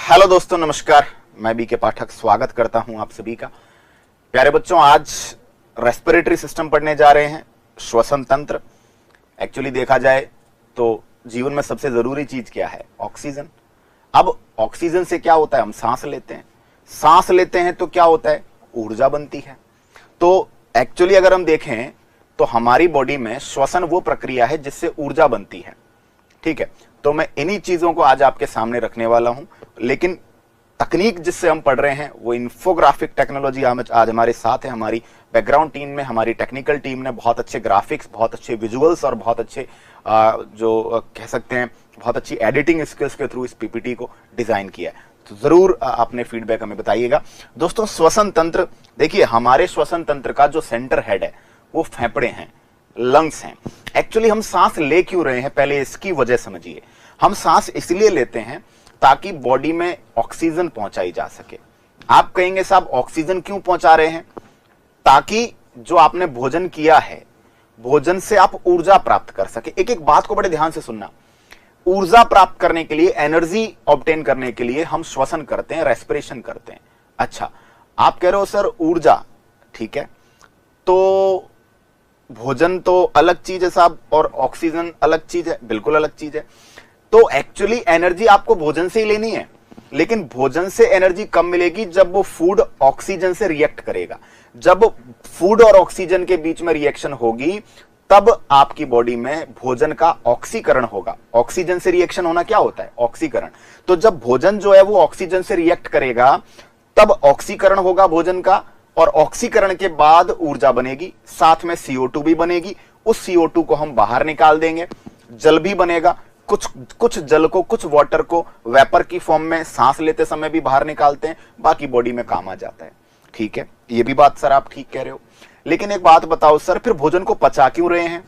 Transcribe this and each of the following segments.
Hello दोस्तों, नमस्कार। मैं बीके पाठक स्वागत करता हूं आप सभी का। प्यारे बच्चों, आज रेस्पिरेटरी सिस्टम पढ़ने जा रहे हैं, श्वसन तंत्र। एक्चुअली देखा जाए तो जीवन में सबसे जरूरी चीज क्या है? ऑक्सीजन। अब ऑक्सीजन से क्या होता है? हम सांस लेते हैं। सांस लेते हैं तो क्या होता है? ऊर्जा बनती है। तो एक्चुअली अगर हम देखें तो हमारी बॉडी में श्वसन वो प्रक्रिया है जिससे ऊर्जा बनती है। ठीक है, तो मैं इन्हीं चीजों को आज आपके सामने रखने वाला हूं। लेकिन तकनीक जिससे हम पढ़ रहे हैं वो इन्फोग्राफिक टेक्नोलॉजी आज हमारे साथ है। हमारी बैकग्राउंड टीम में, हमारी टेक्निकल टीम ने बहुत अच्छे ग्राफिक्स, बहुत अच्छे विजुअल्स और बहुत अच्छे जो कह सकते हैं बहुत अच्छी एडिटिंग स्किल्स के थ्रू इस पीपीटी को डिजाइन किया है। तो जरूर अपने फीडबैक हमें बताइएगा। दोस्तों, श्वसन तंत्र देखिए, हमारे श्वसन तंत्र का जो सेंटर हेड है वो फेफड़े हैं, लंग्स हैं। एक्चुअली हम सांस ले क्यों रहे हैं, पहले इसकी वजह समझिए। हम सांस इसलिए लेते हैं ताकि बॉडी में ऑक्सीजन पहुंचाई जा सके। आप कहेंगे साहब ऑक्सीजन क्यों पहुंचा रहे हैं? ताकि जो आपने भोजन किया है, भोजन से आप ऊर्जा प्राप्त कर सके। एक एक बात को बड़े ध्यान से सुनना। ऊर्जा प्राप्त करने के लिए, एनर्जी ऑब्टेन करने के लिए हम श्वसन करते हैं, रेस्पिरेशन करते हैं। अच्छा, आप कह रहे हो सर ऊर्जा, ठीक है, तो भोजन तो अलग चीज है साहब और ऑक्सीजन अलग चीज है। बिल्कुल अलग चीज है। तो एक्चुअली एनर्जी आपको भोजन से ही लेनी है, लेकिन भोजन से एनर्जी कम मिलेगी जब वो फूड ऑक्सीजन से रिएक्ट करेगा। जब फूड और ऑक्सीजन के बीच में रिएक्शन होगी तब आपकी बॉडी में भोजन का ऑक्सीकरण होगा। ऑक्सीजन से रिएक्शन होना क्या होता है? ऑक्सीकरण। तो जब भोजन जो है वो ऑक्सीजन से रिएक्ट करेगा तब ऑक्सीकरण होगा भोजन का, और ऑक्सीकरण के बाद ऊर्जा बनेगी, साथ में CO2 भी बनेगी। उस CO2 को हम बाहर निकाल देंगे, जल भी बनेगा। कुछ जल को, कुछ वाटर को वेपर की फॉर्म में सांस लेते समय भी बाहर निकालते हैं, बाकी बॉडी में काम आ जाता है। ठीक है, ये भी बात सर आप ठीक कह रहे हो। लेकिन एक बात बताओ सर, फिर भोजन को पचा क्यों रहे हैं?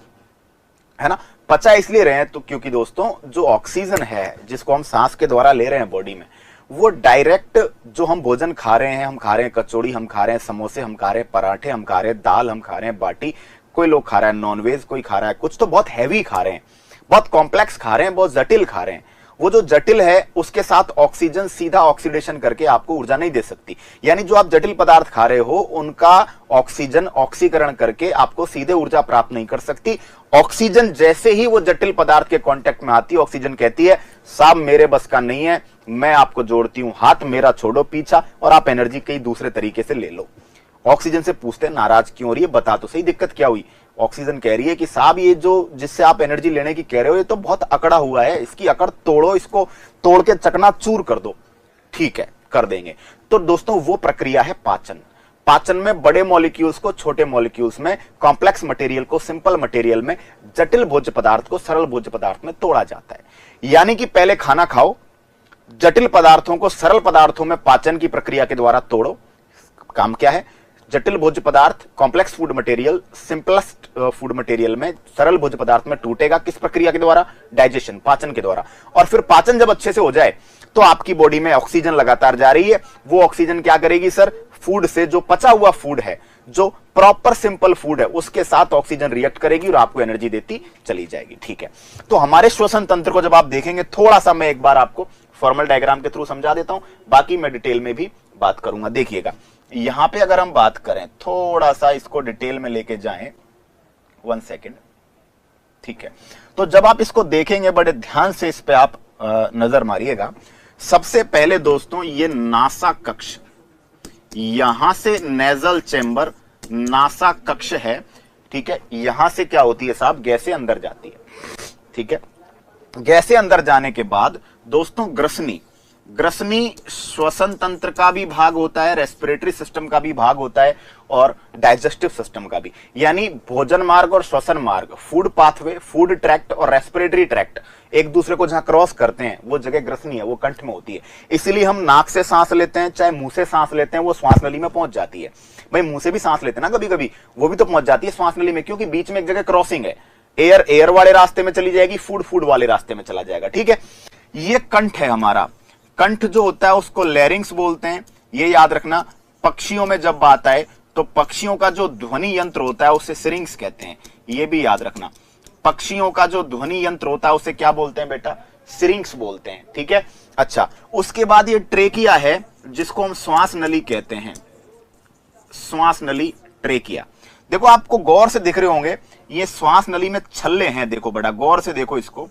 है ना, पचा इसलिए रहे हैं तो क्योंकि दोस्तों जो ऑक्सीजन है जिसको हम सांस के द्वारा ले रहे हैं बॉडी में, वो डायरेक्ट जो हम भोजन खा रहे हैं, हम खा रहे हैं कचौड़ी, हम खा रहे हैं समोसे, हम खा रहे हैं पराठे, हम खा रहे हैं दाल, हम खा रहे हैं बाटी, कोई लोग खा रहा है नॉनवेज, कोई खा रहा है कुछ तो बहुत हैवी खा रहे हैं, बहुत कॉम्प्लेक्स खा रहे हैं, बहुत जटिल खा रहे हैं। वो जो जटिल है उसके साथ ऑक्सीजन सीधा ऑक्सीडेशन करके आपको ऊर्जा नहीं दे सकती। यानी जो आप जटिल पदार्थ खा रहे हो उनका ऑक्सीजन ऑक्सीकरण करके आपको सीधे ऊर्जा प्राप्त नहीं कर सकती। ऑक्सीजन जैसे ही वो जटिल पदार्थ के कांटेक्ट में आती है, ऑक्सीजन कहती है साहब मेरे बस का नहीं है, मैं आपको जोड़ती हूं हाथ, मेरा छोड़ो पीछा और आप एनर्जी कहीं दूसरे तरीके से ले लो। ऑक्सीजन से पूछते हैं नाराज क्यों हो रही है, बता तो सही दिक्कत क्या हुई। ऑक्सीजन कह रही है कि साहब ये जो जिससे आप एनर्जी लेने की कह रहे हो ये तो बहुत अकड़ा हुआ है, इसकी अकड़ तोड़ो, इसको तोड़ के चकनाचूर कर दो। ठीक है, कर देंगे। तो दोस्तों वो प्रक्रिया है पाचन। पाचन में बड़े मॉलिक्यूल्स को छोटे मॉलिक्यूल्स में, कॉम्प्लेक्स मटेरियल को सिंपल मटेरियल में, जटिल भोज्य पदार्थ को सरल भोज्य पदार्थ में तोड़ा जाता है। यानी कि पहले खाना खाओ, जटिल पदार्थों को सरल पदार्थों में पाचन की प्रक्रिया के द्वारा तोड़ो। काम क्या है? जटिल भोज्य पदार्थ complex food material simplest food material में, सरल भोज्य पदार्थ में टूटेगा। किस प्रक्रिया के द्वारा? डाइजेशन, पाचन के द्वारा। और फिर पाचन जब अच्छे से हो जाए तो आपकी बॉडी में ऑक्सीजन लगातार जा रही है। वो ऑक्सीजन क्या करेगी सर? फूड से, जो पचा हुआ फूड है, जो प्रॉपर सिंपल फूड है, उसके साथ ऑक्सीजन रिएक्ट करेगी और आपको एनर्जी देती चली जाएगी। ठीक है, तो हमारे श्वसन तंत्र को जब आप देखेंगे, थोड़ा सा मैं एक बार आपको फॉर्मल डायग्राम के थ्रू समझा देता हूं, बाकी मैं डिटेल में भी बात करूंगा। देखिएगा, यहां पे अगर हम बात करें, थोड़ा सा इसको डिटेल में लेके जाएं, 1 सेकेंड। ठीक है, तो जब आप इसको देखेंगे बड़े ध्यान से इस पे आप नजर मारिएगा। सबसे पहले दोस्तों ये नासा कक्ष, यहां से नेजल चेंबर, नासा कक्ष है। ठीक है, यहां से क्या होती है साहब? गैसें अंदर जाती है। ठीक है, गैसें अंदर जाने के बाद दोस्तों ग्रसनी, ग्रसनी श्वसन तंत्र का भी भाग होता है, रेस्पिरेटरी सिस्टम का भी भाग होता है और डाइजेस्टिव सिस्टम का भी। यानी भोजन मार्ग और श्वसन मार्ग, फूड पाथवे, फूड ट्रैक्ट और रेस्पिरेटरी ट्रैक्ट एक दूसरे को जहां क्रॉस करते हैं वो जगह ग्रसनी है, वो कंठ में होती है। इसीलिए हम नाक से सांस लेते हैं, चाहे मुंह से सांस लेते हैं, वो श्वास नली में पहुंच जाती है। भाई मुंह से भी सांस लेते हैं ना कभी कभी, वो भी तो पहुंच जाती है श्वास नली में, क्योंकि बीच में एक जगह क्रॉसिंग है। एयर एयर वाले रास्ते में चली जाएगी, फूड फूड वाले रास्ते में चला जाएगा। ठीक है, ये कंठ है हमारा। कंठ जो होता है उसको लैरिंक्स बोलते हैं, ये याद रखना। पक्षियों में जब बात आए तो पक्षियों का जो ध्वनि यंत्र होता है उसे सिरिंक्स कहते हैं, ये भी याद रखना। पक्षियों का जो ध्वनि यंत्र होता है उसे क्या बोलते हैं बेटा? सिरिंक्स बोलते हैं, ठीक है। अच्छा, उसके बाद ये ट्रेकिया है जिसको हम श्वास नली कहते हैं, श्वास नली ट्रेकिया। देखो आपको गौर से दिख रहे होंगे ये श्वास नली में छल्ले हैं, देखो बड़ा गौर से देखो इसको,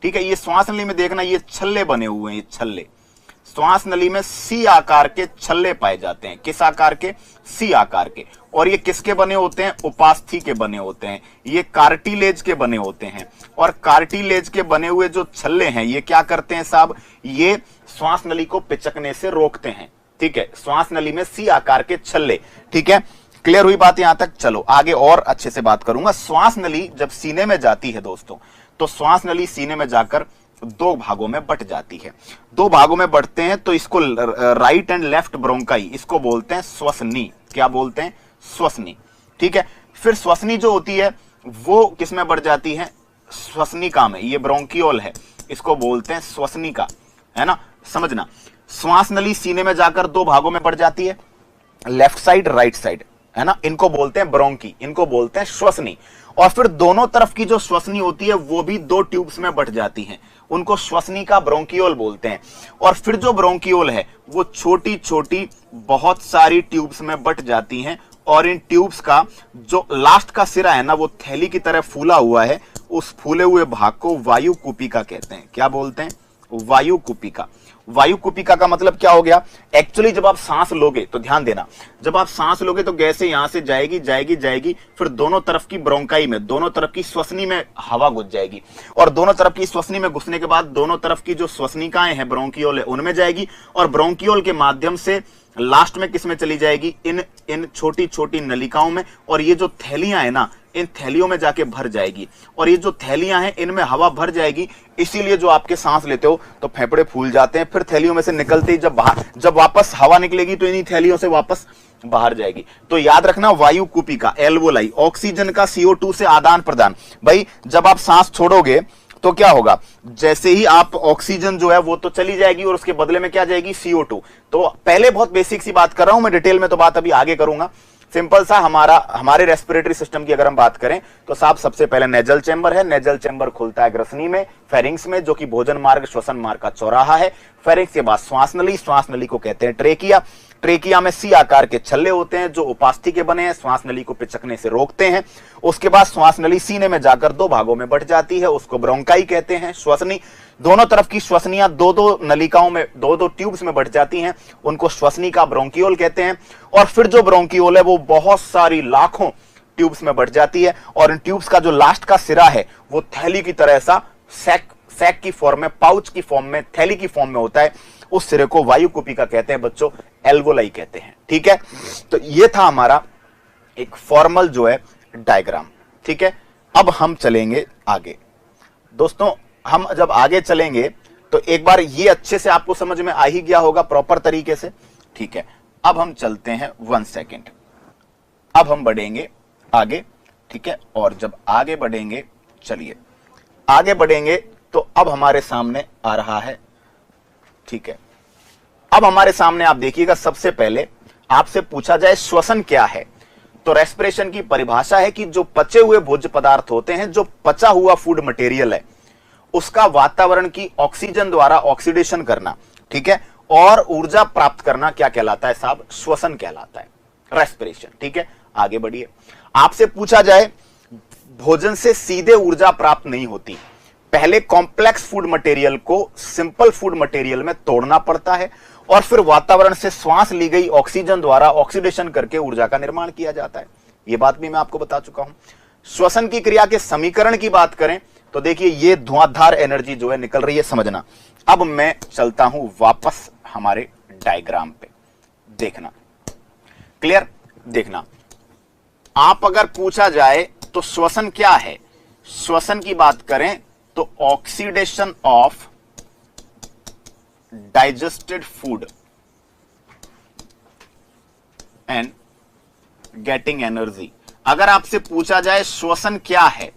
ठीक है। ये श्वास नली में देखना ये छल्ले बने हुए हैं, ये छल्ले श्वास नली में सी आकार के छल्ले पाए जाते हैं। किस आकार के? सी आकार के। और ये किसके बने होते हैं? उपास्थि के बने होते हैं, ये कार्टिलेज के बने होते हैं। और कार्टिलेज के बने हुए जो छल्ले हैं ये क्या करते हैं साहब? ये श्वास नली को पिचकने से रोकते हैं, ठीक है। श्वास नली में सी आकार के छल्ले, ठीक है। क्लियर हुई बात यहां तक? चलो आगे और अच्छे से बात करूंगा। श्वास नली जब सीने में जाती है दोस्तों, तो श्वास नली सीने में जाकर दो भागों में बट जाती है। दो भागों में बढ़ते हैं तो इसको राइट एंड लेफ्ट ब्रोंकाई, इसको बोलते हैं श्वसनी। क्या बोलते हैं? श्वसनी, ठीक है। फिर श्वसनी जो होती है वो किसमें बढ़ जाती है? श्वसनिका में। ये ब्रोंकियोल है, इसको बोलते हैं श्वसनिका, है ना, समझना। श्वास नली सीने में जाकर दो भागों में बढ़ जाती है, लेफ्ट साइड राइट साइड, है ना। इनको बोलते हैं ब्रोंकी, इनको बोलते हैं श्वसनी। और फिर दोनों तरफ की जो श्वसनी होती है वो भी दो ट्यूब्स में बट जाती हैं, उनको श्वसनी का ब्रोंकियोल बोलते हैं। और फिर जो ब्रोंकियोल है वो छोटी छोटी बहुत सारी ट्यूब्स में बट जाती हैं। और इन ट्यूब्स का जो लास्ट का सिरा है ना वो थैली की तरह फूला हुआ है, उस फूले हुए भाग को वायु कुपिका कहते हैं। क्या बोलते हैं? वायु कुपिका। वायु कुपिका का मतलब क्या हो गया? एक्चुअली जब आप सांस लोगे तो ध्यान देना, जब आप सांस लोगे तो गैसें यहां से जाएगी जाएगी जाएगी, फिर दोनों तरफ की ब्रोंकाई में, दोनों तरफ की श्वसनी में हवा घुस जाएगी। और दोनों तरफ की श्वसनी में घुसने के बाद दोनों तरफ की जो श्वसनिकाएं हैं, ब्रोंकियोल है, उनमें जाएगी। और ब्रोंकियोल के माध्यम से लास्ट में किस में चली जाएगी? इन छोटी छोटी नलिकाओं में। और ये जो थैलियां है ना, इन थैलियों में जाके भर जाएगी। और ये जो थैलियां हैं इनमें हवा भर जाएगी, इसीलिए जो आपके सांस लेते हो तो फेफड़े फूल जाते हैं। फिर थैलियों में से निकलते ही जब वापस हवा निकलेगी तो इन्हीं थैलियों से वापस बाहर जाएगी। तो याद रखना, वायु कुपिका, एल्वोलाई, ऑक्सीजन का CO2 से आदान प्रदान। भाई जब आप सांस छोड़ोगे तो क्या होगा? जैसे ही आप ऑक्सीजन जो है वो तो चली जाएगी और उसके बदले में क्या जाएगी? CO2। तो पहले बहुत बेसिक सी बात कर रहा हूं मैं, डिटेल में तो बात अभी आगे करूंगा। सिंपल सा हमारे रेस्पिरेटरी सिस्टम की अगर हम बात करें तो साहब सबसे पहले नेजल चैम्बर है। नेजल चैम्बर खुलता है ग्रसनी में, फेरिंग्स में, जो कि भोजन मार्ग श्वसन मार्ग का चौराहा है। फेरिंग्स के बाद श्वास नली, श्वास नली को कहते हैं ट्रेकिया। ट्रेकिया में सी आकार के छल्ले होते हैं जो उपास्थि के बने हैं, श्वास नली को पिचकने से रोकते हैं। उसके बाद श्वास नली सीने में जाकर दो भागों में बट जाती है, उसको ब्रोंकाई कहते हैं। श्वसनी, दोनों तरफ की श्वसनियां दो दो नलिकाओं में, दो दो ट्यूब्स में बट जाती हैं, उनको श्वसनी का ब्रोंकियोल कहते हैं। और फिर जो ब्रोंकियोल है वो बहुत सारी लाखों ट्यूब्स में बट जाती है। और इन ट्यूब्स का जो लास्ट का सिरा है वो थैली की तरह सा सैक की फॉर्म में, पाउच की फॉर्म में, थैली की फॉर्म में होता है। उस सिरे को वायु कुपिका कहते हैं बच्चों, एल्वोलाई कहते हैं, ठीक है। तो ये था हमारा एक फॉर्मल जो है डायग्राम, ठीक है। अब हम चलेंगे आगे दोस्तों। हम जब आगे चलेंगे तो एक बार ये अच्छे से आपको समझ में आ ही गया होगा प्रॉपर तरीके से, ठीक है। अब हम चलते हैं 1 सेकेंड, अब हम बढ़ेंगे आगे, ठीक है। और जब आगे बढ़ेंगे, चलिए आगे बढ़ेंगे तो अब हमारे सामने आ रहा है, ठीक है। अब हमारे सामने आप देखिएगा, सबसे पहले आपसे पूछा जाए श्वसन क्या है, तो रेस्पिरेशन की परिभाषा है कि जो पचे हुए भोज्य पदार्थ होते हैं, जो पचा हुआ फूड मटेरियल है, उसका वातावरण की ऑक्सीजन द्वारा ऑक्सीडेशन करना, ठीक है, और ऊर्जा प्राप्त करना क्या कहलाता है साहब? श्वसन कहलाता है, रेस्पिरेशन, ठीक है। आगे बढ़िए। आपसे पूछा जाए भोजन से सीधे ऊर्जा प्राप्त नहीं होती, पहले कॉम्प्लेक्स फूड मटेरियल को सिंपल फूड मटेरियल में तोड़ना पड़ता है और फिर वातावरण से श्वास ली गई ऑक्सीजन द्वारा ऑक्सीडेशन करके ऊर्जा का निर्माण किया जाता है। यह बात भी मैं आपको बता चुका हूं। श्वसन की क्रिया के समीकरण की बात करें तो देखिए ये धुआंधार एनर्जी जो है निकल रही है, समझना। अब मैं चलता हूं वापस हमारे डायग्राम पे, देखना क्लियर, देखना। आप अगर पूछा जाए तो श्वसन क्या है, श्वसन की बात करें तो oxidation of digested food and getting energy. अगर आपसे पूछा जाए श्वसन क्या है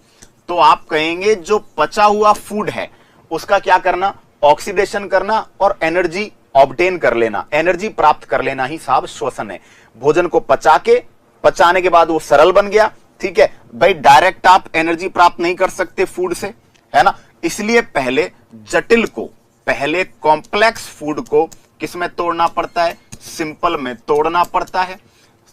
तो आप कहेंगे जो पचा हुआ फूड है उसका क्या करना? ऑक्सीडेशन करना और एनर्जी ऑब्टेन कर लेना, एनर्जी प्राप्त कर लेना ही साहब श्वसन है। भोजन को पचाने के बाद वो सरल बन गया, ठीक है भाई। डायरेक्ट आप एनर्जी प्राप्त नहीं कर सकते फूड से, है ना। इसलिए पहले जटिल को, पहले कॉम्प्लेक्स फूड को किस में तोड़ना पड़ता है? सिंपल में तोड़ना पड़ता है,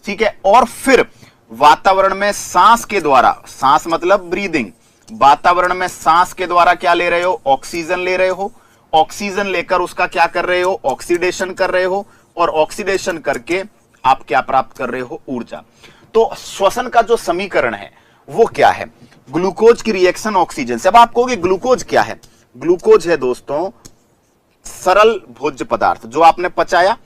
ठीक है। और फिर वातावरण में सांस के द्वारा, सांस मतलब ब्रीदिंग, वातावरण में सांस के द्वारा क्या ले रहे हो? ऑक्सीजन ले रहे हो। ऑक्सीजन लेकर उसका क्या कर रहे हो? ऑक्सीडेशन कर रहे हो। और ऑक्सीडेशन करके आप क्या प्राप्त कर रहे हो? ऊर्जा। तो श्वसन का जो समीकरण है वो क्या है? ग्लूकोज की रिएक्शन ऑक्सीजन से। अब आप कहोगे ग्लूकोज क्या है? ग्लूकोज है दोस्तों सरल भोज्य पदार्थ, जो आपने पचाया,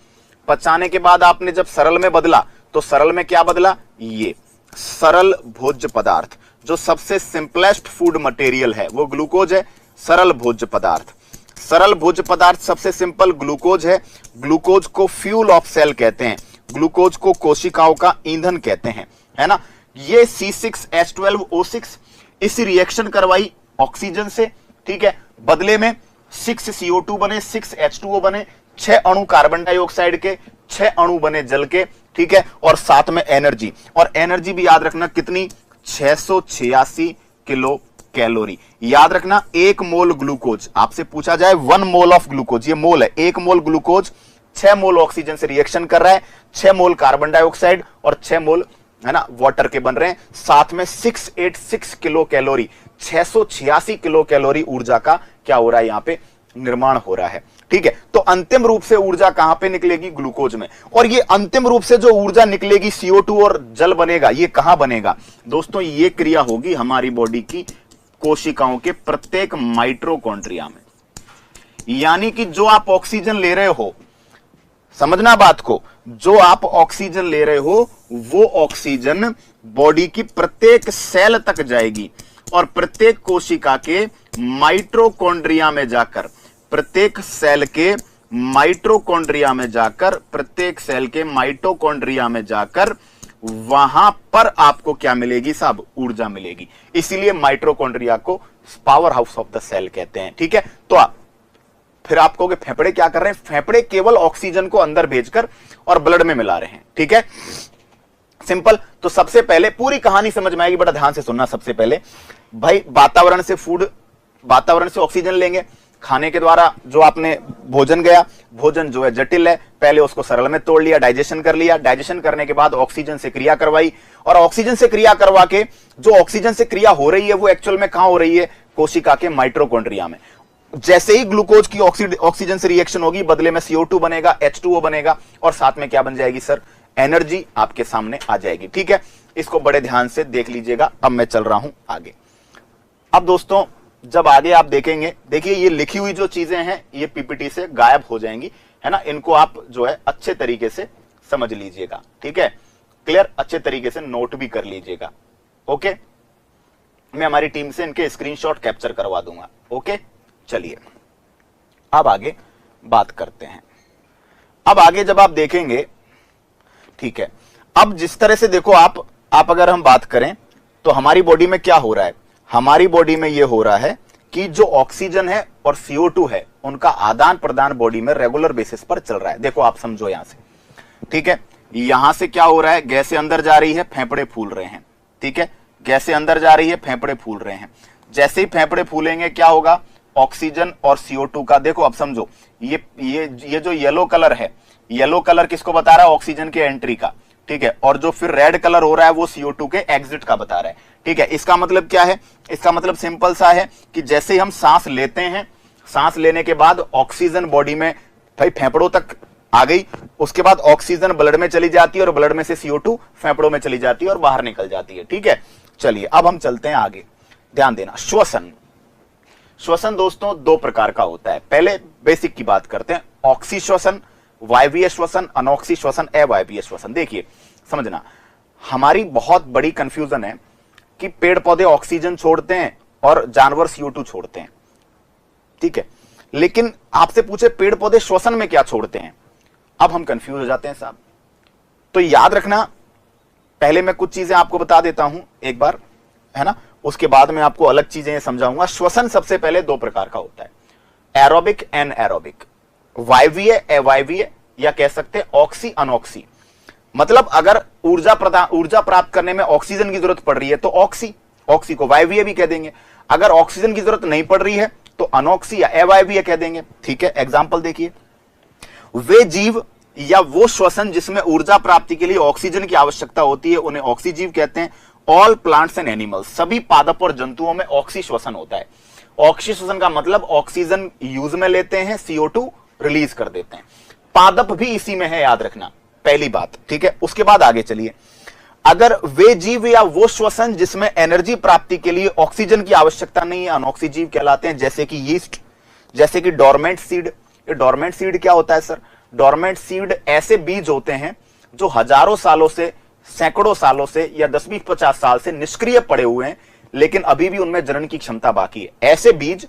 पचाने के बाद आपने जब सरल में बदला तो सरल में क्या बदला? ये सरल भोज्य पदार्थ, जो सबसे सिंपलेस्ट फूड मटेरियल है वो ग्लूकोज है, सरल भोज्य पदार्थ। सरल भोज्य पदार्थ सबसे सिंपल ग्लूकोज है। ग्लूकोज को फ्यूल ऑफ सेल कहते हैं, ग्लूकोज को कोशिकाओं का ईंधन कहते हैं, है ना। ये C6H12O6 इस रिएक्शन करवाई ऑक्सीजन से, ठीक है। बदले में 6 CO2 बने, 6 H2O बने, 6 अणु कार्बन डाइऑक्साइड के, 6 अणु बने जल के, ठीक है। और साथ में एनर्जी, और एनर्जी भी याद रखना कितनी? 686 किलो कैलोरी। याद रखना 1 मोल ग्लूकोज, आपसे पूछा जाए 1 मोल ऑफ ग्लूकोज, ये मोल है, 1 मोल ग्लूकोज 6 मोल ऑक्सीजन से रिएक्शन कर रहा है, 6 मोल कार्बन डाइऑक्साइड और 6 मोल, है ना, वाटर के बन रहे हैं। साथ में 686 किलो कैलोरी, 686 किलो कैलोरी ऊर्जा का क्या हो रहा है? यहां पे निर्माण हो रहा है, ठीक है। तो अंतिम रूप से ऊर्जा कहां पे निकलेगी? ग्लूकोज में। और ये अंतिम रूप से जो ऊर्जा निकलेगी, CO2 और जल बनेगा, ये कहां बनेगा दोस्तों? ये क्रिया होगी हमारी बॉडी की कोशिकाओं के प्रत्येक माइटोकॉन्ड्रिया में। यानी कि जो आप ऑक्सीजन ले रहे हो, समझना बात को, जो आप ऑक्सीजन ले रहे हो वो ऑक्सीजन बॉडी की प्रत्येक सेल तक जाएगी और प्रत्येक कोशिका के माइटोकॉन्ड्रिया में जाकर, प्रत्येक सेल के माइटोकॉन्ड्रिया में जाकर, प्रत्येक सेल के माइटोकॉन्ड्रिया में जाकर वहां पर आपको क्या मिलेगी साहब? ऊर्जा मिलेगी। इसीलिए माइटोकॉन्ड्रिया को powerhouse of the cell कहते हैं, ठीक है। तो फिर आप कहोगे फेफड़े क्या कर रहे हैं? फेफड़े केवल ऑक्सीजन को अंदर भेजकर और ब्लड में मिला रहे हैं, ठीक है, सिंपल। तो सबसे पहले पूरी कहानी समझ में आएगी, बड़ा ध्यान से सुनना। सबसे पहले भाई वातावरण से फूड, वातावरण से ऑक्सीजन लेंगे, खाने के द्वारा जो आपने भोजन गया, भोजन जो है जटिल है, पहले उसको सरल में तोड़ लिया, डाइजेशन कर लिया, डाइजेशन करने के बाद ऑक्सीजन से क्रिया करवाई, और ऑक्सीजन से क्रिया करवा के जो ऑक्सीजन से क्रिया हो रही है वो एक्चुअल में कहां हो रही है? कोशिका के माइटोकॉन्ड्रिया में। जैसे ही ग्लूकोज की ऑक्सीजन से रिएक्शन होगी, बदले में CO2 बनेगा, H2O बनेगा, और साथ में क्या बन जाएगी सर? एनर्जी आपके सामने आ जाएगी, ठीक है। इसको बड़े ध्यान से देख लीजिएगा। अब मैं चल रहा हूं आगे। अब दोस्तों जब आगे आप देखेंगे, देखिए ये लिखी हुई जो चीजें हैं ये PPT से गायब हो जाएंगी, है ना। इनको आप जो है अच्छे तरीके से समझ लीजिएगा, ठीक है, क्लियर, अच्छे तरीके से नोट भी कर लीजिएगा, ओके। मैं हमारी टीम से इनके स्क्रीनशॉट कैप्चर करवा दूंगा, ओके। चलिए अब आगे बात करते हैं। अब आगे जब आप देखेंगे, ठीक है, अब जिस तरह से देखो आप अगर हम बात करें तो हमारी बॉडी में क्या हो रहा है? हमारी बॉडी में यह हो रहा है कि जो ऑक्सीजन है और CO2 है उनका आदान प्रदान बॉडी में रेगुलर बेसिस पर चल रहा है। देखो आप समझो यहां से, ठीक है, यहां से क्या हो रहा है? गैसें अंदर जा रही है, फेफड़े फूल रहे हैं, ठीक है, गैसें अंदर जा रही है, फेफड़े फूल रहे हैं। जैसे ही फेफड़े फूलेंगे क्या होगा? ऑक्सीजन और CO2 का, देखो अब समझो, ये जो येलो कलर है, येलो कलर किसको बता रहा है? ऑक्सीजन के एंट्री का, ठीक है, और जो फिर रेड कलर हो रहा है वो CO2 के एग्जिट का बता रहा है, ठीक है। इसका मतलब क्या है? इसका मतलब सिंपल सा है कि जैसे ही हम सांस लेते हैं, सांस लेने के बाद ऑक्सीजन बॉडी में भाई फेफड़ों तक आ गई, उसके बाद ऑक्सीजन ब्लड में चली जाती है और ब्लड में से CO2 फेफड़ों में चली जाती है और बाहर निकल जाती है, ठीक है। चलिए अब हम चलते हैं आगे, ध्यान देना। श्वसन, श्वसन दोस्तों 2 प्रकार का होता है। पहले बेसिक की बात करते हैं, ऑक्सी श्वसन, वायवीय श्वसन, अनॉक्सी श्वसन, अवायवीय श्वसन। देखिए समझना, हमारी बहुत बड़ी कंफ्यूजन है कि पेड़ पौधे ऑक्सीजन छोड़ते हैं और जानवर CO2 छोड़ते हैं, ठीक है, लेकिन आपसे पूछे पेड़ पौधे श्वसन में क्या छोड़ते हैं, अब हम कंफ्यूज हो जाते हैं साहब। तो याद रखना, पहले मैं कुछ चीजें आपको बता देता हूं एक बार, है ना, उसके बाद में आपको अलग चीजें समझाऊंगा। श्वसन सबसे पहले 2 प्रकार का होता है, एरोबिक एंड एरोबिक, वायवीय अवायवीय, या कह सकते हैं ऑक्सी अनऑक्सी। मतलब अगर ऊर्जा प्राप्त करने में ऑक्सीजन की जरूरत पड़ रही है तो ऑक्सी, ऑक्सी को वायवीय भी कह देंगे। अगर ऑक्सीजन की जरूरत नहीं पड़ रही है तो अनॉक्सी या अवायवीय कह देंगे। ठीक है, एग्जाम्पल देखिए, वे जीव या वो श्वसन जिसमें ऊर्जा प्राप्ति के लिए ऑक्सीजन की आवश्यकता होती है उन्हें ऑक्सीजीव कहते हैं। ऑल प्लांट्स एंड एनिमल्स, सभी पादप और जंतुओं में ऑक्सी श्वसन होता है। ऑक्सी श्वसन का मतलब ऑक्सीजन यूज में लेते हैं, CO2 रिलीज कर देते हैं। पादप भी इसी में है, याद रखना, पहली बात। ठीक है, उसके बाद आगे चलिए, अगर वे जीव या वो श्वसन जिसमें एनर्जी प्राप्ति के लिए ऑक्सीजन की आवश्यकता नहीं है अनऑक्सीजीव कहलाते हैं, जैसे कि यीस्ट, जैसे कि डोरमेंट सीड। ये डोरमेंट सीड क्या होता है सर? डोरमेंट सीड ऐसे बीज होते हैं जो हजारों सालों से, सैकड़ों सालों से या 10-20-50 साल से निष्क्रिय पड़े हुए हैं, लेकिन अभी भी उनमें जनन की क्षमता बाकी है। ऐसे बीज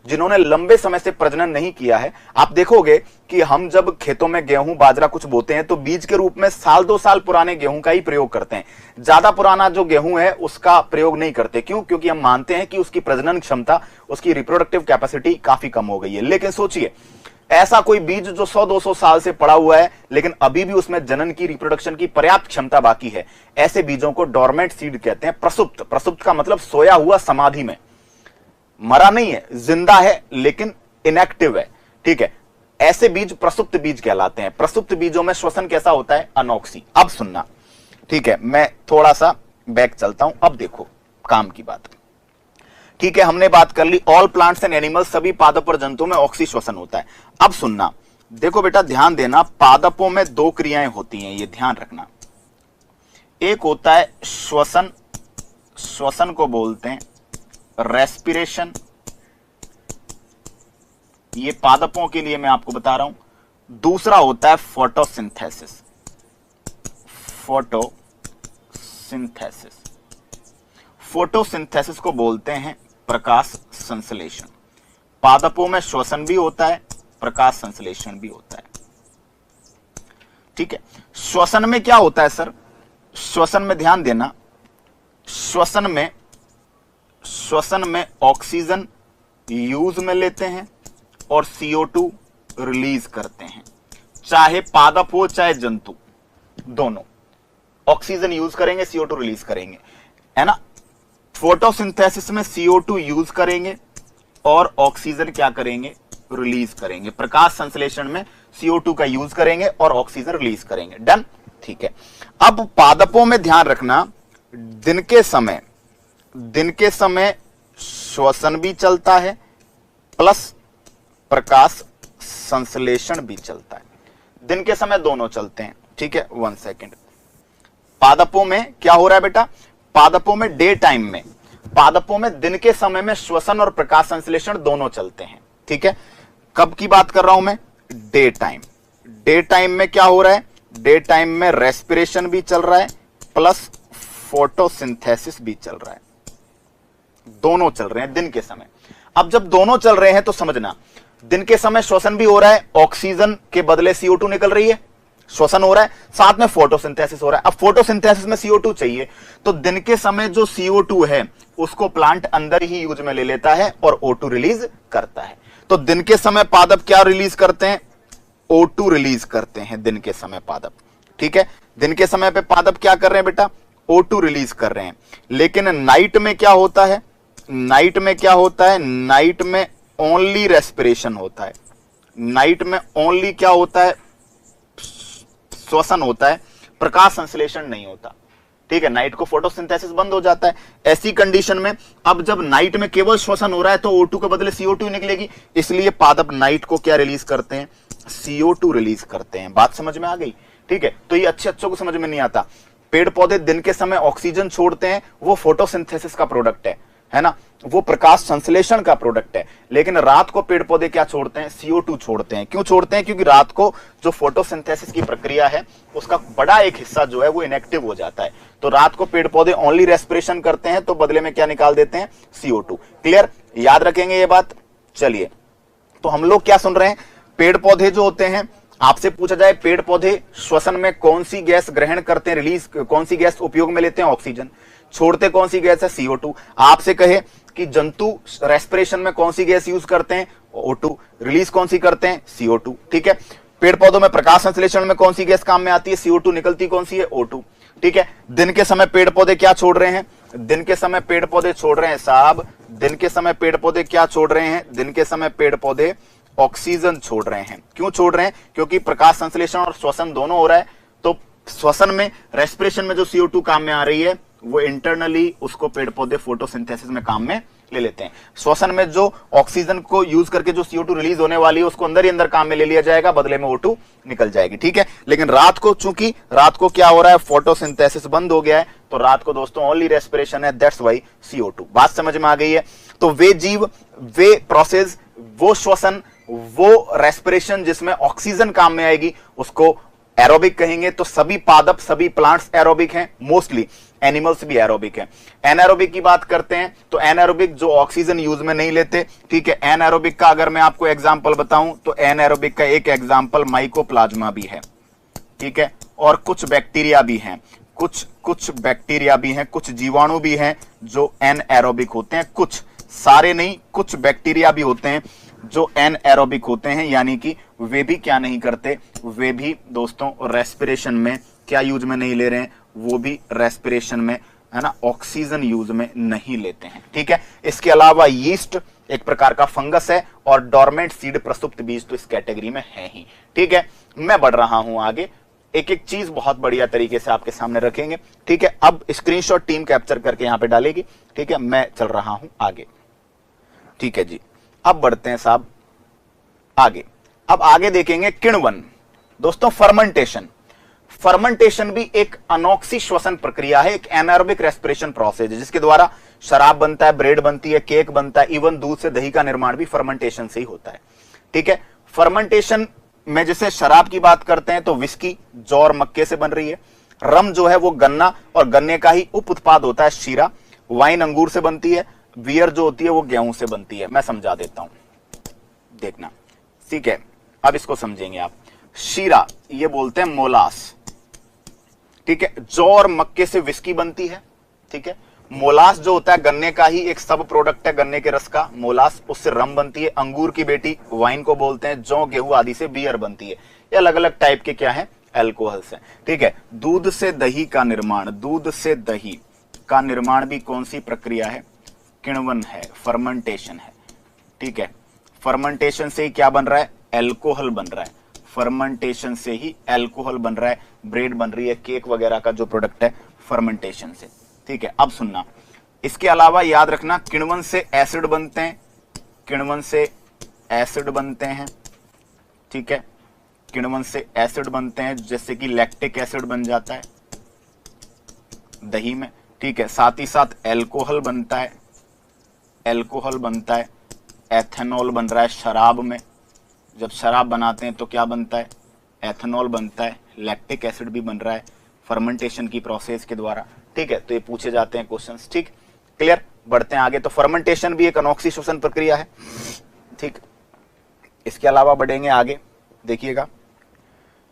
जिन्होंने लंबे समय से प्रजनन नहीं किया है। आप देखोगे कि हम जब खेतों में गेहूं बाजरा कुछ बोते हैं तो बीज के रूप में 1-2 साल पुराने गेहूं का ही प्रयोग करते हैं। ज्यादा पुराना जो गेहूं है उसका प्रयोग नहीं करते। क्यों? क्योंकि हम मानते हैं कि उसकी प्रजनन क्षमता, उसकी रिप्रोडक्टिव कैपेसिटी काफी कम हो गई है। लेकिन सोचिए, ऐसा कोई बीज जो 100-200 साल से पड़ा हुआ है लेकिन अभी भी उसमें जनन की, रिप्रोडक्शन की पर्याप्त क्षमता बाकी है, ऐसे बीजों को डोरमेंट सीड कहते हैं। प्रसुप्त, प्रसुप्त का मतलब सोया हुआ, समाधि में, मरा नहीं है, जिंदा है लेकिन इनएक्टिव है। ठीक है, ऐसे बीज प्रसुप्त बीज कहलाते हैं। प्रसुप्त बीजों में श्वसन कैसा होता है? अनॉक्सी। अब सुनना, ठीक है, मैं थोड़ा सा बैक चलता हूं, अब देखो काम की बात। ठीक है, हमने बात कर ली ऑल प्लांट्स एंड एनिमल्स, सभी पादप और जंतुओं में ऑक्सी श्वसन होता है। अब सुनना, देखो बेटा ध्यान देना, पादपों में 2 क्रियाएं होती हैं, ये ध्यान रखना। एक होता है श्वसन, श्वसन को बोलते हैं रेस्पिरेशन, ये पादपों के लिए मैं आपको बता रहा हूं। दूसरा होता है फोटोसिंथेसिस, फोटोसिंथेसिस। फोटोसिंथेसिस को बोलते हैं प्रकाश संश्लेषण। पादपों में श्वसन भी होता है, प्रकाश संश्लेषण भी होता है। ठीक है, श्वसन में क्या होता है सर? श्वसन में ध्यान देना, श्वसन में ऑक्सीजन यूज में लेते हैं और CO2 रिलीज करते हैं। चाहे पादप हो चाहे जंतु, दोनों ऑक्सीजन यूज करेंगे, CO2 रिलीज करेंगे, है ना। फोटोसिंथेसिस में CO2 यूज करेंगे और ऑक्सीजन क्या करेंगे? रिलीज करेंगे। प्रकाश संश्लेषण में CO2 का यूज करेंगे और ऑक्सीजन रिलीज करेंगे। डन, ठीक है। अब पादपों में ध्यान रखना, दिन के समय श्वसन भी चलता है प्लस प्रकाश संश्लेषण भी चलता है। दिन के समय दोनों चलते हैं। ठीक है, 1 सेकेंड। पादपों में क्या हो रहा है बेटा? पादपों में डे टाइम में, पादपों में दिन के समय में श्वसन और प्रकाश संश्लेषण दोनों चलते हैं। ठीक है, कब की बात कर रहा हूं मैं? Day time. डे टाइम में क्या हो रहा है? डे टाइम में रेस्पिरेशन भी चल रहा है प्लस फोटोसिंथेसिस भी चल रहा है, दोनों चल रहे हैं दिन के समय। अब जब दोनों चल रहे हैं तो समझना, दिन के समय श्वसन भी हो रहा है, ऑक्सीजन के बदले CO2 निकल रही है, श्वसन हो रहा है, साथ में फोटोसिंथेसिस हो रहा है। अब फोटोसिंथेसिस में CO2 चाहिए, तो दिन के समय जो CO2 है उसको प्लांट अंदर ही यूज में ले लेता है और O2 रिलीज करता है। तो दिन के समय पादप क्या रिलीज करते हैं? O2 रिलीज करते हैं दिन के समय पादप। ठीक है, दिन के समय पे पादप क्या कर रहे हैं बेटा? O2 रिलीज कर रहे हैं। लेकिन नाइट में क्या होता है? नाइट में क्या होता है? नाइट में ओनली रेस्पिरेशन होता है। नाइट में ओनली क्या होता है? श्वसन होता है, प्रकाश संश्लेषण नहीं होता। ठीक है, नाइट को फोटोसिंथेसिस बंद हो जाता है। ऐसी कंडीशन में अब जब नाइट में केवल श्वसन हो रहा है तो O2 के बदले CO2 निकलेगी, इसलिए पादप नाइट को क्या रिलीज करते हैं? CO2 रिलीज करते हैं। बात समझ में आ गई? ठीक है, तो ये अच्छों को समझ में नहीं आता। पेड़ पौधे दिन के समय ऑक्सीजन छोड़ते हैं, वो फोटोसिंथेसिस का प्रोडक्ट है ना, वो प्रकाश संश्लेषण का प्रोडक्ट है। लेकिन रात को पेड़ पौधे क्या छोड़ते हैं? CO2 छोड़ते हैं। क्यों छोड़ते हैं? क्योंकि रात को जो फोटोसिंथेसिस की प्रक्रिया है उसका बड़ा एक हिस्सा जो है वो इनएक्टिव हो जाता है। तो रात को पेड़ पौधे ओनली रेस्पिरेशन करते हैं, तो बदले में क्या निकाल देते हैं? CO2। क्लियर? याद रखेंगे ये बात। चलिए, तो हम लोग क्या सुन रहे हैं? पेड़ पौधे जो होते हैं, आपसे पूछा जाए पेड़ पौधे श्वसन में कौन सी गैस ग्रहण करते हैं, रिलीज कौन सी गैस उपयोग में लेते हैं? ऑक्सीजन। छोड़ते कौन सी गैस है? CO2। आपसे कहे कि जंतु रेस्पिरेशन में कौन सी गैस यूज करते हैं? O2। रिलीज कौन सी करते हैं? CO2। ठीक है, पेड़ पौधों में प्रकाश संश्लेषण में कौन सी गैस काम में आती है? CO2। निकलती कौन सी है? O2। ठीक है, दिन के समय पेड़ पौधे क्या छोड़ रहे हैं? दिन के समय पेड़ पौधे छोड़ रहे हैं साहब, दिन के समय पेड़ पौधे क्या छोड़ रहे हैं? दिन के समय पेड़ पौधे ऑक्सीजन छोड़ रहे हैं। क्यों छोड़ रहे हैं? क्योंकि प्रकाश संश्लेषण और श्वसन दोनों हो रहा है। तो श्वसन में, रेस्पिरेशन में जो CO2 काम में आ रही है, वो इंटरनली उसको पेड़ पौधे फोटोसिंथेसिस में काम में ले लेते हैं। श्वसन में जो ऑक्सीजन को यूज करके जो CO2 रिलीज होने वाली है, उसको अंदर ही अंदर काम में ले लिया जाएगा, बदले में O2 निकल जाएगी। ठीक है, लेकिन रात को, चूंकि रात को क्या हो रहा है, फोटोसिंथेसिस बंद हो गया है, तो रात को दोस्तों ओनली रेस्पिरेशन है, दैट्स वाई CO2। बात समझ में आ गई है? तो वे जीव, वे प्रोसेस, वो श्वसन, वो रेस्पिरेशन जिसमें ऑक्सीजन काम में आएगी, उसको एरोबिक कहेंगे। तो सभी पादप, सभी प्लांट्स एरोबिक हैं, मोस्टली एनिमल्स भी एरोबिक हैं। एनारोबिक की बात करते हैं तो एनारोबिक जो ऑक्सीजन यूज में नहीं लेते। ठीक है, एनारोबिक का अगर मैं आपको एग्जांपल बताऊं तो एनारोबिक का एक एग्जांपल माइकोप्लाज्मा भी है। ठीक है, और कुछ बैक्टीरिया भी हैं, कुछ बैक्टीरिया भी हैं, कुछ जीवाणु भी हैं जो एनएरोबिक होते हैं। कुछ, सारे नहीं, कुछ बैक्टीरिया भी होते हैं जो एनएरोबिक होते हैं, यानी कि वे भी क्या नहीं करते, वे भी दोस्तों रेस्पिरेशन में क्या यूज में नहीं ले रहे हैं, वो भी रेस्पिरेशन में, है ना, ऑक्सीजन यूज में नहीं लेते हैं। ठीक है, इसके अलावा यीस्ट एक प्रकार का फंगस है, और डोरमेंट सीड, प्रसुप्त बीज तो इस कैटेगरी में है ही। ठीक है, मैं बढ़ रहा हूं आगे, एक एक चीज बहुत बढ़िया तरीके से आपके सामने रखेंगे। ठीक है, अब स्क्रीनशॉट टीम कैप्चर करके यहां पे डालेगी। ठीक है, मैं चल रहा हूं आगे। ठीक है जी, अब बढ़ते हैं साहब आगे। अब आगे देखेंगे किण्वन। दोस्तों फर्मेंटेशन, फर्मेंटेशन भी एक अनोक्सी श्वसन प्रक्रिया है, एक एनारोबिक रेस्पिरेशन प्रोसेस है, जिसके द्वारा शराब बनता है, ब्रेड बनती है, केक बनता है, इवन दूध से दही का निर्माण भी फर्मेंटेशन से ही होता है। ठीक है, फर्मेंटेशन में जैसे शराब की बात करते हैं तो विस्की जौ और मक्के से बन रही है। रम जो है वो गन्ना और गन्ने का ही उप उत्पाद होता है, शीरा। वाइन अंगूर से बनती है। बियर जो होती है वो गेहूं से बनती है। मैं समझा देता हूं, देखना। ठीक है, अब इसको समझेंगे आप। शीरा ये बोलते हैं मोलास। ठीक है, जौ और मक्के से विस्की बनती है। ठीक है, मोलास जो होता है गन्ने का ही एक सब प्रोडक्ट है, गन्ने के रस का मोलास, उससे रम बनती है। अंगूर की बेटी वाइन को बोलते हैं। जौ गेहूं आदि से बियर बनती है। ये अलग अलग टाइप के क्या है, एल्कोहल्स हैं। ठीक है, दूध से दही का निर्माण, दूध से दही का निर्माण भी कौन सी प्रक्रिया है, किण्वन है, फर्मेंटेशन है। ठीक है, फर्मेंटेशन से ही क्या बन रहा है, एल्कोहल बन रहा है। फर्मेंटेशन से ही एल्कोहल बन रहा है, ब्रेड बन रही है, केक वगैरह का जो प्रोडक्ट है फर्मेंटेशन से। ठीक है, अब सुनना, इसके अलावा याद रखना किण्वन से एसिड बनते हैं, किण्वन से एसिड बनते हैं। ठीक है, किण्वन से एसिड बनते हैं, जैसे कि लैक्टिक एसिड बन जाता है दही में। ठीक है, साथ ही साथ एल्कोहल बनता है, एल्कोहल बनता है। एथेनॉल बन रहा है शराब में, जब शराब बनाते हैं तो क्या बनता है, एथेनॉल बनता है। लैक्टिक एसिड भी बन रहा है फर्मेंटेशन की प्रोसेस के द्वारा। ठीक है, तो ये पूछे जाते हैं क्वेश्चंस। ठीक, क्लियर, बढ़ते हैं आगे। तो फर्मेंटेशन भी एक अनोक्सी श्वसन प्रक्रिया है। ठीक, इसके अलावा बढ़ेंगे आगे, देखिएगा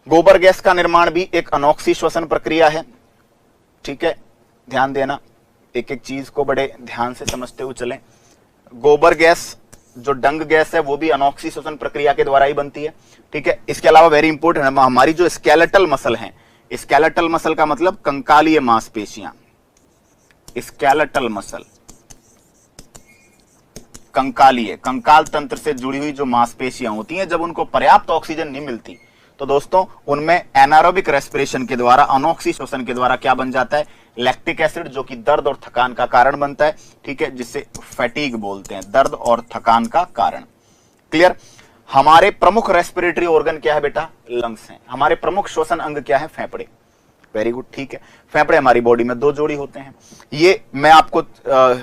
गोबर गैस का निर्माण भी एक अनोक्सी श्वसन प्रक्रिया है। ठीक है, ध्यान देना, एक एक चीज को बड़े ध्यान से समझते हुए चलें। गोबर गैस जो डंग गैस है वो भी अनोक्सी श्वसन प्रक्रिया के द्वारा ही बनती है। ठीक है, इसके अलावा वेरी इंपॉर्टेंट, हमारी जो स्केलेटल मसल है, स्केलेटल मसल का मतलब कंकालीय मांसपेशियां, स्केलेटल मसल कंकालीय, कंकाल तंत्र से जुड़ी हुई जो मांसपेशियां होती हैं, जब उनको पर्याप्त ऑक्सीजन नहीं मिलती तो दोस्तों उनमें एनारोबिक रेस्पिरेशन के द्वारा, अनोक्सी श्वसन के द्वारा क्या बन जाता है, लैक्टिक एसिड, जो कि दर्द और थकान का कारण बनता है। ठीक है, जिसे फैटीग बोलते हैं, दर्द और थकान का कारण। क्लियर। हमारे प्रमुख रेस्पिरेटरी ऑर्गन क्या है बेटा, लंग्स हैं। हमारे प्रमुख श्वसन अंग क्या है, फेफड़े। वेरी गुड, ठीक है। फेफड़े हमारी बॉडी में 2 जोड़ी होते हैं। ये मैं आपको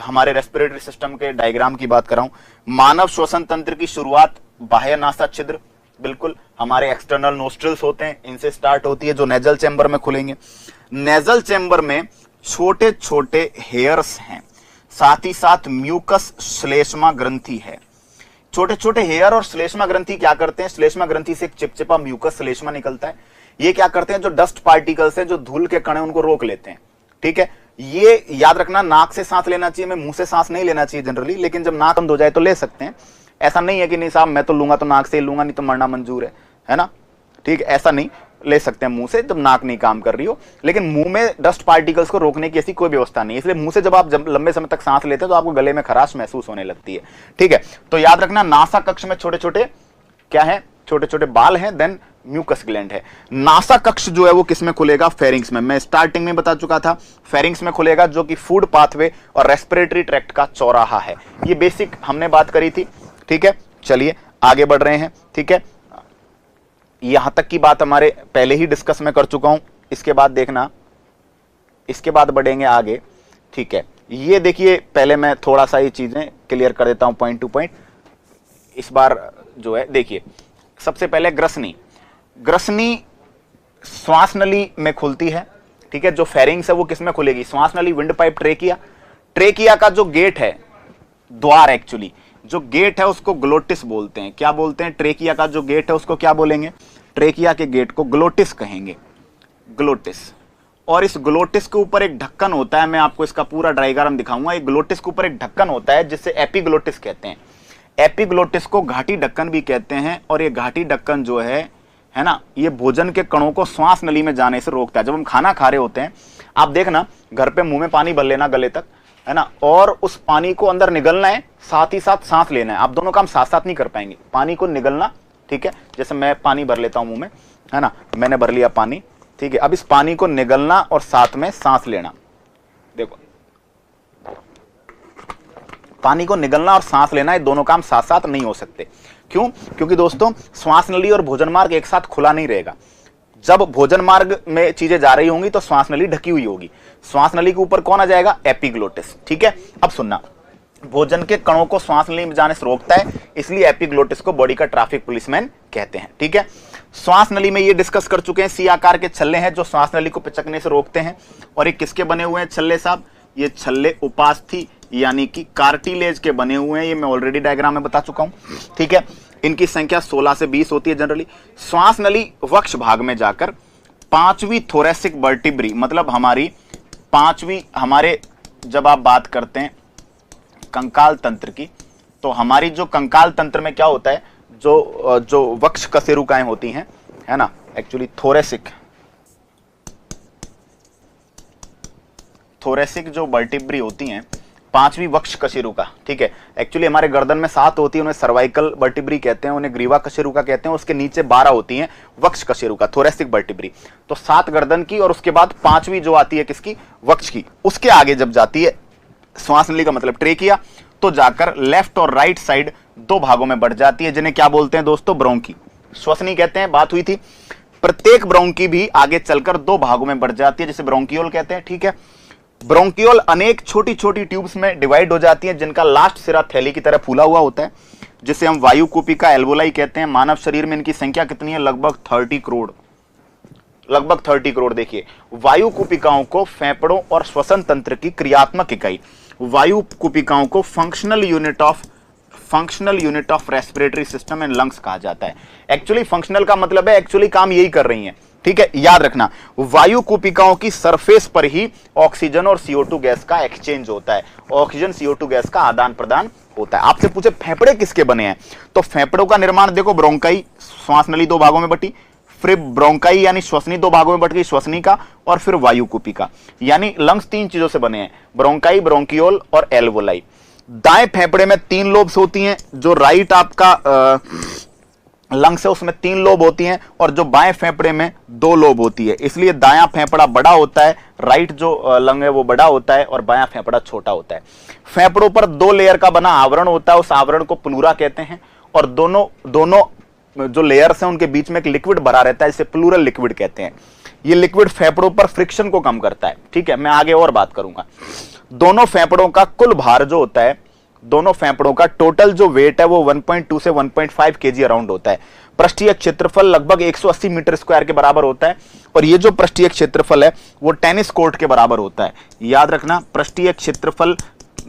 हमारे रेस्पिरेटरी सिस्टम के डायग्राम की बात कर रहा हूं। मानव श्वसन तंत्र की शुरुआत बाह्य नासा छिद्र, बिल्कुल हमारे एक्सटर्नल नोस्ट्रिल्स होते हैं, इनसे स्टार्ट होती है, जो नेजल चैम्बर में खुलेंगे। नेजल चैम्बर में छोटे छोटे हेयर्स हैं, साथ ही साथ म्यूकस श्लेष्मा ग्रंथि है। छोटे छोटे हेयर और श्लेष्मा ग्रंथि क्या करते हैं, श्लेष्मा ग्रंथि से एक चिपचिपा म्यूकस श्लेष्मा निकलता है। ये क्या करते हैं, जो डस्ट पार्टिकल्स हैं, जो धूल के कण हैं, उनको रोक लेते हैं। ठीक है, ये याद रखना, नाक से सांस लेना चाहिए, मैं मुंह से सांस नहीं लेना चाहिए जनरली, लेकिन जब नाक बंद हो जाए तो ले सकते हैं। ऐसा नहीं है कि नहीं साहब मैं तो लूंगा तो नाक से ही लूंगा, नहीं तो मरना मंजूर है ना। ठीक, ऐसा नहीं, ले सकते हैं मुंह से जब नाक नहीं काम कर रही हो, लेकिन मुंह में डस्ट पार्टिकल्स को रोकने की ऐसी कोई व्यवस्था नहीं है। इसलिए मुंह से जब आप लंबे समय तक सांस लेते हैं तो आपको गले में खराश महसूस होने लगती है। ठीक है, तो याद रखना नासा कक्ष में छोटे छोटे क्या है, छोटे छोटे बाल हैं, देन म्यूकस ग्लैंड है। नासा कक्ष जो है वो किसमें खुलेगा, फेरिंग्स में। मैं स्टार्टिंग में बता चुका था, फेरिंग्स में खुलेगा, जो कि फूड पाथवे और रेस्पिरेटरी ट्रैक्ट का चौराहा है। ये बेसिक हमने बात करी थी। ठीक है, चलिए आगे बढ़ रहे हैं। ठीक है, यहां तक की बात हमारे पहले ही डिस्कस में कर चुका हूं, इसके बाद देखना, इसके बाद बढ़ेंगे आगे। ठीक है, ये देखिए, पहले मैं थोड़ा सा ये चीजें क्लियर कर देता हूं पॉइंट टू पॉइंट। इस बार जो है देखिए, सबसे पहले ग्रसनी। ग्रसनी श्वास नली में खुलती है। ठीक है, जो फेरिंग्स है वो किस में खुलेगी, श्वास नली, विंड पाइप, ट्रेकिया। ट्रेकिया का जो गेट है, द्वार, एक्चुअली जो गेट है उसको ग्लोटिस बोलते हैं। क्या बोलते हैं, ट्रेकिया का जो गेट है उसको क्या बोलेंगे, ट्रेकिया के गेट को ग्लोटिस कहेंगे, ग्लोटिस। और इस ग्लोटिस के ऊपर एक ढक्कन होता है, मैं आपको इसका पूरा डायग्राम दिखाऊंगा। एक ग्लोटिस के ऊपर एक ढक्कन होता है जिससे एपिग्लोटिस कहते हैं। एपिग्लोटिस को घाटी ढक्कन भी कहते हैं। और ये घाटी ढक्कन जो है ना, ये भोजन के कणों को श्वास नली में जाने से रोकता है। जब हम खाना खा रहे होते हैं, आप देखना घर पे मुंह में पानी भर लेना गले तक, है ना, और उस पानी को अंदर निगलना है, साथ ही साथ सांस लेना है। आप दोनों काम साथ साथ नहीं कर पाएंगे, पानी को निगलना। ठीक है, जैसे मैं पानी भर लेता हूं मुंह में, है ना, मैंने भर लिया पानी। ठीक है, अब इस पानी को निगलना और साथ में सांस लेना। देखो, पानी को निगलना और सांस लेना, ये दोनों काम साथ साथ नहीं हो सकते। क्यों, क्योंकि दोस्तों श्वास नली और भोजन मार्ग एक साथ खुला नहीं रहेगा। जब भोजन मार्ग में चीजें जा रही होंगी तो श्वास नली ढकी हुई होगी। श्वास नली के ऊपर कौन आ जाएगा, एपिग्लोटिस। ठीक है, अब सुनना, भोजन के कणों को श्वास नली में जाने से रोकता है, इसलिए एपिग्लोटिस को बॉडी का ट्रैफिक पुलिसमैन कहते हैं। ठीक है, श्वास नली में ये डिस्कस कर चुके हैं, सी आकार के छल्ले हैं जो श्वास नली को पिचकने से रोकते हैं। और ये किसके बने हुए हैं छल्ले साहब, ये छल्ले उपास्थि यानी कि कार्टिलेज के बने हुए हैं। ये मैं ऑलरेडी डायग्राम में बता चुका हूं। ठीक है, इनकी संख्या 16 से 20 होती है जनरली। श्वास नली वक्ष भाग में जाकर पांचवी थोरेसिक वर्टिब्री, मतलब हमारी पांचवी, हमारे जब आप बात करते हैं कंकाल तंत्र की, तो हमारी जो कंकाल तंत्र में क्या होता है, जो वक्ष कशेरुकाएं होती हैं, है ना, एक्चुअली थोरेसिक जो वर्टिब्री होती हैं, पांचवी वक्ष कशेरुका। ठीक है, एक्चुअली हमारे गर्दन में 7 होती है, उन्हें सर्वाइकल वर्टिब्री कहते हैं, उन्हें ग्रीवा कशेरुका कहते हैं। उसके नीचे 12 होती हैं वक्ष कशेरुका, थोरेसिक वर्टिब्री। तो 7 गर्दन की, और उसके बाद 5वीं जो आती है किसकी, वक्ष की। उसके आगे जब जाती है श्वास नली का मतलब ट्रेकिया, तो जाकर लेफ्ट और राइट साइड 2 भागों में बढ़ जाती है, जिन्हें क्या बोलते हैं दोस्तों, ब्रोंकी, श्वसनी कहते हैं। बात हुई थी, प्रत्येक ब्रोंकी भी आगे चलकर 2 भागों में बढ़ जाती है, जिसे ब्रोंकियोल कहते हैं। ठीक है, ब्रोंकियोल अनेक छोटी छोटी ट्यूब्स में डिवाइड हो जाती हैं, जिनका लास्ट सिरा थैली की तरह फूला हुआ होता है, जिसे हम वायु कूपिका एल्वोलाई कहते हैं। मानव शरीर में इनकी संख्या कितनी है, लगभग 30 करोड़, लगभग 30 करोड़। देखिए, वायु कूपिकाओं को फेफड़ों और श्वसन तंत्र की क्रियात्मक इकाई, वायु कूपिकाओं को functional unit of respiratory system and lungs कहा जाता है। एक्चुअली फंक्शनल का मतलब है एक्चुअली काम यही कर रही हैं। ठीक है, याद रखना, वायु कूपिकाओं की सरफेस पर ही ऑक्सीजन और CO2 गैस का एक्सचेंज होता है, ऑक्सीजन CO2 गैस का आदान प्रदान होता है। आपसे पूछे फेफड़े किसके बने हैं, तो फेफड़ों का निर्माण देखो, ब्रोंकाई, श्वास नली 2 भागों में बटी, फिर ब्रोंकाई यानी श्वसनी 2 भागों में बट गई, श्वसनी का, और फिर वायु कूपिका, यानी लंग्स 3 चीजों से बने हैं, ब्रोंकाई, ब्रोंकियोल और एल्वोलाई। दाएं फेफड़े में 3 लोब्स होती हैं, जो राइट आपका लंग्स है उसमें 3 लोब होती हैं, और जो बाएं फेफड़े में 2 लोब होती है। इसलिए दायां फेफड़ा बड़ा होता है, राइट जो लंग है वो बड़ा होता है, और बायां फेफड़ा छोटा होता है। फेफड़ों पर 2 लेयर का बना आवरण होता है, उस आवरण को प्लूरा कहते हैं। और दोनों जो लेयर्स हैं उनके बीच में एक लिक्विड भरा रहता है, जिसे प्लूरल लिक्विड कहते हैं। ये लिक्विड फेफड़ों पर फ्रिक्शन को कम करता है। ठीक है, मैं आगे और बात करूंगा। दोनों फेफड़ों का कुल भार जो होता है, दोनों फेफड़ों का टोटल जो वेट है वो 1.2 से 1.5 kg अराउंड होता है। पृष्ठीय क्षेत्रफल लगभग 180 मीटर स्क्वायर के बराबर होता है, और ये जो पृष्ठीय क्षेत्रफल है वो टेनिस कोर्ट के बराबर होता है। याद रखना, पृष्ठीय क्षेत्रफल,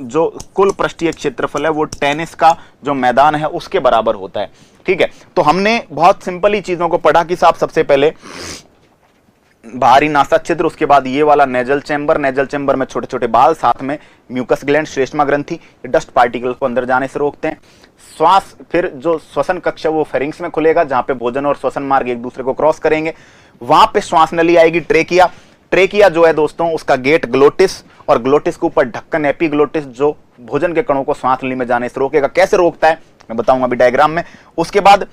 जो कुल पृष्ठीय क्षेत्रफल है वो टेनिस का जो मैदान है उसके बराबर होता है। ठीक है, तो हमने बहुत सिंपल ही चीजों को पढ़ा कि साहब सबसे पहले बाहरी नासा छिद्र, उसके बाद ये वाला नेजल चैम्बर, नेजल चैम्बर में छोटे छोटे बाल, साथ में म्यूकस ग्लैंड, श्लेष्मा ग्रंथि, डस्ट पार्टिकल को अंदर जाने से रोकते हैं। श्वास, फिर जो श्वसन कक्ष है वो फेरिंग्स में खुलेगा, जहां पे भोजन और श्वसन मार्ग एक दूसरे को क्रॉस करेंगे। वहां पे श्वास नली आएगी ट्रेकिया। ट्रेकिया जो है दोस्तों उसका गेट ग्लोटिस, और ग्लोटिस के ऊपर ढक्कन एपिग्लोटिस जो भोजन के कणों को श्वास नली में जाने से रोकेगा। कैसे रोकता है मैं बताऊंगा अभी डायग्राम में। उसके बाद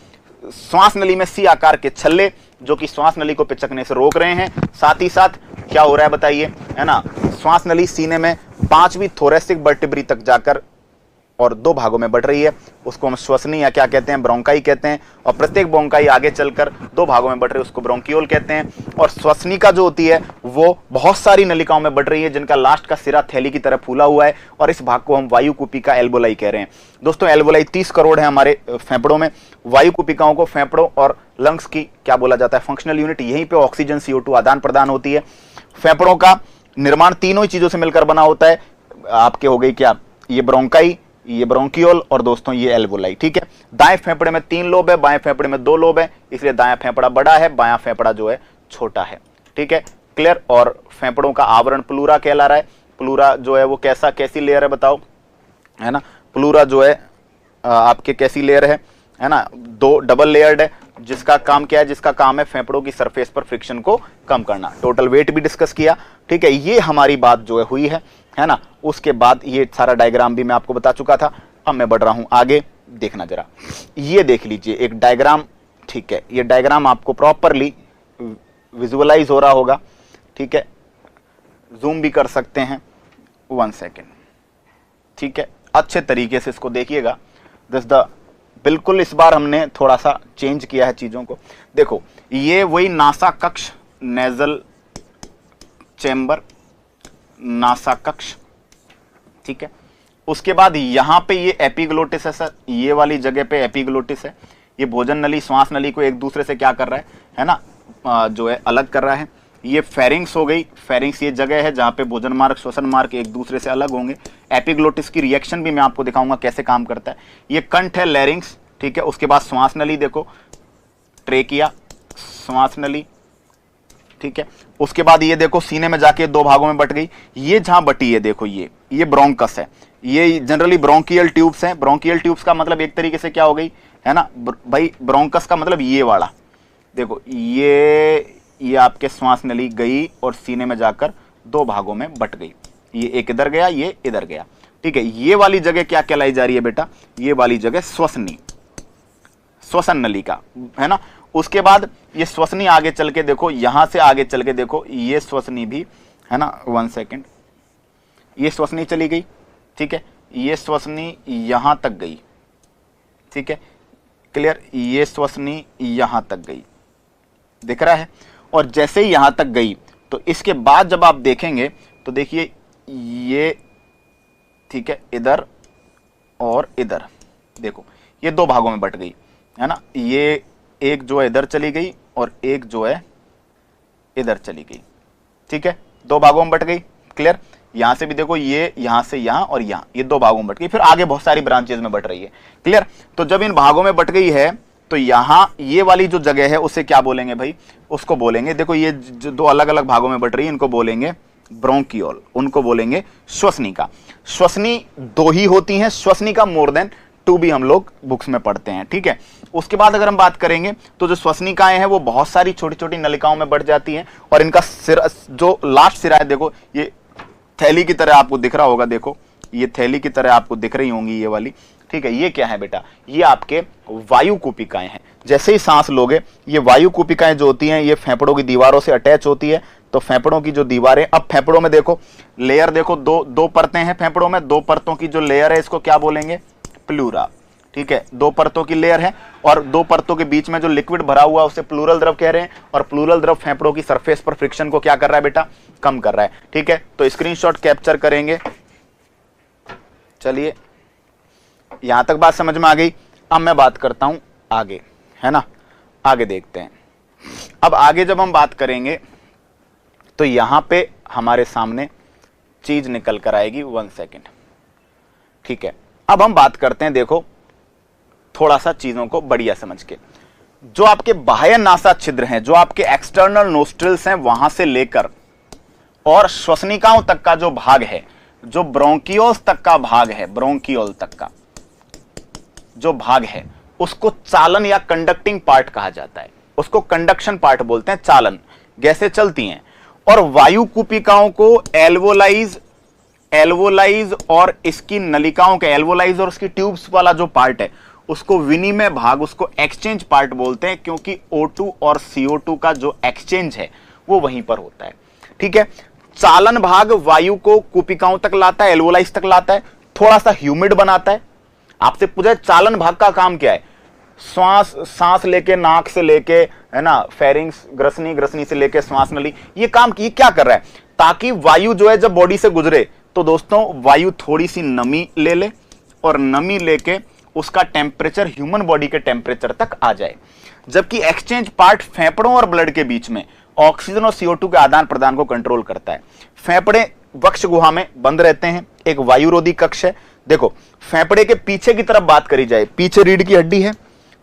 श्वास नली में सी आकार के छल्ले जो कि श्वास नली को पिचकने से रोक रहे हैं। साथ ही साथ क्या हो रहा है बताइए, है ना, श्वास नली सीने में 5वीं थोरेसिक वर्टिब्री तक जाकर और 2 भागों में बढ़ रही है। उसको हम श्वसनी या क्या कहते हैं, ब्रोंकाई कहते हैं। और प्रत्येक ब्रोंकाई आगे चलकर 2 भागों में बढ़ रही है, उसको ब्रोंकियोल कहते हैं। और श्वसनिका जो होती है वो बहुत सारी नलिकाओं में बढ़ रही है, जिनका लास्ट का सिरा थैली की तरह फूला हुआ है, और इस भाग को हम वायु कुपिका एल्वोलाई कह रहे हैं। दोस्तों एल्वोलाई 30 करोड़ है हमारे फेफड़ों में। वायु कुपिकाओं को फेफड़ों और लंग्स की क्या बोला जाता है, फंक्शनल यूनिट। यहीं पे ऑक्सीजन CO2 आदान प्रदान होती है। फेफड़ों का निर्माण तीनों ही चीजों से मिलकर बना होता है। आपके हो गई क्या, ये ब्रोंकाई, ये ब्रोंकियोल और दोस्तों ये एल्वोलाई। ठीक है, दाएं फेफड़े में 3 लोब है, बाएं फेफड़े में 2 लोब है, इसलिए दायां फेफड़ा बड़ा है, बायां फेफड़ा जो है छोटा है। ठीक है, क्लियर। और फेफड़ों का आवरण प्लूरा कहला रहा है। प्लूरा जो है वो कैसी लेयर है बताओ, है ना। प्लूरा जो है आपके कैसी लेयर है ना, 2 डबल लेयर्ड है, जिसका काम क्या है, जिसका काम है फेफड़ों की सरफेस पर फ्रिक्शन को कम करना। टोटल वेट भी डिस्कस किया। ठीक है, ये हमारी बात जो है हुई है ना। उसके बाद ये सारा डायग्राम भी मैं आपको बता चुका था। अब मैं बढ़ रहा हूं आगे, देखना जरा, ये देख लीजिए एक डायग्राम। ठीक है, ये डायग्राम आपको प्रॉपरली विजुअलाइज हो रहा होगा। ठीक है, जूम भी कर सकते हैं, 1 सेकेंड। ठीक है, अच्छे तरीके से इसको देखिएगा। बिल्कुल इस बार हमने थोड़ा सा चेंज किया है चीजों को। देखो ये वही नासा कक्ष, नेजल चेंबर, नासा कक्ष। ठीक है, उसके बाद यहां पे ये एपिग्लोटिस है सर, ये वाली जगह पे एपिग्लोटिस है। ये भोजन नली श्वास नली को एक दूसरे से क्या कर रहा है ना, जो है अलग कर रहा है। ये फेरिंग्स हो गई। फेरिंग्स ये जगह है जहां पे भोजन मार्ग श्वसन मार्ग एक दूसरे से अलग होंगे। एपिग्लोटिस की रिएक्शन भी मैं आपको दिखाऊंगा कैसे काम करता है। ये कंठ है, लैरिंग्स। ठीक है, उसके बाद श्वास नली देखो, ट्रेकिया, श्वास नली। ठीक है, उसके बाद ये देखो सीने में जाके 2 भागों में बट गई। ये जहां बटी है देखो, ये ब्रोंकस है। ये जनरली ब्रोंकियल ट्यूब्स हैं। ब्रोंकियल ट्यूब्स का मतलब एक तरीके से क्या हो गई, है ना भाई, ब्रोंकस का मतलब ये वाला देखो, ये आपके श्वास नली गई और सीने में जाकर 2 भागों में बट गई। ये एक इधर गया, ये इधर गया। ठीक है, ये वाली जगह क्या कहलाई जा रही है बेटा, ये वाली जगह श्वसनी, श्वसन नली का, है ना। उसके बाद ये श्वसनी आगे चल के देखो, यहां से आगे चल के देखो, ये श्वसनी भी, है ना, 1 सेकेंड, ये श्वसनी चली गई। ठीक है, ये श्वसनी यहां तक गई। ठीक है, क्लियर। ये श्वसनी यहां तक गई, दिख रहा है। और जैसे ही यहां तक गई तो इसके बाद जब आप देखेंगे तो देखिए ये, ठीक है, इधर और इधर देखो, ये 2 भागों में बट गई, है ना। ये एक जो है इधर चली गई और एक जो है इधर चली गई। ठीक है, 2 भागों में बट गई, क्लियर। यहां से भी देखो, ये यहां से यहां और यहां, ये 2 भागों में बट गई। फिर आगे बहुत सारी ब्रांचेज में बट रही है, क्लियर। तो जब इन भागों में बट गई है तो यहां ये वाली जो जगह है उसे क्या बोलेंगे भाई, उसको बोलेंगे, देखो ये जो 2 अलग अलग भागों में बट रही है इनको बोलेंगे ब्रोंकियोल, उनको बोलेंगे श्वसनिका। श्वसनी 2 ही होती हैं, श्वसनिका मोर देन 2 भी हम लोग बुक्स में पढ़ते हैं। ठीक है, उसके बाद अगर हम बात करेंगे तो जो श्वसनिकाएं हैं वो बहुत सारी छोटी छोटी नलिकाओं में बढ़ जाती हैं, और इनका सिर, जो लास्ट सिरा है देखो, ये थैली की तरह आपको दिख रहा होगा। देखो ये थैली की तरह आपको दिख रही होंगी ये वाली। ठीक है, ये क्या है बेटा, ये आपके वायु कुपिकाएं हैं। जैसे ही सांस लोगे, ये वायु कुपिकाएं जो होती हैं ये फेफड़ों की दीवारों से अटैच होती है। तो फेफड़ों की जो दीवारें, अब फेफड़ों में देखो लेयर, देखो 2 परतें हैं फेफड़ों में, 2 परतों की जो लेयर है इसको क्या बोलेंगे, प्लूरा। ठीक है, 2 परतों की लेयर है, और 2 परतों के बीच में जो लिक्विड भरा हुआ है उसे प्लूरल द्रव कह रहे हैं। और प्लूरल द्रव फेफड़ों की सरफेस पर फ्रिक्शन को क्या कर रहा है बेटा, कम कर रहा है। ठीक है, तो स्क्रीनशॉट कैप्चर करेंगे। चलिए, यहां तक बात समझ में आ गई। अब मैं बात करता हूं आगे, है ना, आगे देखते हैं। अब आगे जब हम बात करेंगे तो यहां पे हमारे सामने चीज निकल कर आएगी, 1 सेकेंड। ठीक है, अब हम बात करते हैं, देखो थोड़ा सा चीजों को बढ़िया समझ के। जो आपके बाह्य नासा छिद्र हैं, जो आपके एक्सटर्नल नोस्ट्रिल्स हैं, वहां से लेकर और श्वसनिकाओं तक का जो भाग है, जो ब्रोंकियोल्स तक का भाग है, ब्रोंकियोल तक का जो भाग है, उसको चालन या कंडक्टिंग पार्ट कहा जाता है। उसको कंडक्शन पार्ट बोलते हैं, चालन, गैसें चलती हैं। और वायु कूपिकाओं को एल्वोलाइज और इसकी नलिकाओं के, एल्वोलाइज और उसकी ट्यूब्स वाला जो पार्ट है उसको विनिमय भाग, उसको एक्सचेंज पार्ट बोलते हैं, क्योंकि O2 और CO2 का जो एक्सचेंज है वो वहीं पर होता है। ठीक है, चालन भाग वायु को कूपिकाओं तक लाता है, एल्वोलाइज तक लाता है, थोड़ा सा ह्यूमिड बनाता है। आपसे पूछा चालन भाग का काम क्या है? सांस लेके, नाक से लेके, है ना, फेरिंग्स, ग्रसनी, ग्रसनी से लेके श्वास नली, ये काम की क्या कर रहा है? ताकि वायु जो है जब बॉडी से गुजरे तो दोस्तों वायु थोड़ी सी नमी ले ले और नमी लेके उसका टेम्परेचर ह्यूमन बॉडी के टेम्परेचर तक आ जाए। जबकि एक्सचेंज पार्ट फेफड़ों और ब्लड के बीच में ऑक्सीजन और CO2 के आदान प्रदान को कंट्रोल करता है। फेफड़े वक्ष गुहा में बंद रहते हैं, एक वायुरोधी कक्ष है। देखो, फेफड़े के पीछे की तरफ बात करी जाए, पीछे रीढ़ की हड्डी है,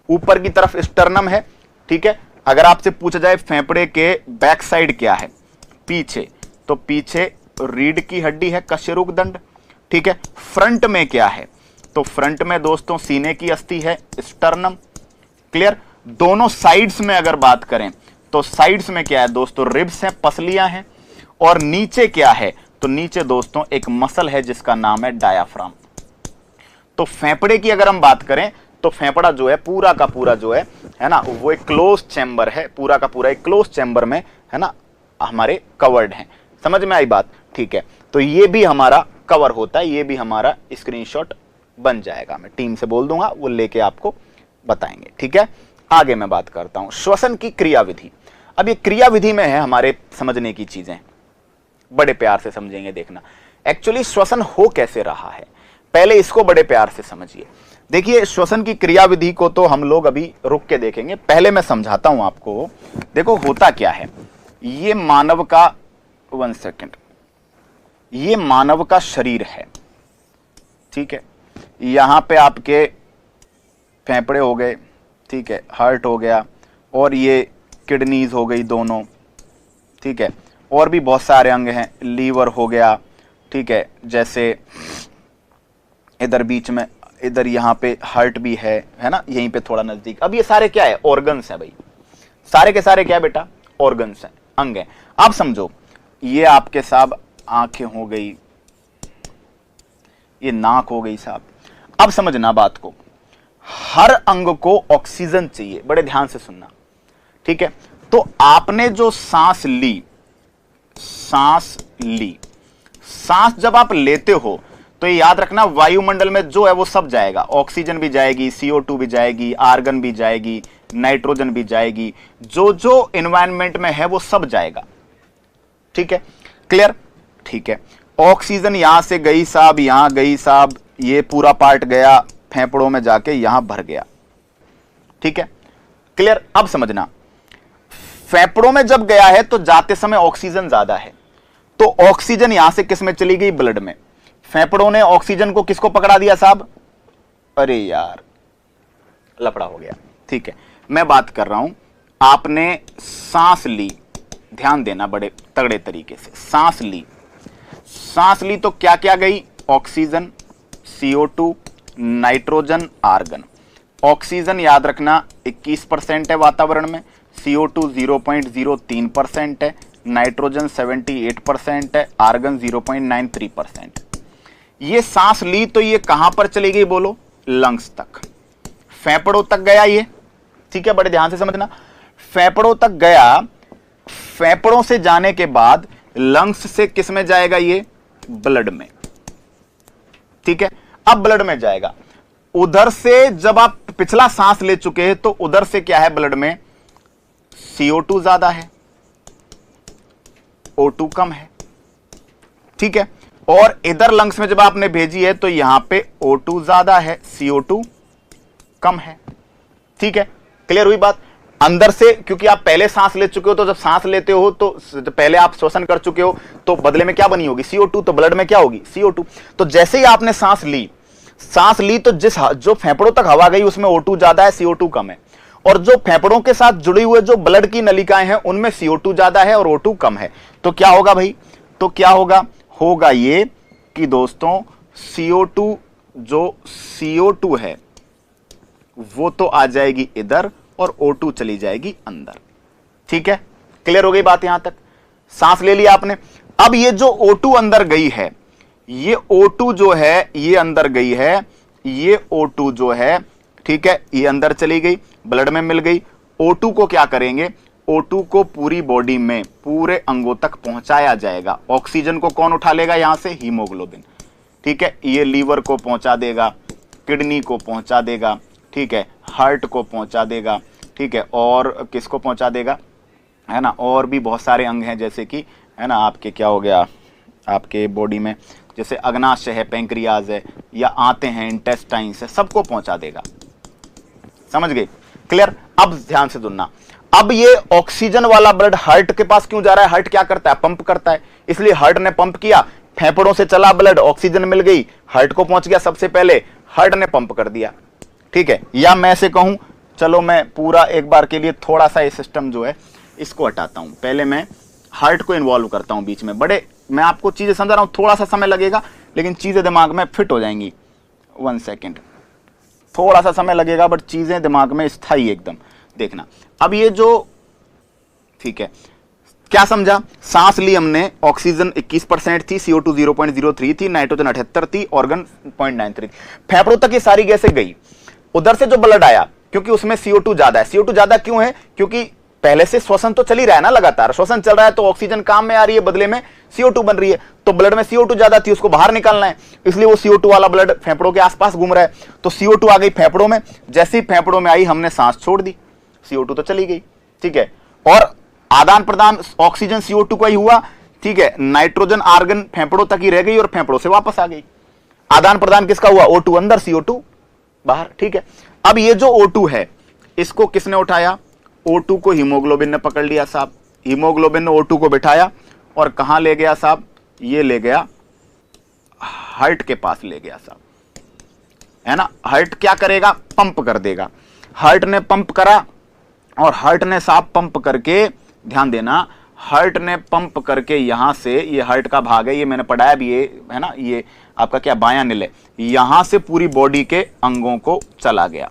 ऊपर की तरफ स्टर्नम है। ठीक है, अगर आपसे पूछा जाए फेफड़े के बैक साइड क्या है, पीछे, तो पीछे रीढ़ की हड्डी है, कशेरुक दंड। ठीक है, फ्रंट में क्या है? तो फ्रंट में दोस्तों सीने की अस्थि है, स्टर्नम। क्लियर? दोनों साइड्स में अगर बात करें तो साइड्स में क्या है दोस्तों? रिब्स है, पसलियां हैं। और नीचे क्या है? तो नीचे दोस्तों एक मसल है जिसका नाम है डायाफ्राम। तो फेफड़े की अगर हम बात करें तो फेफड़ा जो है पूरा का पूरा जो है ना, वो एक क्लोज चैम्बर है, पूरा का पूरा एक क्लोज चैम्बर में, है ना, हमारे कवर्ड है। समझ में आई बात? ठीक है, तो ये भी हमारा कवर होता है, ये भी हमारा स्क्रीनशॉट बन जाएगा, मैं टीम से बोल दूंगा, वो लेके आपको बताएंगे। ठीक है, आगे मैं बात करता हूं श्वसन की क्रियाविधि। अब ये क्रियाविधि में है हमारे समझने की चीजें, बड़े प्यार से समझेंगे, देखना एक्चुअली श्वसन हो कैसे रहा है, पहले इसको बड़े प्यार से समझिए। देखिए, श्वसन की क्रियाविधि को तो हम लोग अभी रुक के देखेंगे, पहले मैं समझाता हूं आपको। देखो होता क्या है, ये मानव का, 1 सेकेंड, ये मानव का शरीर है। ठीक है, यहां पे आपके फेफड़े हो गए, ठीक है, हार्ट हो गया, और ये किडनीज हो गई दोनों। ठीक है, और भी बहुत सारे अंग हैं, लीवर हो गया। ठीक है, जैसे इधर बीच में, इधर यहाँ पे हार्ट भी है ना, यहीं पे थोड़ा नजदीक। अब ये सारे क्या है? ऑर्गन्स हैं भाई, सारे के सारे क्या है बेटा? ऑर्गन्स हैं, अंग हैं। अब समझो, ये आपके साहब आंखें हो गई, ये नाक हो गई साहब। अब समझना बात को, हर अंग को ऑक्सीजन चाहिए, बड़े ध्यान से सुनना। ठीक है, तो आपने जो सांस ली, सांस जब आप लेते हो तो ये याद रखना, वायुमंडल में जो है वो सब जाएगा, ऑक्सीजन भी जाएगी, CO2 भी जाएगी, आर्गन भी जाएगी, नाइट्रोजन भी जाएगी, जो जो एनवायरनमेंट में है वो सब जाएगा। ठीक है, क्लियर? ठीक है, ऑक्सीजन यहां से गई साहब, यहां गई साहब, ये पूरा पार्ट गया फेफड़ों में जाके यहां भर गया। ठीक है, क्लियर? अब समझना, फेफड़ों में जब गया है तो जाते समय ऑक्सीजन ज्यादा है, तो ऑक्सीजन यहां से किस में चली गई? ब्लड में। फेफड़ों ने ऑक्सीजन को किसको पकड़ा दिया साहब? अरे यार, लफड़ा हो गया। ठीक है, मैं बात कर रहा हूं, आपने सांस ली, ध्यान देना बड़े तगड़े तरीके से, सांस ली तो क्या क्या गई? Oxygen, CO2, nitrogen, argon. Oxygen याद रखना 21% है वातावरण में, CO2 0.03% है, नाइट्रोजन 78% है, आर्गन 0.93%। ये सांस ली तो ये कहां पर चली गई बोलो? लंग्स तक, फेफड़ों तक गया ये। ठीक है, बड़े ध्यान से समझना, फेफड़ों तक गया, फेफड़ों से जाने के बाद लंग्स से किस में जाएगा? ये ब्लड में। ठीक है, अब ब्लड में जाएगा, उधर से जब आप पिछला सांस ले चुके हैं तो उधर से क्या है? ब्लड में CO2 ज्यादा है, O2 कम है। ठीक है, और इधर लंग्स में जब आपने भेजी है तो यहां पे O2 ज्यादा है, CO2 कम है। ठीक है, क्लियर हुई बात? अंदर से, क्योंकि आप पहले सांस ले चुके हो, तो जब सांस लेते हो तो पहले आप श्वसन कर चुके हो, तो बदले में क्या बनी होगी? CO2, तो ब्लड में क्या होगी? CO2। तो जैसे ही आपने सांस ली तो जो फेफड़ों तक हवा गई उसमें O2 ज्यादा है, CO2 कम है, और जो फेफड़ों के साथ जुड़ी हुए जो ब्लड की नलिकाएं हैं उनमें CO2 ज्यादा है और O2 कम है। तो क्या होगा भाई? तो क्या होगा ये कि दोस्तों CO2 है वो तो आ जाएगी इधर, और O2 चली जाएगी अंदर। ठीक है, क्लियर हो गई बात यहां तक? सांस ले लिया आपने। अब ये जो O2 अंदर गई है, ये O2 जो है ये अंदर गई है, ये O2 जो है, ठीक है, ये अंदर चली गई, ब्लड में मिल गई। O2 को क्या करेंगे, O2 को पूरी बॉडी में पूरे अंगों तक पहुंचाया जाएगा। ऑक्सीजन को कौन उठा लेगा यहां से, हीमोग्लोबिन। ठीक है, ये लीवर को पहुंचा देगा, किडनी को पहुंचा देगा, ठीक है, हार्ट को पहुंचा देगा, ठीक है, और किसको पहुंचा देगा, है ना, और भी बहुत सारे अंग हैं, जैसे कि, है ना, आपके क्या हो गया, आपके बॉडी में जैसे अग्नाशय है, पैंक्रियाज है, या आते हैं, इंटेस्टाइन्स है, सबको पहुंचा देगा। समझ गए? क्लियर? अब ध्यान से सुनना। अब ये ऑक्सीजन वाला ब्लड हार्ट के पास क्यों जा रहा है? हार्ट क्या करता है, पंप करता है, इसलिए हार्ट ने पंप किया, फेफड़ों से चला ब्लड, ऑक्सीजन मिल गई, हार्ट को पहुंच गया, सबसे पहले हार्ट ने पंप कर दिया। ठीक है, या मैं से कहूं, चलो मैं पूरा एक बार के लिए थोड़ा सा ये सिस्टम जो है इसको हटाता हूं, पहले मैं हार्ट को इन्वॉल्व करता हूं बीच में। बड़े मैं आपको चीजें समझा रहा हूं, थोड़ा सा समय लगेगा लेकिन चीजें दिमाग में फिट हो जाएंगी। 1 सेकेंड, थोड़ा सा समय लगेगा बट चीजें दिमाग में स्थायी एकदम। देखना, अब ये जो, ठीक है, क्या समझा? सांस ली हमने, ऑक्सीजन 21% थी, CO2 0.03 थी, नाइट्रोजन 78 थी, ऑर्गन 0.93। फेफड़ों तक ये सारी गैसें गई। उधर से जो ब्लड आया, क्योंकि उसमें CO2 ज्यादा है। CO2 ज्यादा क्यों है? क्योंकि पहले से श्वसन तो चल ही रहा है ना, लगातार श्वसन चल रहा है, तो ऑक्सीजन काम में आ रही है, बदले में CO2 बन रही है, तो ब्लड में CO2 ज्यादा थी, उसको बाहर निकालना है, इसलिए वो CO2 वाला ब्लड फेफड़ों के आसपास घूम रहा है। तो CO2 आ गई फेफड़ों में, जैसे ही फेफड़ों में आई हमने सांस छोड़ दी, CO2 तो चली गई। ठीक है, और आदान प्रदान ऑक्सीजन CO2 का ही हुआ। ठीक है, नाइट्रोजन आर्गन फेफड़ों तक ही रह गई और फेफड़ों से वापस आ गई। आदान प्रदान किसका हुआ? O2 अंदर, CO2 बाहर। ठीक है, अब ये जो O2 है इसको किसने उठाया? O2 को हीमोग्लोबिन ने पकड़ लिया साहब। हीमोग्लोबिन ने O2 को बिठाया और कहां ले गया साहब? ये ले गया हार्ट के पास ले गया साहब, है ना। हार्ट क्या करेगा? पंप कर देगा। हार्ट ने पंप करा और हार्ट ने साहब पंप करके, ध्यान देना, हार्ट ने पंप करके यहां से, ये हार्ट का भाग है, ये मैंने पढ़ाया भी, ये है ना, ये आपका क्या बायां नील है, यहां से पूरी बॉडी के अंगों को चला गया,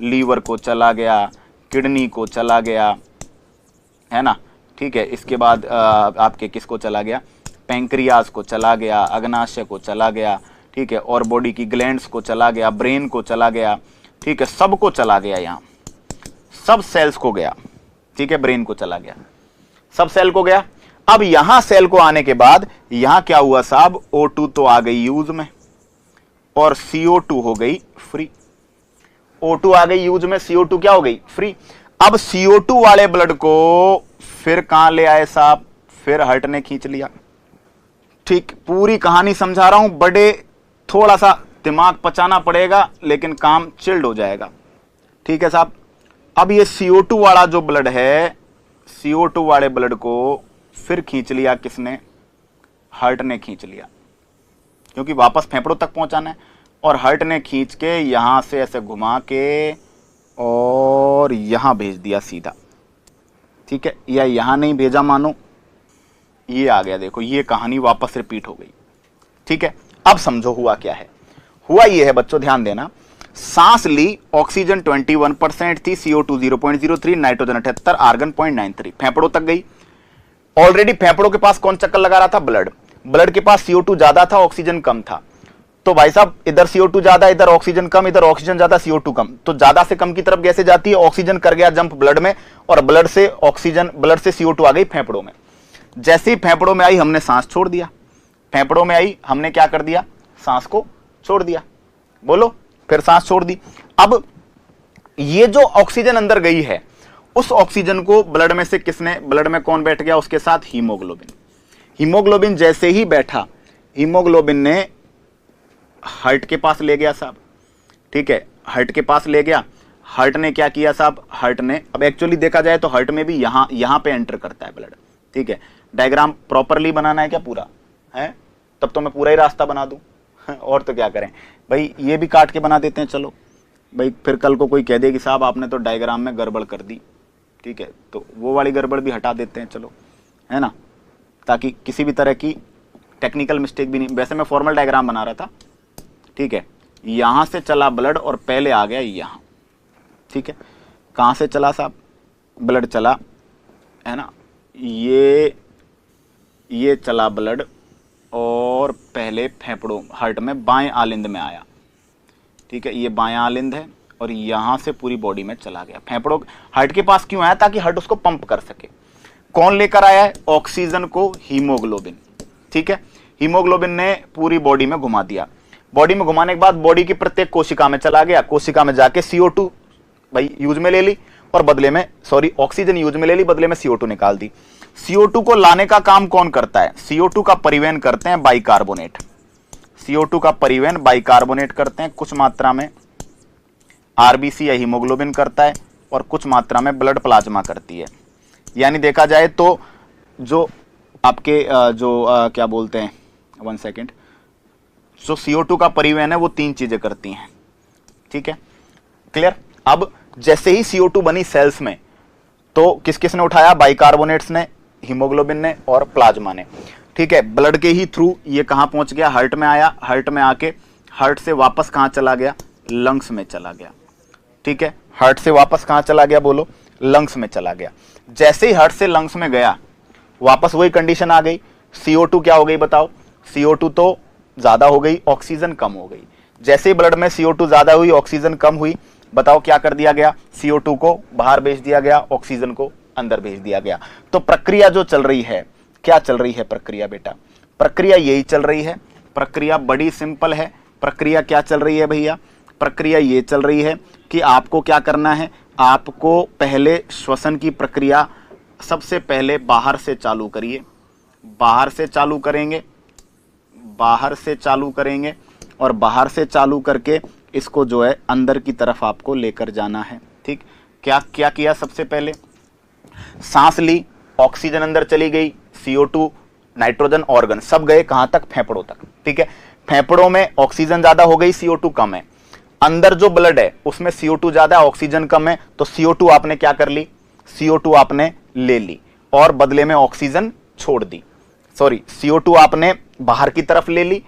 लीवर को चला गया, किडनी को चला गया, है ना। ठीक है, इसके बाद आपके किसको चला गया? पैंक्रियाज को चला गया, अग्नाशय को चला गया, ठीक है, और बॉडी की ग्लैंड्स को चला गया, ब्रेन को चला गया, ठीक है, सबको चला गया, यहां सब सेल्स को गया। ठीक है, ब्रेन को चला गया, सब सेल को गया। अब यहां सेल को आने के बाद यहां क्या हुआ साहब? O2 तो आ गई यूज में और CO2 हो गई फ्री। O2 आ गई यूज में, CO2 क्या हो गई? फ्री। अब CO2 वाले ब्लड को फिर कहां ले आए साहब? फिर हार्ट ने खींच लिया। ठीक, पूरी कहानी समझा रहा हूं, बड़े थोड़ा सा दिमाग पचाना पड़ेगा लेकिन काम चिल्ड हो जाएगा। ठीक है साहब, अब ये CO2 वाला जो ब्लड है, CO2 वाले ब्लड को फिर खींच लिया किसने? हार्ट ने खींच लिया, क्योंकि वापस फेफड़ों तक पहुंचाना है, और हार्ट ने खींच के यहां से ऐसे घुमा के और यहां भेज दिया सीधा। ठीक है, या यहां नहीं भेजा मानो, ये आ गया, देखो ये कहानी वापस रिपीट हो गई। ठीक है, अब समझो हुआ क्या है। हुआ ये है बच्चों, ध्यान देना, सांस ली, ऑक्सीजन 21% थी, CO2 0.03, नाइट्रोजन 78, आर्गन 0.93, फेफड़ों तक गई। ऑलरेडी फेफड़ों के पास कौन चक्कर लगा रहा था? ब्लड। ब्लड के पास CO2 ज्यादा था, ऑक्सीजन कम था, तो भाई साहब इधर CO2 ज्यादा, इधर ऑक्सीजन कम, इधर ऑक्सीजन ज्यादा, CO2 कम, तो ज्यादा से कम की तरफ गैसें जाती है। ऑक्सीजन कर गया जंप ब्लड में, और ब्लड से ऑक्सीजन, ब्लड से CO2 आ गई फेफड़ों में। जैसे ही फेफड़ों में आई हमने सांस छोड़ दिया, फेफड़ों में आई हमने क्या कर दिया? सांस को छोड़ दिया। बोलो, फिर सांस छोड़ दी। अब ये जो ऑक्सीजन अंदर गई है, उस ऑक्सीजन को ब्लड में से किसने, ब्लड में कौन बैठ गया उसके साथ? हीमोग्लोबिन। हीमोग्लोबिन जैसे ही बैठा, हीमोग्लोबिन ने हार्ट के पास ले गया साहब। ठीक है, हार्ट के पास ले गया। हार्ट ने क्या किया साहब? हार्ट ने, अब एक्चुअली देखा जाए तो हार्ट में भी यहां पे एंटर करता है ब्लड। ठीक है, डायग्राम प्रॉपरली बनाना है क्या पूरा है? तब तो मैं पूरा ही रास्ता बना दूं और तो क्या करें भाई, ये भी काट के बना देते हैं। चलो भाई, फिर कल को कोई कह दे कि साहब आपने तो डायग्राम में गड़बड़ कर दी, ठीक है, तो वो वाली गड़बड़ भी हटा देते हैं, चलो, है ना, ताकि किसी भी तरह की टेक्निकल मिस्टेक भी नहीं। वैसे मैं फॉर्मल डायग्राम बना रहा था। ठीक है, यहां से चला ब्लड और पहले आ गया यहां। ठीक है, कहां से चला साहब, ब्लड चला है ना, ये चला ब्लड और पहले फेफड़ों हार्ट में बाएं आलिंद में आया, ठीक है, ये बाएं आलिंद है और यहां से पूरी बॉडी में चला गया। फेफड़ों हार्ट के पास क्यों आया, ताकि हार्ट उसको पंप कर सके। कौन लेकर आया है, ऑक्सीजन को हीमोग्लोबिन, ठीक है, हीमोग्लोबिन ने पूरी बॉडी में घुमा दिया। बॉडी में घुमाने के बाद बॉडी की प्रत्येक कोशिका में चला गया, कोशिका में जाके CO2 भाई यूज में ले ली और बदले में ऑक्सीजन यूज में ले ली, बदले में CO2 निकाल दी। CO2 को लाने का काम कौन करता है, CO2 का परिवहन करते हैं बाइकार्बोनेट, CO2 का परिवहन बाइकार्बोनेट करते हैं, कुछ मात्रा में RBC या हीमोग्लोबिन करता है और कुछ मात्रा में ब्लड प्लाज्मा करती है। यानी देखा जाए तो जो आपके क्या बोलते हैं, 1 सेकेंड, जो CO2 का परिवहन है वो 3 चीजें करती हैं, ठीक है, क्लियर। अब जैसे ही CO2 बनी सेल्स में, तो किस किस ने उठाया, बाइकार्बोनेट्स ने, हीमोग्लोबिन ने और प्लाज्मा ने, ठीक है। ब्लड के ही थ्रू ये कहां पहुंच गया, हार्ट में आया, हार्ट में आके हार्ट से वापस कहां चला गया, लंग्स में चला गया, ठीक है। हार्ट से वापस कहां चला गया, बोलो, लंग्स में चला गया। जैसे ही हार्ट से लंग्स में गया, वापस वही कंडीशन आ गई, CO2 क्या हो गई बताओ, CO2 तो ज्यादा हो गई, ऑक्सीजन कम हो गई। जैसे ही ब्लड में CO2 ज्यादा हुई, ऑक्सीजन कम हुई, बताओ क्या कर दिया गया, CO2 को बाहर भेज दिया गया, ऑक्सीजन को अंदर भेज दिया गया। तो प्रक्रिया जो चल रही है, क्या चल रही है प्रक्रिया बेटा, प्रक्रिया यही चल रही है। प्रक्रिया बड़ी सिंपल है। प्रक्रिया क्या चल रही है भैया, प्रक्रिया ये चल रही है कि आपको क्या करना है, आपको पहले श्वसन की प्रक्रिया सबसे पहले बाहर से चालू करिए, बाहर से चालू करेंगे, बाहर से चालू करेंगे और बाहर से चालू करके इसको जो है अंदर की तरफ आपको लेकर जाना है, ठीक। क्या क्या किया, सबसे पहले सांस ली, ऑक्सीजन अंदर चली गई, CO2, नाइट्रोजन, ऑर्गन सब गए कहां तक, फेफड़ों तक, ठीक है। फेफड़ों में ऑक्सीजन ज्यादा हो गई, CO2 कम है। अंदर जो ब्लड है उसमें CO2 ज्यादा है, ऑक्सीजन कम है, तो CO2 आपने क्या कर ली, CO2 आपने ले ली और बदले में ऑक्सीजन छोड़ दी, CO2 आपने बाहर की तरफ ले ली,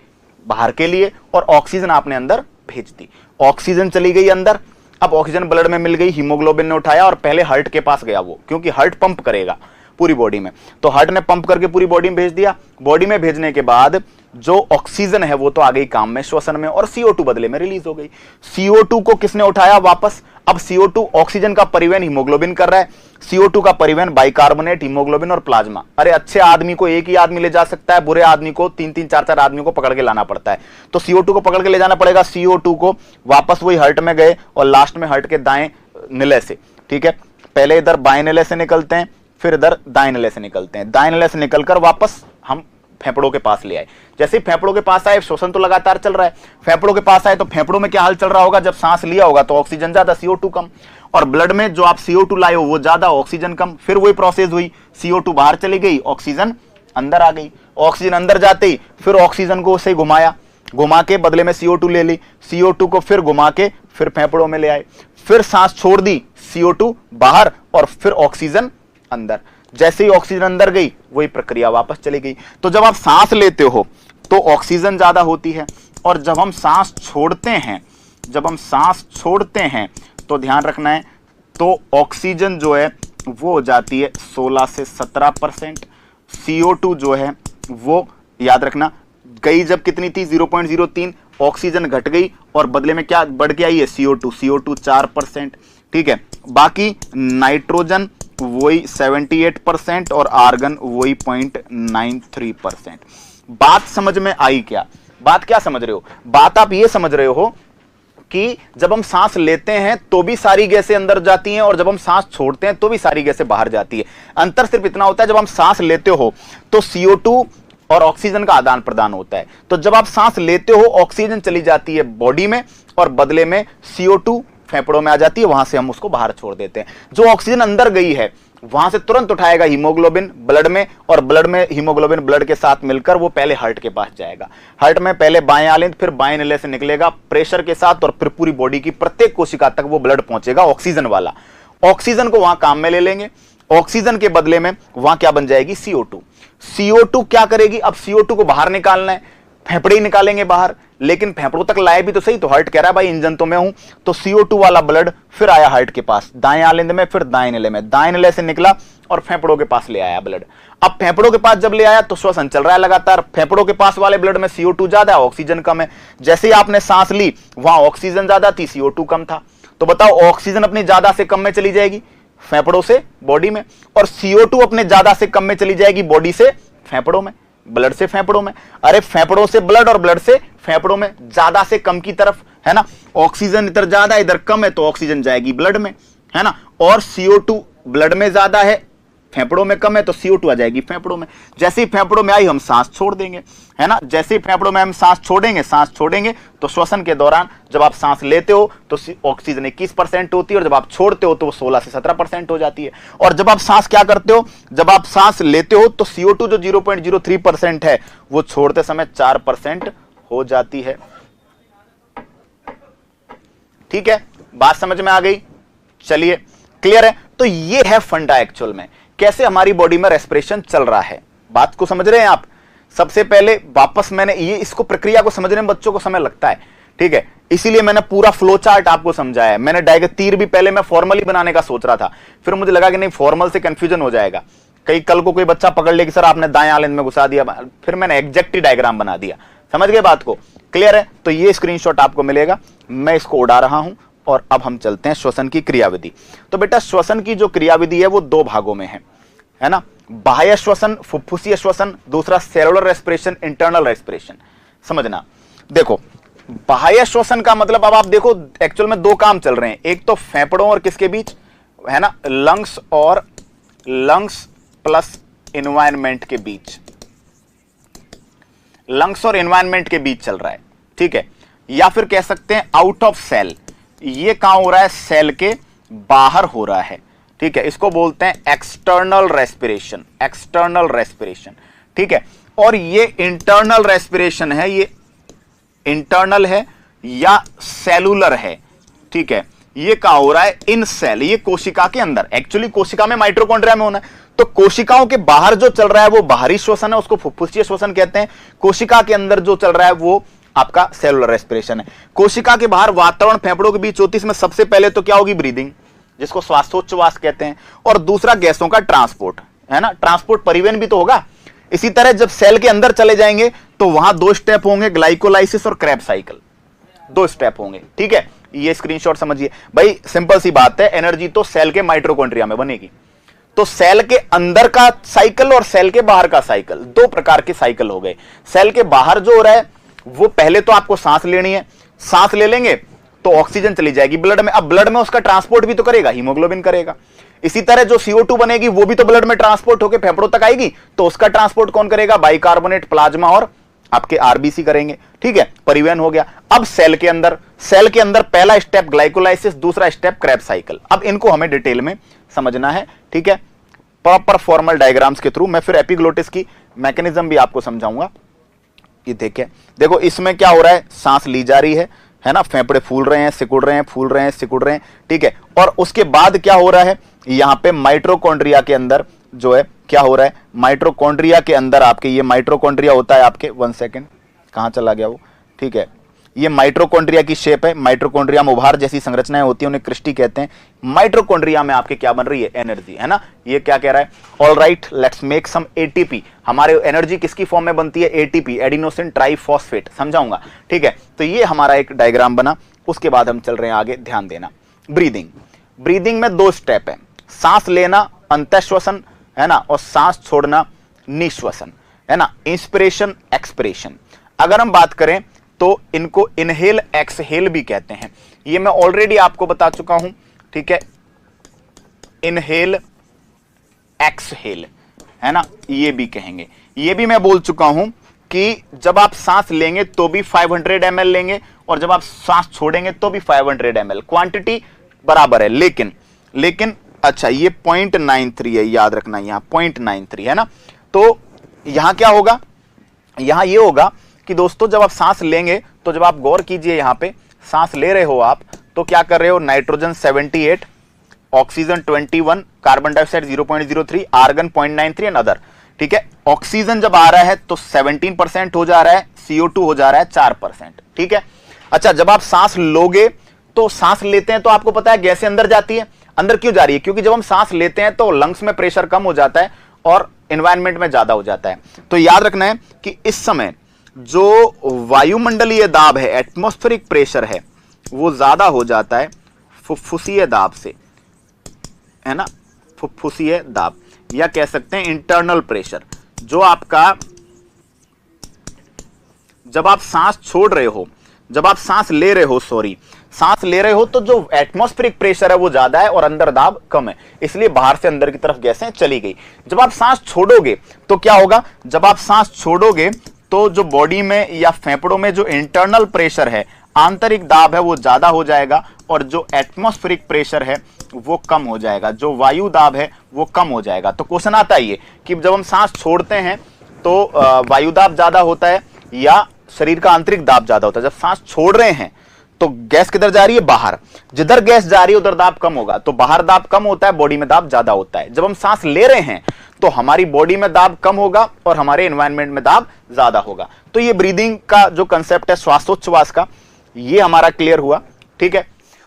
बाहर के लिए, और ऑक्सीजन आपने अंदर भेज दी। ऑक्सीजन चली गई अंदर, अब ऑक्सीजन ब्लड में मिल गई, हीमोग्लोबिन ने उठाया और पहले हार्ट के पास गया वो, क्योंकि हार्ट पंप करेगा पूरी बॉडी में, तो हार्ट ने पंप करके पूरी बॉडी में भेज दिया। बॉडी में भेजने के बाद जो ऑक्सीजन है वो तो आ गई काम में, श्वसन में, और CO2 बदले में रिलीज हो गई। CO2 को किसने उठाया वापस, अब CO2 ऑक्सीजन का परिवहन हीमोग्लोबिन कर रहा है, CO2 का परिवहन बाइकार्बोनेट, हीमोग्लोबिन और प्लाज्मा। अरे अच्छे आदमी को एक ही आदमी ले जा सकता है, बुरे आदमी को 3-3, 4-4 आदमी को पकड़ के लाना पड़ता है। तो CO2 को पकड़ के ले जाना पड़ेगा, CO2 को वापस वही हार्ट में गए और लास्ट में हार्ट के दाएं निलय से, ठीक है, पहले इधर बाएं निलय से निकलते हैं, फिर इधर दाएं निलय से निकलते हैं, दाएं निलय से निकलकर वापस हम फेफड़ों के पास ले आए। जैसे ही फेफड़ों के पास आए, श्वसन तो लगातार चल रहा है, फेफड़ों के पास आए तो फेफड़ों में क्या हाल चल रहा होगा, जब सांस लिया होगा तो ऑक्सीजन ज्यादा, CO2 कम, और ब्लड में जो आप CO2 लाए हो वो ज्यादा, ऑक्सीजन कम। फिर वही प्रोसेस हुई, CO2 बाहर चली गई, ऑक्सीजन अंदर आ गई। ऑक्सीजन अंदर जाते ही फिर ऑक्सीजन को उसे घुमाया, घुमा के बदले में CO2 ले ली, CO2 को फिर घुमा के फिर फेफड़ों में ले आए, फिर सांस छोड़ दी, CO2 बाहर और फिर ऑक्सीजन अंदर। जैसे ही ऑक्सीजन अंदर गई वही प्रक्रिया वापस चली गई। तो जब आप सांस लेते हो तो ऑक्सीजन ज्यादा होती है, और जब हम सांस छोड़ते हैं, जब हम सांस छोड़ते हैं तो ध्यान रखना है, तो ऑक्सीजन जो है वो हो जाती है 16 से 17%, CO2 जो है वो याद रखना गई जब कितनी थी, 0.03, ऑक्सीजन घट गई और बदले में क्या बढ़ के आई है, CO2 4%, ठीक है। बाकी नाइट्रोजन वही 78% और आर्गन वही 0.93%। बात समझ में आई क्या, बात क्या समझ रहे हो, बात आप ये समझ रहे हो कि जब हम सांस लेते हैं तो भी सारी गैसें अंदर जाती हैं और जब हम सांस छोड़ते हैं तो भी सारी गैसें बाहर जाती है। अंतर सिर्फ इतना होता है, जब हम सांस लेते हो तो CO2 और ऑक्सीजन का आदान प्रदान होता है, तो जब आप सांस लेते हो ऑक्सीजन चली जाती है बॉडी में और बदले में CO2 फेफड़ों में आ जाती है, वहां से हम उसको बाहर छोड़ देते हैं। जो ऑक्सीजन अंदर गई है वहां से तुरंत उठाएगा हीमोग्लोबिन ब्लड में, और ब्लड में हीमोग्लोबिन ब्लड के साथ मिलकर वो पहले हार्ट के पास जाएगा। हार्ट में पहले बाएं आलिंद फिर बाएं निलय से निकलेगा प्रेशर के साथ, और फिर पूरी बॉडी की प्रत्येक कोशिका तक वो ब्लड पहुंचेगा ऑक्सीजन वाला। ऑक्सीजन को वहां काम में ले लेंगे, ऑक्सीजन के बदले में वहां क्या बन जाएगी, CO2। CO2 क्या करेगी, अब CO2 को बाहर निकालना है, फेफड़े ही निकालेंगे बाहर, लेकिन फेफड़ों तक लाए भी तो सही। तो हार्ट कह रहा है भाई इंजन तो मैं हूं, तो CO2 वाला ब्लड फिर आया हार्ट के पास, दाएं आलिंद में, फिर दाएं नले में, दाएं नले से निकला और फेफड़ों के पास ले आया ब्लड। अब फेफड़ों के पास जब ले आया तो श्वसन चल रहा है लगातार। फेफड़ों के पास वाले ब्लड में CO2 ज्यादा है, ऑक्सीजन कम है। जैसे ही आपने सांस ली वहां ऑक्सीजन ज्यादा थी, CO2 कम था। तो बताओ ऑक्सीजन अपनी ज्यादा से कम में चली जाएगी फेफड़ों से बॉडी में, और CO2 अपने ज्यादा से कम में चली जाएगी बॉडी से फेफड़ों में, ब्लड से फेफड़ों में। अरे फेफड़ों से ब्लड और ब्लड से फेफड़ों में, ज्यादा से कम की तरफ, है ना। ऑक्सीजन इधर ज्यादा इधर कम है तो ऑक्सीजन जाएगी ब्लड में, है ना। और CO2 ब्लड में ज्यादा है फेफड़ों में कम है तो CO2 आ जाएगी फेफड़ों में। जैसे ही फेफड़ों में आई हम सांस छोड़ देंगे, है ना। जैसे ही फेफड़ों में हम सांस छोड़ेंगे तो श्वसन के दौरान जब आप सांस लेते हो तो ऑक्सीजन 21% होती है, और जब आप छोड़ते हो तो वो 16 से 17% हो जाती है। और जब आप सांस क्या करते हो, जब आप सांस लेते हो तो CO2 जो 0.03% है वो छोड़ते समय 4% हो जाती है। ठीक है, बात समझ में आ गई? चलिए, क्लियर है? तो ये है फंडा एक्चुअल में कैसे हमारी बॉडी में रेस्पिरेशन चल रहा है। बात को समझ रहे हैं आप? सबसे पहले वापस मैंने ये इसको प्रक्रिया को समझने में बच्चों को समय लगता है, ठीक है, इसीलिए मैंने पूरा फ्लो चार्ट आपको समझाया है। मैंने डायग्राम तीर भी पहले मैं फॉर्मली बनाने का सोच रहा था, फिर मुझे लगा कि नहीं फॉर्मल से कंफ्यूजन हो जाएगा, कई कल को कोई बच्चा पकड़ ले कि सर आपने दाएं आलिंद में घुसा दिया, फिर मैंने एग्जैक्ट ही डायग्राम बना दिया। समझ गए बात को? क्लियर है? तो ये स्क्रीनशॉट आपको मिलेगा, मैं इसको उड़ा रहा हूं। और अब हम चलते हैं श्वसन की क्रियाविधि। तो बेटा श्वसन की जो क्रियाविधि है वो दो भागों में है ना। बाह्य श्वसन, फुफ्फुसीय श्वसन, दूसरा सेलुलर रेस्पिरेशन, इंटरनल रेस्पिरेशन। समझना, देखो बाह्य श्वसन का मतलब, अब आप देखो एक्चुअल में दो काम चल रहे हैं, एक तो फेफड़ों और किसके बीच, है ना, लंग्स प्लस एनवायरनमेंट के बीच, लंग्स और एनवायरनमेंट के बीच चल रहा है, ठीक है। या फिर कह सकते हैं आउट ऑफ सेल, ये कहां हो रहा है, सेल के बाहर हो रहा है, ठीक है। इसको बोलते हैं एक्सटर्नल रेस्पिरेशन, एक्सटर्नल रेस्पिरेशन, ठीक है। और ये इंटरनल रेस्पिरेशन है, ये इंटरनल है या सेलुलर है, ठीक है। ये कहां हो रहा है, इन सेल, ये कोशिका के अंदर, एक्चुअली कोशिका में माइटोकॉन्ड्रिया में होना है, तो कोशिकाओं के बाहर जो चल रहा है वो बाहरी श्वसन है, उसको फुफ्फुसीय श्वसन कहते हैं। कोशिका के अंदर जो चल रहा है वो आपका सेलुलर रेस्पिरेशन है। कोशिका के बाहर वातावरण फेफड़ों के बीच होती है, इसमें सबसे पहले तो क्या होगी, ब्रीदिंग, जिसको श्वासोच्छ्वास कहते हैं, और दूसरा गैसों का ट्रांसपोर्ट, है ना, ट्रांसपोर्ट परिवहन भी तो होगा। इसी तरह जब सेल के अंदर चले जाएंगे तो वहां दो स्टेप होंगे, ग्लाइकोलाइसिस और क्रेब्स साइकिल, दो स्टेप होंगे, ठीक है। ये स्क्रीनशॉट समझिए भाई, सिंपल सी बात है, एनर्जी तो सेल के माइटोकॉन्ड्रिया में बनेगी। तो सेल के अंदर का साइकिल और सेल के बाहर का साइकिल, दो प्रकार के साइकिल हो गए। सेल के बाहर जो हो रहा है वो पहले तो आपको सांस लेनी है, सांस ले लेंगे तो ऑक्सीजन चली जाएगी ब्लड में, अब ब्लड में उसका ट्रांसपोर्ट भी तो करेगा, हीमोग्लोबिन करेगा। इसी तरह जो CO2 बनेगी वो भी तो ब्लड में ट्रांसपोर्ट होकर फेफड़ों तक आएगी, तो उसका ट्रांसपोर्ट कौन करेगा, बाइकार्बोनेट, प्लाज्मा और आपके RBC करेंगे, ठीक है, परिवहन हो गया। अब सेल के अंदर पहला स्टेप ग्लाइकोलाइसिस, दूसरा स्टेप क्रेब्स साइकिल। अब इनको हमें डिटेल में समझना है, ठीक है, प्रॉपर फॉर्मल डायग्राम्स के थ्रू। मैं फिर एपिग्लोटिस की मैकेनिज्म भी आपको समझाऊंगा। ये देखो इसमें क्या हो रहा है, सांस ली जा रही है ना, फेफड़े फूल रहे हैं, सिकुड़ रहे हैं, फूल रहे हैं, सिकुड़ रहे हैं, ठीक है। और उसके बाद क्या हो रहा है, यहां पे माइटोकॉन्ड्रिया के अंदर जो है क्या हो रहा है, माइटोकॉन्ड्रिया के अंदर आपके, ये माइटोकॉन्ड्रिया होता है आपके, 1 सेकेंड कहां चला गया वो, ठीक है, ये माइटोकॉन्ड्रिया की शेप है। माइटोकॉन्ड्रिया में उभार जैसी संरचनाएं होती हैं, उन्हें क्रिस्टी कहते हैं। माइटोकॉन्ड्रिया में आपके क्या बन रही है, एनर्जी, है ना। ये क्या कह रहा है, all right let's make some ATP। हमारे एनर्जी किसकी फॉर्म में बनती है, ATP, एडिनोसिन ट्राइफॉस्फेट, समझाऊंगा, ठीक है। तो ये हमारा एक डायग्राम बना। उसके बाद हम चल रहे हैं आगे, ध्यान देना। ब्रीदिंग में दो स्टेप है, सांस लेना अंतःश्वसन, है ना, और सांस छोड़ना निश्वसन, है ना, इंस्पिरेशन एक्सपिरेशन। अगर हम बात करें तो इनको इनहेल एक्सहेल भी कहते हैं, ये मैं ऑलरेडी आपको बता चुका हूं, ठीक है, इनहेल एक्सहेल, है ना, ये भी कहेंगे। ये भी मैं बोल चुका हूं कि जब आप सांस लेंगे तो भी 500 ml लेंगे, और जब आप सांस छोड़ेंगे तो भी 500 ml, क्वांटिटी बराबर है। लेकिन अच्छा, ये 0.93 है, याद रखना, यहां 0.93 है ना। तो यहां क्या होगा, यहां ये होगा कि दोस्तों जब आप सांस लेंगे तो जब आप गौर कीजिए, यहां पे सांस ले रहे हो आप, तो क्या कर रहे हो, nitrogen 78, oxygen 21, carbon dioxide 0.03, argon 0.93 and other, ठीक है। ऑक्सीजन जब आ रहा है तो 17% हो जा रहा है, CO2 हो जा रहा है 4%, ठीक है। अच्छा, जब आप सांस लोगे तो सांस लेते हैं तो आपको पता है गैसें अंदर जाती है। अंदर क्यों जा रही है? क्योंकि जब हम सांस लेते हैं तो लंग्स में प्रेशर कम हो जाता है और एनवायरनमेंट में ज्यादा हो जाता है। तो याद रखना है कि इस समय जो वायुमंडलीय दाब है, एटमॉस्फेरिक प्रेशर है, वो ज्यादा हो जाता है फुफ्फुसीय दाब से, है ना। फुफ्फुसीय दाब या कह सकते हैं इंटरनल प्रेशर। जो आपका जब आप सांस छोड़ रहे हो, जब आप सांस ले रहे हो, सांस ले रहे हो तो जो एटमॉस्फेरिक प्रेशर है वो ज्यादा है और अंदर दाब कम है, इसलिए बाहर से अंदर की तरफ गैसें चली गई। जब आप सांस छोड़ोगे तो क्या होगा? जब आप सांस छोड़ोगे तो जो बॉडी में या फेफड़ों में जो इंटरनल प्रेशर है, आंतरिक दाब है, वो ज्यादा हो जाएगा और जो एटमॉस्फेरिक प्रेशर है वो कम हो जाएगा, जो वायु दाब है वो कम हो जाएगा। तो क्वेश्चन आता है ये कि जब हम सांस छोड़ते हैं तो वायु दाब ज्यादा होता है या शरीर का आंतरिक दाब ज्यादा होता है? जब सांस छोड़ रहे हैं तो गैस किधर जा रही है? बाहर। जिधर गैस जा रही है उधर दाब कम होगा, तो बाहर दाब कम होता है, बॉडी में दाब ज्यादा होता है। जब हम सांस ले रहे हैं तो हमारी बॉडी में दाब कम होगा और हमारे एनवायरनमेंट में दाब ज्यादा होगा। तो ये ब्रीदिंग का जो कंसेप्ट है श्वासोच्छ्वास का, ये हमारा क्लियर हुआ, ठीक है।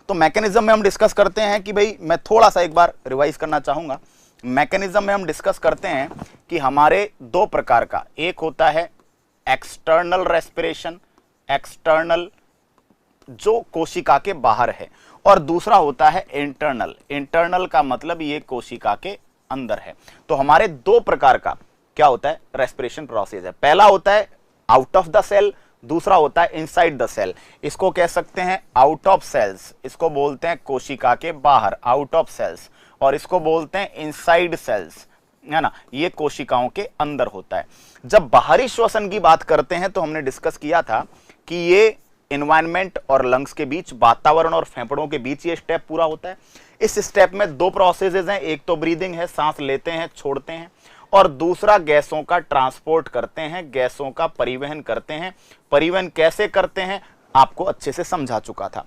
तो मैकेनिज्म में हम डिस्कस करते हैं कि भाई, मैं थोड़ा सा एक बार रिवाइज करना चाहूंगा। मैकेनिज्म में हम डिस्कस करते हैं कि हमारे दो प्रकार का, एक होता है एक्सटर्नल रेस्पिरेशन, एक्सटर्नल जो कोशिका के बाहर है, और दूसरा होता है इंटरनल। इंटरनल का मतलब ये कोशिका के अंदर है। तो हमारे दो प्रकार का क्या होता है? रेस्पिरेशन प्रोसेस है। पहला होता है आउट ऑफ द सेल, दूसरा होता है इनसाइड द सेल। इसको कह सकते हैं आउट ऑफ सेल्स, इसको बोलते हैं कोशिका के बाहर, आउट ऑफ सेल्स, और इसको बोलते हैं इनसाइड सेल्स, है ना, ये कोशिकाओं के अंदर होता है। जब बाहरी श्वसन की बात करते हैं तो हमने डिस्कस किया था कि ये एनवायरनमेंट और लंग्स के बीच, वातावरण और फेफड़ों के बीच ये स्टेप पूरा होता है। इस स्टेप में दो प्रोसेसेस हैं, एक तो ब्रीदिंग है, सांस लेते हैं छोड़ते हैं, और दूसरा गैसों का ट्रांसपोर्ट करते हैं, गैसों का परिवहन करते हैं। परिवहन कैसे करते हैं आपको अच्छे से समझा चुका था।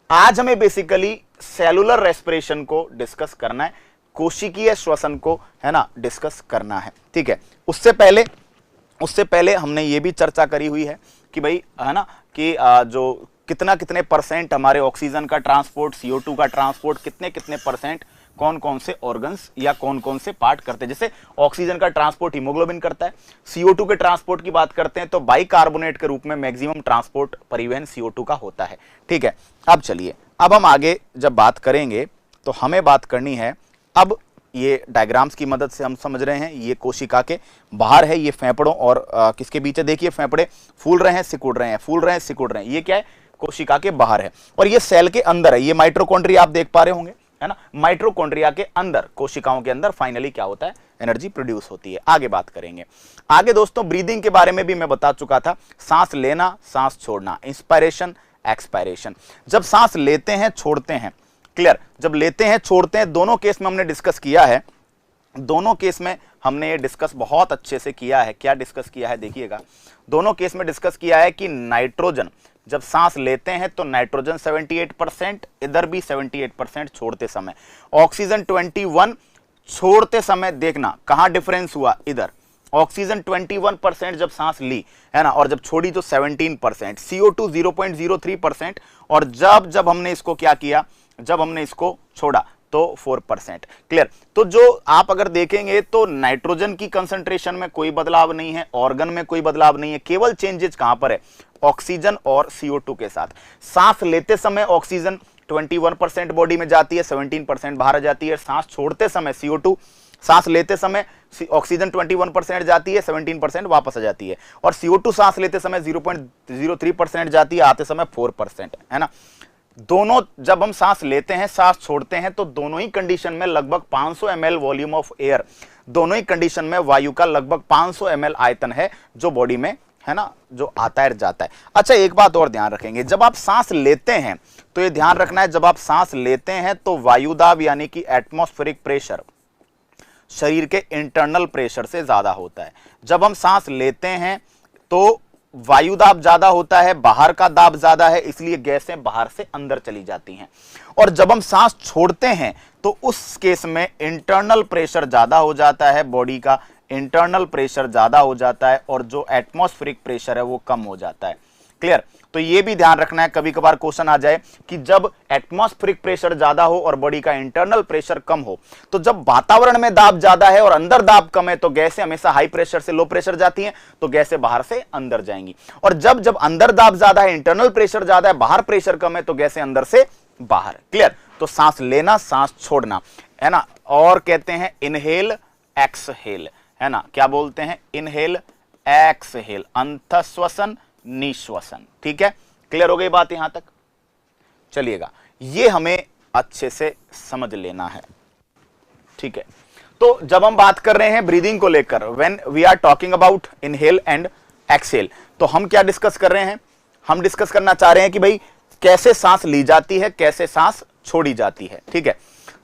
आज हमें बेसिकली सेलुलर रेस्पिरेशन को डिस्कस करना है, कोशिकीय श्वसन को, है ना, डिस्कस करना है, ठीक है। उससे पहले हमने ये भी चर्चा करी हुई है कि भाई, है ना, कि जो कितने परसेंट हमारे ऑक्सीजन का ट्रांसपोर्ट, CO2 का ट्रांसपोर्ट, कितने परसेंट कौन कौन से ऑर्गन्स या कौन कौन से पार्ट करते हैं। जैसे ऑक्सीजन का ट्रांसपोर्ट हीमोग्लोबिन करता है, CO2 के ट्रांसपोर्ट की बात करते हैं तो बाइकार्बोनेट के रूप में मैक्सिमम ट्रांसपोर्ट, परिवहन CO2 का होता है, ठीक है। अब चलिए, अब हम आगे जब बात करेंगे तो हमें बात करनी है, अब ये डायग्राम्स की मदद से हम समझ रहे हैं, ये कोशिका के बाहर है, ये फेफड़ों और किसके बीच है? देखिए, फेफड़े फूल रहे हैं, सिकुड़ रहे हैं, फूल रहे हैं, सिकुड़ रहे हैं, ये क्या है? कोशिका के बाहर है। और ये सेल के अंदर है, ये माइटोकॉन्ड्रिया आप देख पा रहे होंगे, है ना। माइटोकॉन्ड्रिया के अंदर, कोशिकाओं के अंदर फाइनली क्या होता है? एनर्जी प्रोड्यूस होती है। आगे बात करेंगे। आगे दोस्तों, ब्रीदिंग के बारे में भी मैं बता चुका था, सांस लेना, सांस छोड़ना, इंस्पायरेशन, एक्सपायरेशन। जब सांस लेते हैं, छोड़ते हैं, क्लियर, जब लेते हैं छोड़ते हैं, दोनों केस में हमने डिस्कस किया है, दोनों केस में हमने ये डिस्कस बहुत अच्छे से किया है। क्या डिस्कस किया है? देखिएगा, दोनों केस में डिस्कस किया है कि नाइट्रोजन, जब सांस लेते हैं तो नाइट्रोजन 78%, इधर भी 78% छोड़ते समय, ऑक्सीजन 21, छोड़ते समय देखना कहां डिफरेंस हुआ, इधर ऑक्सीजन 21% जब सांस ली, है ना, और जब छोड़ी तो 17%, CO2 0.03%, और जब हमने इसको क्या किया, जब हमने इसको छोड़ा तो 4%, क्लियर। तो जो आप अगर देखेंगे तो नाइट्रोजन की कंसंट्रेशन में कोई बदलाव नहीं है, ऑर्गन में कोई बदलाव नहीं है, केवल चेंजेस कहां पर है? ऑक्सीजन और CO2 के साथ। सांस लेते समय ऑक्सीजन 21% बॉडी में जाती है, 17% बाहर आ जाती है। सांस छोड़ते समय CO2, सांस लेते समय ऑक्सीजन 21% जाती है, 17% वापस आ जाती है, और CO2 सांस लेते समय 0.03% जाती है, आते समय 4%, है ना। दोनों, जब हम सांस लेते हैं, सांस छोड़ते हैं, तो दोनों ही कंडीशन में लगभग 500 ml वॉल्यूम ऑफ एयर, दोनों ही कंडीशन में वायु का लगभग 500 ml आयतन है जो बॉडी में, है ना, जो आता है जाता है। अच्छा, एक बात और ध्यान रखेंगे, जब आप सांस लेते हैं तो ये ध्यान रखना है, जब आप सांस लेते हैं तो वायुदाब यानी कि एटमॉस्फेरिक प्रेशर शरीर के इंटरनल प्रेशर से ज्यादा होता है। जब हम सांस लेते हैं तो वायु दाब ज्यादा होता है, बाहर का दाब ज्यादा है, इसलिए गैसें बाहर से अंदर चली जाती हैं। और जब हम सांस छोड़ते हैं तो उस केस में इंटरनल प्रेशर ज्यादा हो जाता है, बॉडी का इंटरनल प्रेशर ज्यादा हो जाता है और जो एटमॉस्फेरिक प्रेशर है वो कम हो जाता है। क्लियर? तो ये भी ध्यान रखना है, कभी कभार क्वेश्चन आ जाए कि जब एटमॉस्फेरिक प्रेशर ज्यादा हो और बॉडी का इंटरनल प्रेशर कम हो, तो जब वातावरण में दाब ज्यादा है और अंदर दाब कम है तो गैसें हमेशा हाई प्रेशर से लो प्रेशर जाती हैं, तो गैसें बाहर से अंदर जाएंगी। और जब जब अंदर दाब ज्यादा है, इंटरनल प्रेशर ज्यादा है, बाहर प्रेशर कम है, तो गैसें अंदर से बाहर। क्लियर? तो सांस लेना, सांस छोड़ना, है ना, और कहते हैं इनहेल एक्सहेल, है ना, क्या बोलते हैं? इनहेल एक्सहेल, अंतःश्वसन निश्वसन। ठीक है, क्लियर हो गई बात यहां तक? चलिएगा, ये हमें अच्छे से समझ लेना है। ठीक है, तो जब हम बात कर रहे हैं ब्रीदिंग को लेकर, when we are talking about inhale and exhale, तो हम क्या डिस्कस कर रहे हैं? हम डिस्कस करना चाह रहे हैं कि भाई कैसे सांस ली जाती है, कैसे सांस छोड़ी जाती है। ठीक है,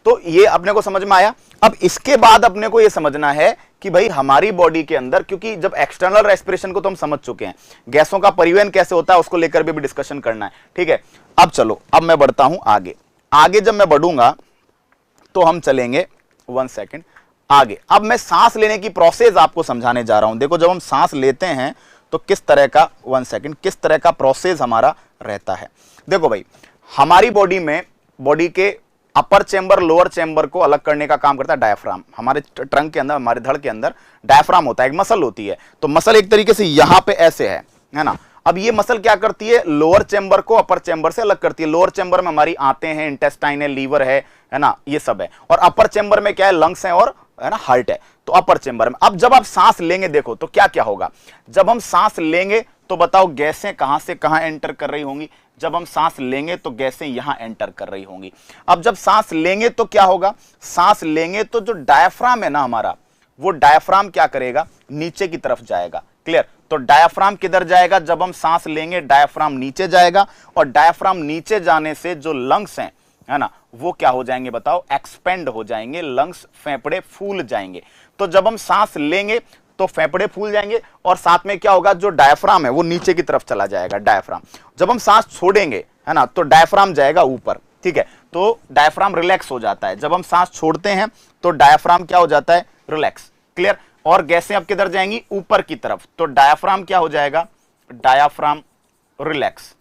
तो ये अपने को समझ में आया। अब इसके बाद अपने को ये समझना है कि भाई हमारी बॉडी के अंदर, क्योंकि जब एक्सटर्नल रेस्पिरेशन को तो हम समझ चुके हैं, गैसों का परिवहन कैसे होता है उसको लेकर भी डिस्कशन करना है। ठीक है, अब चलो, अब मैं बढ़ता हूं आगे। आगे जब मैं बढ़ूंगा तो हम चलेंगे 1 सेकेंड आगे। अब मैं सांस लेने की प्रोसेस आपको समझाने जा रहा हूं। देखो, जब हम सांस लेते हैं तो किस तरह का, 1 सेकेंड, किस तरह का प्रोसेस हमारा रहता है। देखो भाई, हमारी बॉडी में, बॉडी के अपर चेंबर लोअर चेंबर को अलग करने का काम करता है डायफ्राम। हमारे ट्रंक के अंदर, हमारे धड़ के अंदर डायफ्राम होता है, एक मसल होती है। तो मसल एक तरीके से यहां पे ऐसे है ना। अब ये मसल क्या करती है? लोअर चेंबर को अपर चेंबर से अलग करती है। लोअर चेंबर में हमारी आंतें हैं, इंटेस्टाइन है, लीवर है ना, ये सब है। और अपर चेंबर में क्या है? लंग्स है और, है ना, हार्ट है। तो अपर चेंबर में अब जब आप सांस लेंगे, देखो तो क्या क्या होगा। जब हम सांस लेंगे तो बताओ गैसें कहां से कहां एंटर कर रही होंगी? जब हम सांस लेंगे तो गैसें यहां एंटर कर रही होंगी। अब जब सांस लेंगे तो क्या होगा? सांस लेंगे तो जो डायफ्राम है ना हमारा, वो डायफ्राम क्या करेगा? नीचे की तरफ जाएगा। क्लियर? तो डायफ्राम किधर जाएगा? जब हम सांस लेंगे डायफ्राम नीचे जाएगा, और डायफ्राम नीचे जाने से जो लंग्स हैं, है ना, वो क्या हो जाएंगे बताओ? एक्सपेंड हो जाएंगे, लंग्स, फेफड़े फूल जाएंगे। तो जब हम सांस लेंगे तो फेफड़े फूल जाएंगे, और साथ में क्या होगा? जो डायफ्राम है वो नीचे की तरफ चला जाएगा, डायफ्राम। जब हम सांस छोड़ेंगे, है ना, तो डायफ्राम जाएगा ऊपर। ठीक है, तो डायफ्राम रिलैक्स हो जाता है। जब हम सांस छोड़ते हैं तो डायफ्राम क्या हो जाता है? रिलैक्स। क्लियर? और गैसें अब किधर जाएंगी? ऊपर की तरफ। तो डायफ्राम क्या हो जाएगा? डायफ्राम रिलैक्स,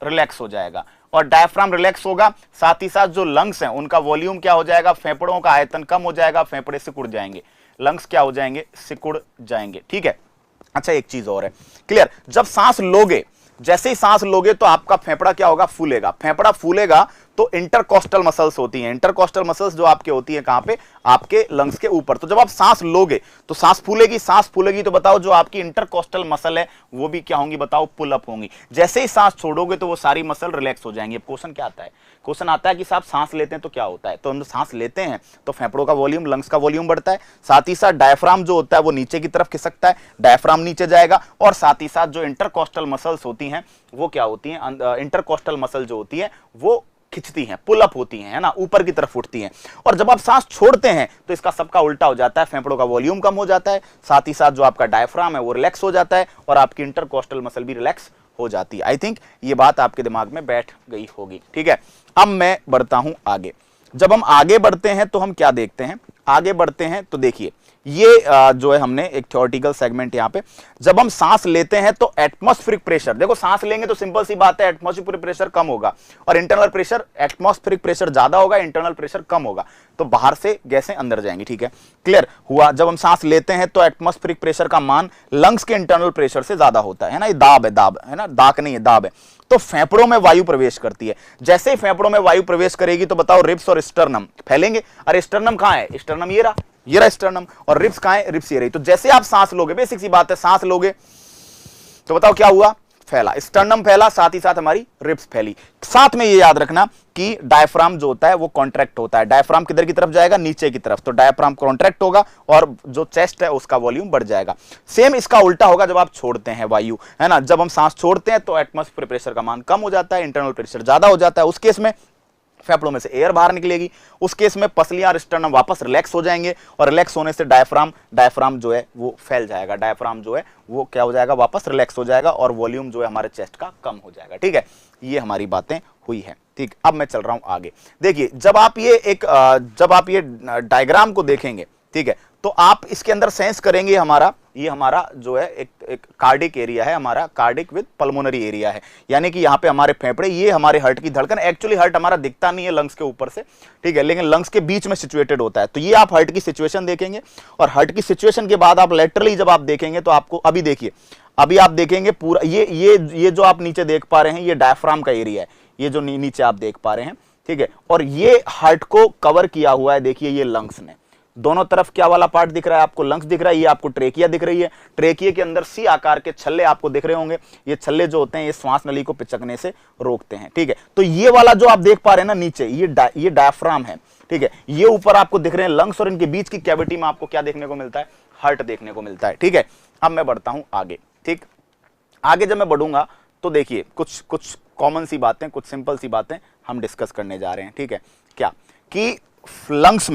रिलैक्स हो जाएगा। और डायफ्राम रिलैक्स होगा, साथ ही साथ जो लंग्स हैं उनका वॉल्यूम क्या हो जाएगा? फेफड़ों का आयतन कम हो जाएगा, फेफड़े सिकुड़ जाएंगे, लंग्स क्या हो जाएंगे? सिकुड़ जाएंगे। ठीक है, अच्छा एक चीज और है। क्लियर? जब सांस लोगे, जैसे ही सांस लोगे तो आपका फेफड़ा क्या होगा? फूलेगा। फेफड़ा फूलेगा तो इंटरकोस्टल मसल्स होती हैं। इंटरकोस्टल मसल्स जो आपके होती है कहां पे? आपके लंग्स के ऊपर। तो जब आप सांस लोगे तो सांस फूलेगी, सांस फूलेगी तो बताओ जो आपकी इंटरकोस्टल मसल है वो भी क्या होंगी? बताओ, पुल अप होंगी। जैसे ही सांस छोड़ोगे तो वो सारी मसल रिलैक्स हो जाएंगी। क्वेश्चन क्या आता है? क्वेश्चन आता है कि साहब सांस लेते हैं तो क्या होता है? तो हम सांस लेते हैं तो फेफड़ों का वॉल्यूम, लंग्स का वॉल्यूम बढ़ता है, साथ ही साथ डायफ्राम जो होता है वो नीचे की तरफ खिसकता है, डायफ्राम नीचे जाएगा, और साथ ही साथ जो इंटरकोस्टल मसल्स होती हैं वो क्या होती हैं? इंटरकोस्टल मसल जो होती है वो खिंचती हैं, पुल अप होती हैं, है ना, ऊपर की तरफ उठती हैं। और जब आप सांस छोड़ते हैं तो इसका सबका उल्टा हो जाता है, फेफड़ों का वॉल्यूम कम हो जाता है, साथ ही साथ जो आपका डायफ्राम है वो रिलैक्स हो जाता है, और आपकी इंटरकोस्टल मसल भी रिलैक्स हो जाती है। आई थिंक ये बात आपके दिमाग में बैठ गई होगी। ठीक है, अब मैं बढ़ता हूं आगे। जब हम आगे बढ़ते हैं तो हम क्या देखते हैं? आगे बढ़ते हैं तो देखिए, ये जो है हमने एक थ्योरेटिकल सेगमेंट यहां पे, जब हम सांस लेते हैं तो एटमॉस्फेरिक प्रेशर, देखो सांस लेंगे तो सिंपल सी बात है एटमॉस्फेरिक प्रेशर कम होगा, और इंटरनल प्रेशर, एटमॉस्फेरिक प्रेशर ज्यादा होगा, इंटरनल प्रेशर कम होगा, तो बाहर से गैसें अंदर जाएंगी। ठीक है, क्लियर हुआ? जब हम सांस लेते हैं तो एटमॉस्फेरिक प्रेशर का मान लंग्स के इंटरनल प्रेशर से ज्यादा होता है ना, ये दाब है, दाब है ना, दाक नहीं है, दाब है। तो फेफड़ों में वायु प्रवेश करती है। जैसे ही फेफड़ों में वायु प्रवेश करेगी तो बताओ रिब्स और स्टर्नम फैलेंगे। अरे स्टर्नम कहां है? स्टर्नम ये रहा, ये रहा स्टर्नम, और रिब्स कहां है? रिब्स ये रही। तो जैसे आप सांस लोगे, बेसिक सी बात है, सांस लोगे तो बताओ क्या हुआ? फैला, स्टर्नम फैला, साथ ही साथ हमारी रिब्स फैली। साथ में ये याद रखना कि डायफ्राम जो होता है वो कॉन्ट्रैक्ट होता है। डायफ्राम किधर की तरफ जाएगा? नीचे की तरफ। तो डायफ्राम कॉन्ट्रैक्ट होगा और जो चेस्ट है उसका वॉल्यूम बढ़ जाएगा। सेम इसका उल्टा होगा जब आप छोड़ते हैं वायु, है ना। जब हम सांस छोड़ते हैं तो एटमॉस्फेरिक प्रेशर का मान कम हो जाता है, इंटरनल प्रेशर ज्यादा हो जाता है। उस केस में फेफड़ों में से एयर बाहर निकलेगी। उस केस में पसलियां और स्टर्नम वापस रिलैक्स हो जाएंगे, और रिलैक्स होने से डायफ्राम जो है वो फैल जाएगा। डायफ्राम जो है वो क्या हो जाएगा? वापस रिलैक्स हो जाएगा, और वॉल्यूम जो है हमारे चेस्ट का कम हो जाएगा। ठीक है, ये हमारी बातें हुई है। ठीक, अब मैं चल रहा हूं आगे। देखिए, जब आप ये डायग्राम को देखेंगे, ठीक है, तो आप इसके अंदर सेंस करेंगे ये हमारा जो है एक कार्डिक एरिया है, हमारा कार्डिक विद पल्मोनरी एरिया है, यानी कि यहाँ पे हमारे फेफड़े, ये हमारे हार्ट की धड़कन। एक्चुअली हार्ट हमारा दिखता नहीं है लंग्स के ऊपर से, ठीक है, लेकिन लंग्स के बीच में सिचुएटेड होता है। तो ये आप हार्ट की सिचुएशन देखेंगे, और हार्ट की सिचुएशन के बाद आप लेटरली जब आप देखेंगे तो आपको अभी देखिए, अभी आप देखेंगे पूरा ये जो आप नीचे देख पा रहे हैं ये डायफ्राम का एरिया है, ये जो नीचे आप देख पा रहे हैं, ठीक है, और ये हार्ट को कवर किया हुआ है, देखिए ये लंग्स ने, दोनों तरफ क्या वाला पार्ट दिख रहा है आपको, लंग्स दिख रहा है, ये आपको ट्रेकिया दिख रही है, ट्रेकिया के अंदर सी आकार के छल्ले आपको दिख रहे होंगे, ये छल्ले जो होते हैं ये श्वास नली को पिचकने से रोकते हैं, ठीक है। तो ये वाला जो आप देख पा रहे हैं ना नीचे, ये डायफ्राम है, ठीक है, ये ऊपर आपको दिख रहे हैं लंग्स, और इनके बीच की कैविटी में आपको क्या देखने को मिलता है, हार्ट देखने को मिलता है, ठीक है। अब मैं बढ़ता हूं आगे, ठीक, आगे जब मैं बढ़ूंगा तो देखिए कुछ कॉमन सी बातें, कुछ सिंपल सी बातें हम डिस्कस करने जा रहे हैं, ठीक है। क्या कि लंग्स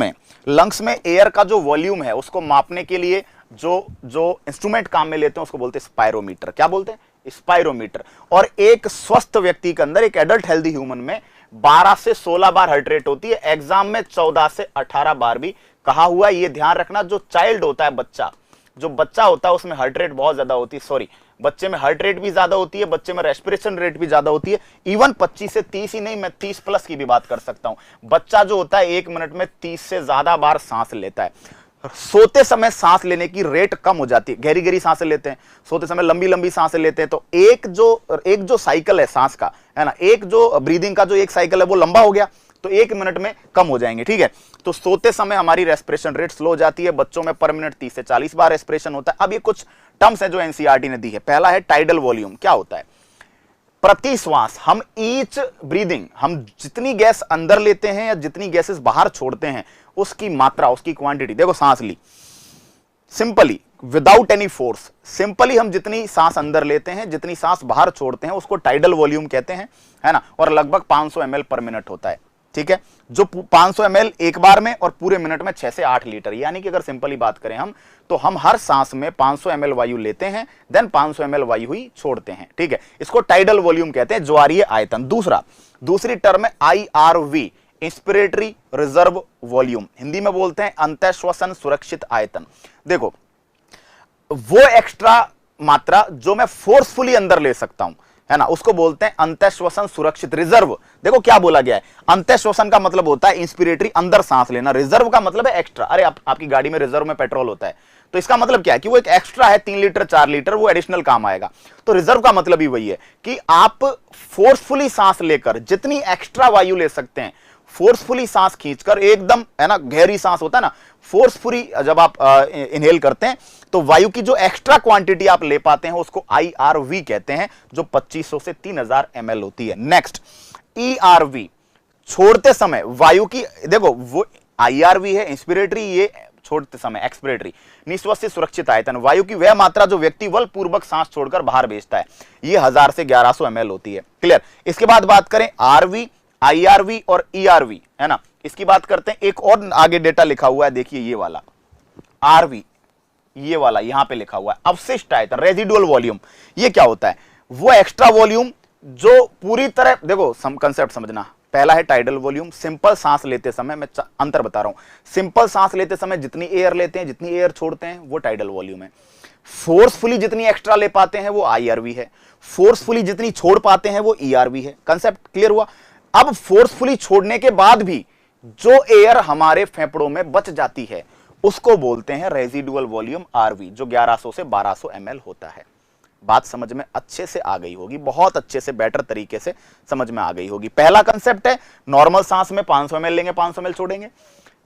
में एयर का जो वॉल्यूम है उसको मापने के लिए जो इंस्ट्रूमेंट काम में लेते हैं उसको बोलते हैं स्पायरोमीटर। क्या बोलते हैं? स्पायरोमीटर। और एक स्वस्थ व्यक्ति के अंदर, एक एडल्ट हेल्दी ह्यूमन में 12 से 16 बार हार्ट रेट होती है। एग्जाम में 14 से 18 बार भी कहा हुआ है। ये ध्यान रखना, जो चाइल्ड होता है, जो बच्चा होता है उसमें हार्ट रेट बहुत ज्यादा होती है, सॉरी, बच्चे में हार्ट रेट भी ज्यादा होती है, बच्चे में रेस्पिरेशन रेट भी ज्यादा होती है। इवन 25 से 30 ही नहीं, मैं 30 प्लस की भी बात कर सकता हूं। बच्चा जो होता है 1 मिनट में 30 से ज्यादा बार सांस लेता है। सोते समय सांस लेने की रेट कम हो जाती है, गहरी गहरी सांसें लेते हैं, सोते समय लंबी लंबी सांसें लेते हैं, तो एक जो साइकिल है सांस का, है ना, एक जो ब्रीदिंग का जो एक साइकिल है वो लंबा हो गया, तो 1 मिनट में कम हो जाएंगे, ठीक है। तो सोते समय हमारी रेस्पिरेशन रेट स्लो हो जाती है। बच्चों में पर मिनट 30 से 40 बार रेस्पिरेशन होता है। अब ये कुछ टर्म्स है जो एनसीईआरटी ने दी है। पहला है टाइडल वॉल्यूम। क्या होता है? प्रति श्वास, हम ईच ब्रीदिंग, हम जितनी गैस अंदर लेते हैं या जितनी गैसेस बाहर छोड़ते हैं उसकी मात्रा, उसकी क्वांटिटी। देखो सांस ली, simply without any force, simply हम जितनी सांस अंदर लेते हैं, जितनी सांस बाहर छोड़ते हैं, उसको टाइडल वॉल्यूम कहते हैं, है ना। और लगभग 500 ml पर मिनट होता है, ठीक है। जो 500 ml एक बार में, और पूरे मिनट में 6 से 8 लीटर। यानी कि अगर सिंपली बात करें हम, तो हम हर सांस में 500 ml वायु लेते हैं, देन 500 ml वायु ही छोड़ते हैं, ठीक है। इसको टाइडल वॉल्यूम कहते हैं, ज्वारीय आयतन। दूसरी टर्म है IRV, inspiratory reserve volume. Hindi में बोलते हैं अंतःश्वसन सुरक्षित आयतन। देखो, वो एक्स्ट्रा मात्रा जो मैं फोर्सफुली अंदर ले सकता हूं, है ना, उसको बोलते हैं अंतःश्वसन सुरक्षित रिजर्व। देखो क्या बोला गया है, अंतःश्वसन का मतलब होता है इंस्पिरेटरी, अंदर सांस लेना, रिजर्व का मतलब है एक्स्ट्रा। अरे आपकी गाड़ी में रिजर्व में पेट्रोल होता है, तो इसका मतलब क्या है कि वो एक एक्स्ट्रा है, 3 लीटर 4 लीटर, वो एडिशनल काम आएगा। तो रिजर्व का मतलब ही वही है कि आप फोर्सफुली सांस लेकर जितनी एक्स्ट्रा वायु ले सकते हैं, फोर्सफुली सांस खींचकर, एकदम, है ना, गहरी सांस होता है ना, फोर्सफुली जब आप इनहेल करते हैं तो वायु की जो एक्स्ट्रा क्वांटिटी आप ले पाते हैं उसको IRV कहते हैं, जो 2500 से 3000 ml होती है। नेक्स्ट ERV, छोड़ते समय वायु की, देखो वो IRV है इंस्पिरेटरी, ये छोड़ते समय एक्सपिरेटरी, निश्वासित सुरक्षित आयतन, वायु की वह मात्रा जो व्यक्ति बलपूर्वक सांस छोड़कर बाहर भेजता है, ये 1000 से 1100 ml होती है। क्लियर। इसके बाद बात करें RV, IRV और ERV, है ना, इसकी बात करते हैं। एक और आगे डेटा लिखा हुआ है, देखिए ये वाला RV, ये वाला यहां पे लिखा हुआ है अवशिष्ट आयतन, रेजिडुअल वॉल्यूम। ये क्या होता है? वो एक्स्ट्रा वॉल्यूम जो पूरी तरह, देखो कंसेप्ट समझना। पहला है टाइडल वॉल्यूम, सिंपल सांस लेते समय, मैं अंतर बता रहा हूं, सिंपल सांस लेते समय जितनी एयर लेते हैं, जितनी एयर छोड़ते हैं, वो टाइडल वॉल्यूम है। फोर्सफुली जितनी एक्स्ट्रा ले पाते हैं वो IRV है, फोर्सफुली जितनी छोड़ पाते हैं वो ERV है। कंसेप्ट क्लियर हुआ? अब फोर्सफुली छोड़ने के बाद भी जो एयर हमारे फेफड़ों में बच जाती है उसको बोलते हैं रेजिडुअल वॉल्यूम RV, जो 1100 से 1200 ml होता है। बात समझ में अच्छे से आ गई होगी, बहुत अच्छे से, बेटर तरीके से समझ में आ गई होगी। पहला कंसेप्ट है, नॉर्मल सांस में 500 ml लेंगे, 500 ml छोड़ेंगे।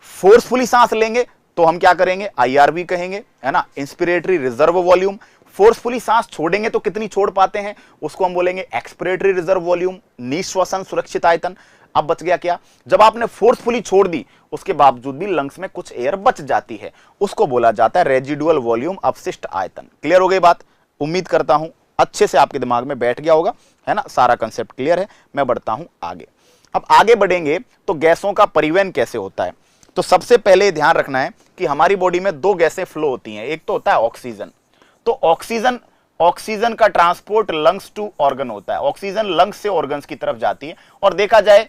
फोर्सफुली सांस लेंगे तो हम क्या करेंगे? IRV कहेंगे, है ना, इंस्पिरेटरी रिजर्व वॉल्यूम। फोर्सफुली सांस छोड़ेंगे तो कितनी छोड़ पाते हैं उसको हम बोलेंगे एक्सपिरेटरी रिजर्व वॉल्यूम, निश्वसन सुरक्षित आयतन। अब बच गया क्या? जब आपने फोर्सफुली छोड़ दी उसके बावजूद भी लंग्स में कुछ एयर बच जाती है, उसको बोला जाता है रेजिडुअल वॉल्यूम, अवशिष्ट आयतन। क्लियर हो गई बात? उम्मीद करता हूं अच्छे से आपके दिमाग में बैठ गया होगा, है ना, सारा कंसेप्ट क्लियर है। मैं बढ़ता हूं आगे। अब आगे बढ़ेंगे तो गैसों का परिवहन कैसे होता है। तो सबसे पहले ध्यान रखना है कि हमारी बॉडी में 2 गैसें फ्लो होती हैं। एक तो होता है ऑक्सीजन। तो ऑक्सीजन का ट्रांसपोर्ट लंग्स टू ऑर्गन होता है। ऑक्सीजन लंग्स से ऑर्गन्स की तरफ जाती है, और देखा जाए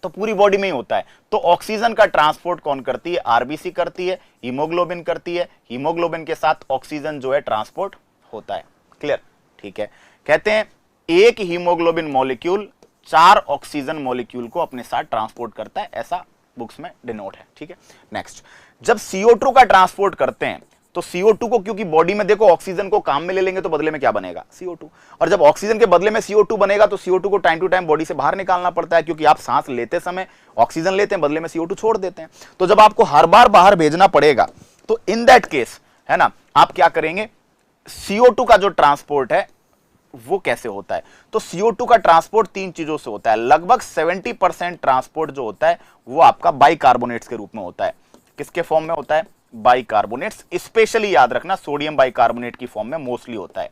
तो पूरी बॉडी में ही होता है। तो ऑक्सीजन का ट्रांसपोर्ट कौन करती है? आरबीसी करती है, हीमोग्लोबिन करती है, हीमोग्लोबिन के साथ ऑक्सीजन जो है ट्रांसपोर्ट होता है। क्लियर? ठीक है। कहते हैं एक हीमोग्लोबिन मॉलिक्यूल 4 ऑक्सीजन मॉलिक्यूल को अपने साथ ट्रांसपोर्ट करता है, ऐसा बुक्स में डिनोट है। ठीक है। नेक्स्ट, जब CO2 का ट्रांसपोर्ट करते हैं तो CO2 को, क्योंकि बॉडी में देखो ऑक्सीजन को काम में ले लेंगे तो बदले में क्या बनेगा? CO2। और जब ऑक्सीजन के बदले में CO2 बनेगा तो CO2 को टाइम टू टाइम बॉडी से बाहर निकालना पड़ता है, क्योंकि आप सांस लेते समय ऑक्सीजन लेते हैं, बदले में CO2 छोड़ देते हैं। तो जब आपको हर बार बाहर भेजना पड़ेगा तो इन दैट केस, है ना, आप क्या करेंगे? CO2 का जो ट्रांसपोर्ट है वो कैसे होता है? तो CO2 का ट्रांसपोर्ट 3 चीजों से होता है। लगभग 70% ट्रांसपोर्ट जो होता है वो आपका बाइकार्बोनेट्स के रूप में होता है। किसके फॉर्म में होता है? बाइकार्बोनेट्स। स्पेशली याद रखना, सोडियम बाइकार्बोनेट की फॉर्म में मोस्टली होता है।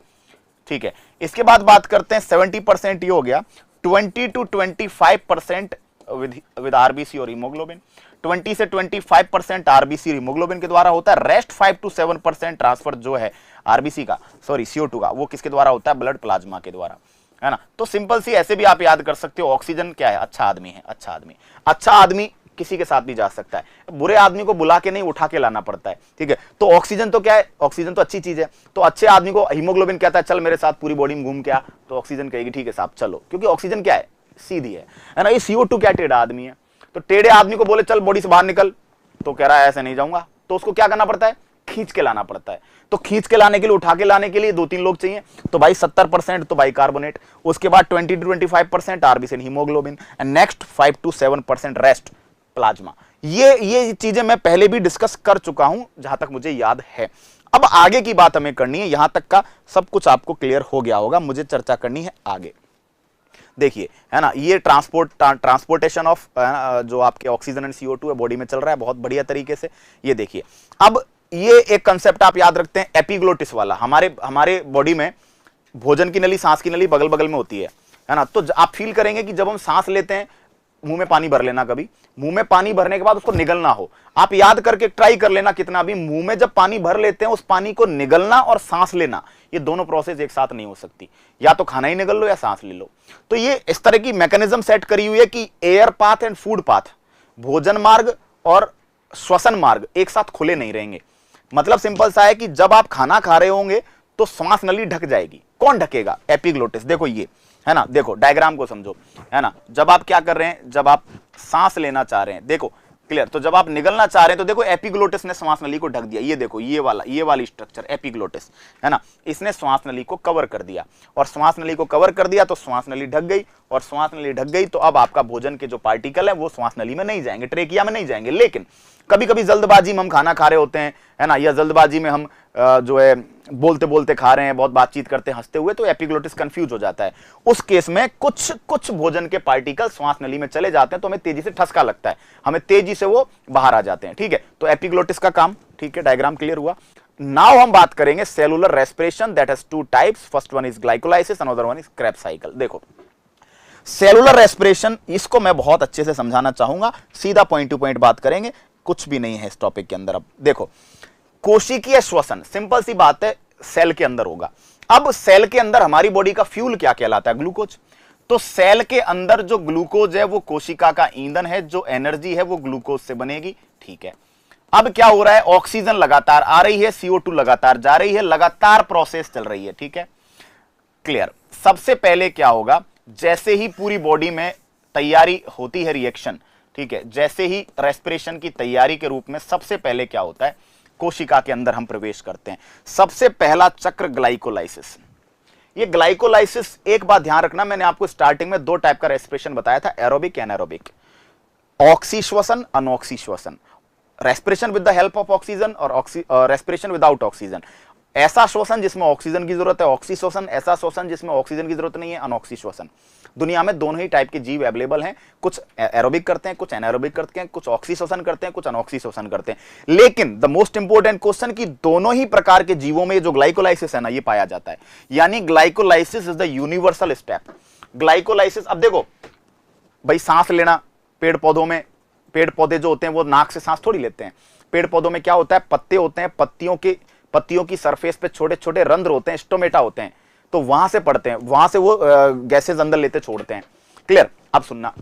ठीक है। इसके बाद बात करते हैं 70% ये हो गया, 20 to 25% विद आरबीसी और हीमोग्लोबिन। 20 से 25% आरबीसी हीमोग्लोबिन के द्वारा होता है। रेस्ट 5 to 7% ट्रांसफर जो है आरबीसी का, सॉरी CO2 का, वो किसके द्वारा होता है? ब्लड प्लाज्मा के द्वारा, है ना। तो सिंपल सी ऐसे भी आप याद कर सकते हो, ऑक्सीजन क्या है? अच्छा आदमी है। अच्छा आदमी, अच्छा आदमी किसी के साथ भी जा सकता है, बुरे आदमी को बुला के नहीं उठा के लाना पड़ता है। ठीक है। तो ऑक्सीजन तो क्या है? ऑक्सीजन तो अच्छी चीज है। तो अच्छे आदमी को हीमोग्लोबिन कहता है चल मेरे साथ पूरी बॉडी में घूम के आ, तो ऑक्सीजन कहेगी ठीक है साहब चलो, क्योंकि ऑक्सीजन क्या है? सीधी है ना। ये CO2 क्या? टेढ़ा आदमी है। तो टेढ़े आदमी को बोले चल बॉडी से बाहर निकल, तो कह रहा है ऐसे नहीं जाऊंगा, तो उसको क्या करना पड़ता है? खींच के लाना पड़ता है। तो खींच के लाने के लिए, उठा के लाने के लिए 2-3 लोग चाहिए। तो भाई 70% तो बाइकार्बोनेट, उसके बाद 20 to 25% RBC haemoglobin, and next 5 to 7% rest plasma. ये चीजें मैं पहले भी डिस्कस कर चुका हूं जहां तक मुझे याद है। अब आगे की बात हमें करनी है। यहां तक का सब कुछ आपको क्लियर हो गया होगा, मुझे चर्चा करनी है आगे। देखिए, है ना, ये ट्रांसपोर्टेशन ऑफ जो आपके ऑक्सीजन एंड CO2 है बॉडी में चल रहा है बहुत बढ़िया तरीके से। ये देखिए, अब ये एक कंसेप्ट आप याद रखते हैं एपिग्लोटिस वाला। हमारे बॉडी में भोजन की नली, सांस की नली बगल बगल में होती है ना। तो आप फील करेंगे कि जब हम सांस लेते हैं, मुंह में पानी भर लेना, कभी मुंह में पानी भरने के बाद उसको निगलना हो, आप याद करके ट्राई कर लेना कितना भी, मुंह में जब पानी भर लेते हैं उस पानी को निगलना और सांस लेना, ये दोनों प्रोसेस एक साथ नहीं हो सकती। या तो खाना ही निगल लो या सांस ले लो। तो ये इस तरह की मैकेनिज्म सेट करी हुई है कि air path and food path, भोजन मार्ग और श्वसन मार्ग एक साथ खुले नहीं रहेंगे। मतलब सिंपल सा है कि जब आप खाना खा रहे होंगे तो श्वास नली ढक जाएगी। कौन ढकेगा? एपिग्लोटिस। देखो ये, है ना, देखो डायग्राम को समझो, है ना। जब आप क्या कर रहे हैं? जब आप सांस लेना चाह रहे हैं, देखो क्लियर, तो जब आप निगलना चाह रहे हैं तो देखो एपिग्लोटिस ने श्वास नली को ढक दिया। ये देखो, ये वाली स्ट्रक्चर एपिग्लोटिस, है ना, इसने श्वास नली को कवर कर दिया। और श्वास नली को कवर कर दिया तो श्वास नली ढक गई, और श्वास नली ढक गई तो अब आपका भोजन के जो पार्टिकल है वो श्वास नली में नहीं जाएंगे, ट्रेकिया में नहीं जाएंगे। लेकिन कभी कभी जल्दबाजी में हम खाना खा रहे होते हैं, है ना, या जल्दबाजी में हम जो है बोलते बोलते खा रहे हैं, बहुत बातचीत करते हंसते हुए, तो एपिग्लोटिस कंफ्यूज हो जाता है। उस केस में कुछ भोजन के पार्टिकल श्वास नली में चले जाते हैं तो हमें तेजी से ठसका लगता है, हमें तेजी से वो बाहर आ जाते हैं। ठीक है, तो एपिग्लोटिस का काम, ठीक है, डायग्राम क्लियर हुआ। नाउ हम बात करेंगे cellular respiration, that has 2 types, first one is glycolysis, another one is Krebs cycle. देखो सेलुलर रेस्पिरेशन, इसको मैं बहुत अच्छे से समझाना चाहूंगा, सीधा पॉइंट टू पॉइंट बात करेंगे, कुछ भी नहीं है इस टॉपिक के अंदर। अब देखो, कोशिकीय श्वसन, सिंपल सी बात है, सेल के अंदर होगा। अब सेल के अंदर हमारी बॉडी का फ्यूल क्या कहलाता है? ग्लूकोज। तो सेल के अंदर जो ग्लूकोज है वो कोशिका का ईंधन है, जो एनर्जी है वो ग्लूकोज से बनेगी। ठीक है, अब क्या हो रहा है? ऑक्सीजन लगातार आ रही है, CO2 लगातार जा रही है, लगातार प्रोसेस चल रही है। ठीक है, क्लियर। सबसे पहले क्या होगा? जैसे ही पूरी बॉडी में तैयारी होती है, रिएक्शन, ठीक है, जैसे ही रेस्पिरेशन की तैयारी के रूप में सबसे पहले क्या होता है? कोशिका के अंदर हम प्रवेश करते हैं। सबसे पहला चक्र ग्लाइकोलाइसिस। ये ग्लाइकोलाइसिस, एक बात ध्यान रखना, मैंने आपको स्टार्टिंग में 2 टाइप का रेस्पिरेशन बताया था, एरोबिक एनारोबिक, ऑक्सी श्वसन, अनऑक्सी श्वसन, respiration with the help of oxygen और रेस्पिरेशन विदाउट ऑक्सीजन। ऐसा श्वसन जिसमें ऑक्सीजन की जरूरत है, ऑक्सी श्वसन, ऐसा श्वसन जिसमें ऑक्सीजन की जरूरत नहीं है, अनऑक्सी श्वसन। दुनिया में दोनों ही टाइप के जीव अवेलेबल हैं, कुछ एरोबिक करते हैं, कुछ एनारोबिक करते हैं, कुछ ऑक्सी श्वसन करते हैं, कुछ अनऑक्सी श्वसन करते हैं। लेकिन द मोस्ट इंपोर्टेंट क्वेश्चन कि दोनों ही प्रकार के जीवों में जो ग्लाइकोलाइसिस है ना, ये पाया जाता है। यानी glycolysis is the universal step. Glycolysis, अब देखो भाई, सांस लेना, पेड़ पौधों में, पेड़ पौधे जो होते हैं वो नाक से सांस थोड़ी लेते हैं। पेड़ पौधों में क्या होता है? पत्ते होते हैं, पत्तियों की सरफेस पे छोटे छोटे रंध्र होते हैं, स्टोमेटा होते हैं, तो वहां से पड़ते हैं, वहां से वो गैसेज अंदर लेते छोड़ते हैं। क्लियर? अब सुनना,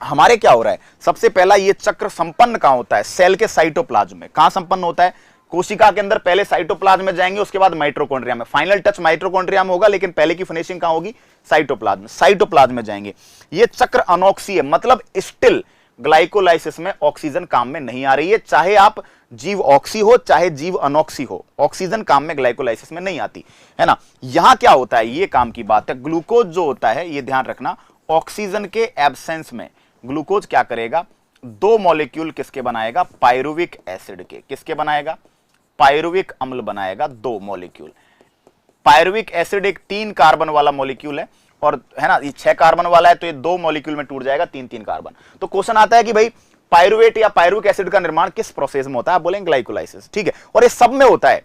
हमारे क्या हो रहा है, सबसे पहला ये चक्र संपन्न कहां होता है, सेल के साइटोप्लाज्म में। कहां संपन्न होता है, कोशिका के अंदर पहले साइटोप्लाज्म में जाएंगे, उसके बाद माइटोकॉन्ड्रिया में, फाइनल टच माइटोकॉन्ड्रिया में होगा, लेकिन पहले की फिनिशिंग कहां होगी, साइटोप्लाज्म में जाएंगे। ये चक्र अनॉक्सी है, मतलब स्टिल ग्लाइकोलाइसिस में ऑक्सीजन काम में नहीं आ रही है, चाहे आप जीव ऑक्सी हो चाहे जीव अनॉक्सी हो, ऑक्सीजन काम में ग्लाइकोलाइसिस में नहीं आती है ना। यहां क्या होता है, ये काम की बात है, ग्लूकोज जो होता है, ये ध्यान रखना, ऑक्सीजन के एब्सेंस में ग्लूकोज क्या करेगा, दो मॉलिक्यूल किसके बनाएगा, पायरुविक एसिड के। किसके बनाएगा, पायरुविक अम्ल बनाएगा, दो मॉलिक्यूल। पायरुविक एसिड एक 3 कार्बन वाला मॉलिक्यूल है, और है ना, ये 6 कार्बन वाला है, तो ये 2 मॉलिक्यूल में टूट जाएगा, 3 कार्बन। तो क्वेश्चन आता है कि भाई पायरुवेट या पायरुविक एसिड का निर्माण किस प्रोसेस में होता है, आप बोलेंगे ग्लाइकोलाइसिस, ठीक है। और ये सब में होता है,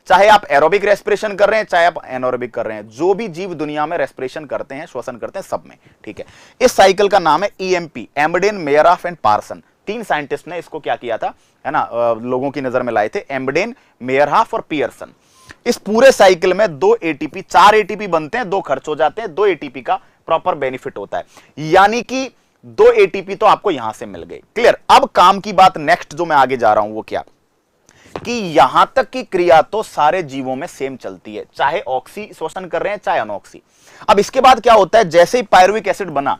चाहे आप एरोबिक रेस्पिरेशन कर रहे हैं चाहे आप एनोरोबिक कर रहे हैं, जो भी जीव दुनिया में रेस्पिरेशन करते हैं, श्वसन करते हैं, सब में, ठीक है। इस साइकिल का नाम है ईएमपी, एम्बडेन, मेयरहॉफ एंड पार्सन। 3 साइंटिस्ट ने इसको क्या किया था, है ना, लोगों की नजर में लाए थे, एम्बडेन, मेयरहॉफ और पियर्सन। इस पूरे साइकिल में 2 एटीपी, 4 एटीपी बनते हैं, 2 खर्च हो जाते हैं, 2 एटीपी का प्रॉपर बेनिफिट होता है, यानी कि 2 एटीपी तो आपको यहां से मिल गए। क्लियर। अब काम की बात नेक्स्ट जो मैं आगे जा रहा हूं वो क्या, कि यहां तक की क्रिया तो सारे जीवों में सेम चलती है, चाहे ऑक्सी शोषण कर रहे हैं चाहे अनॉक्सी। अब इसके बाद क्या होता है, जैसे ही पायरुविक एसिड बना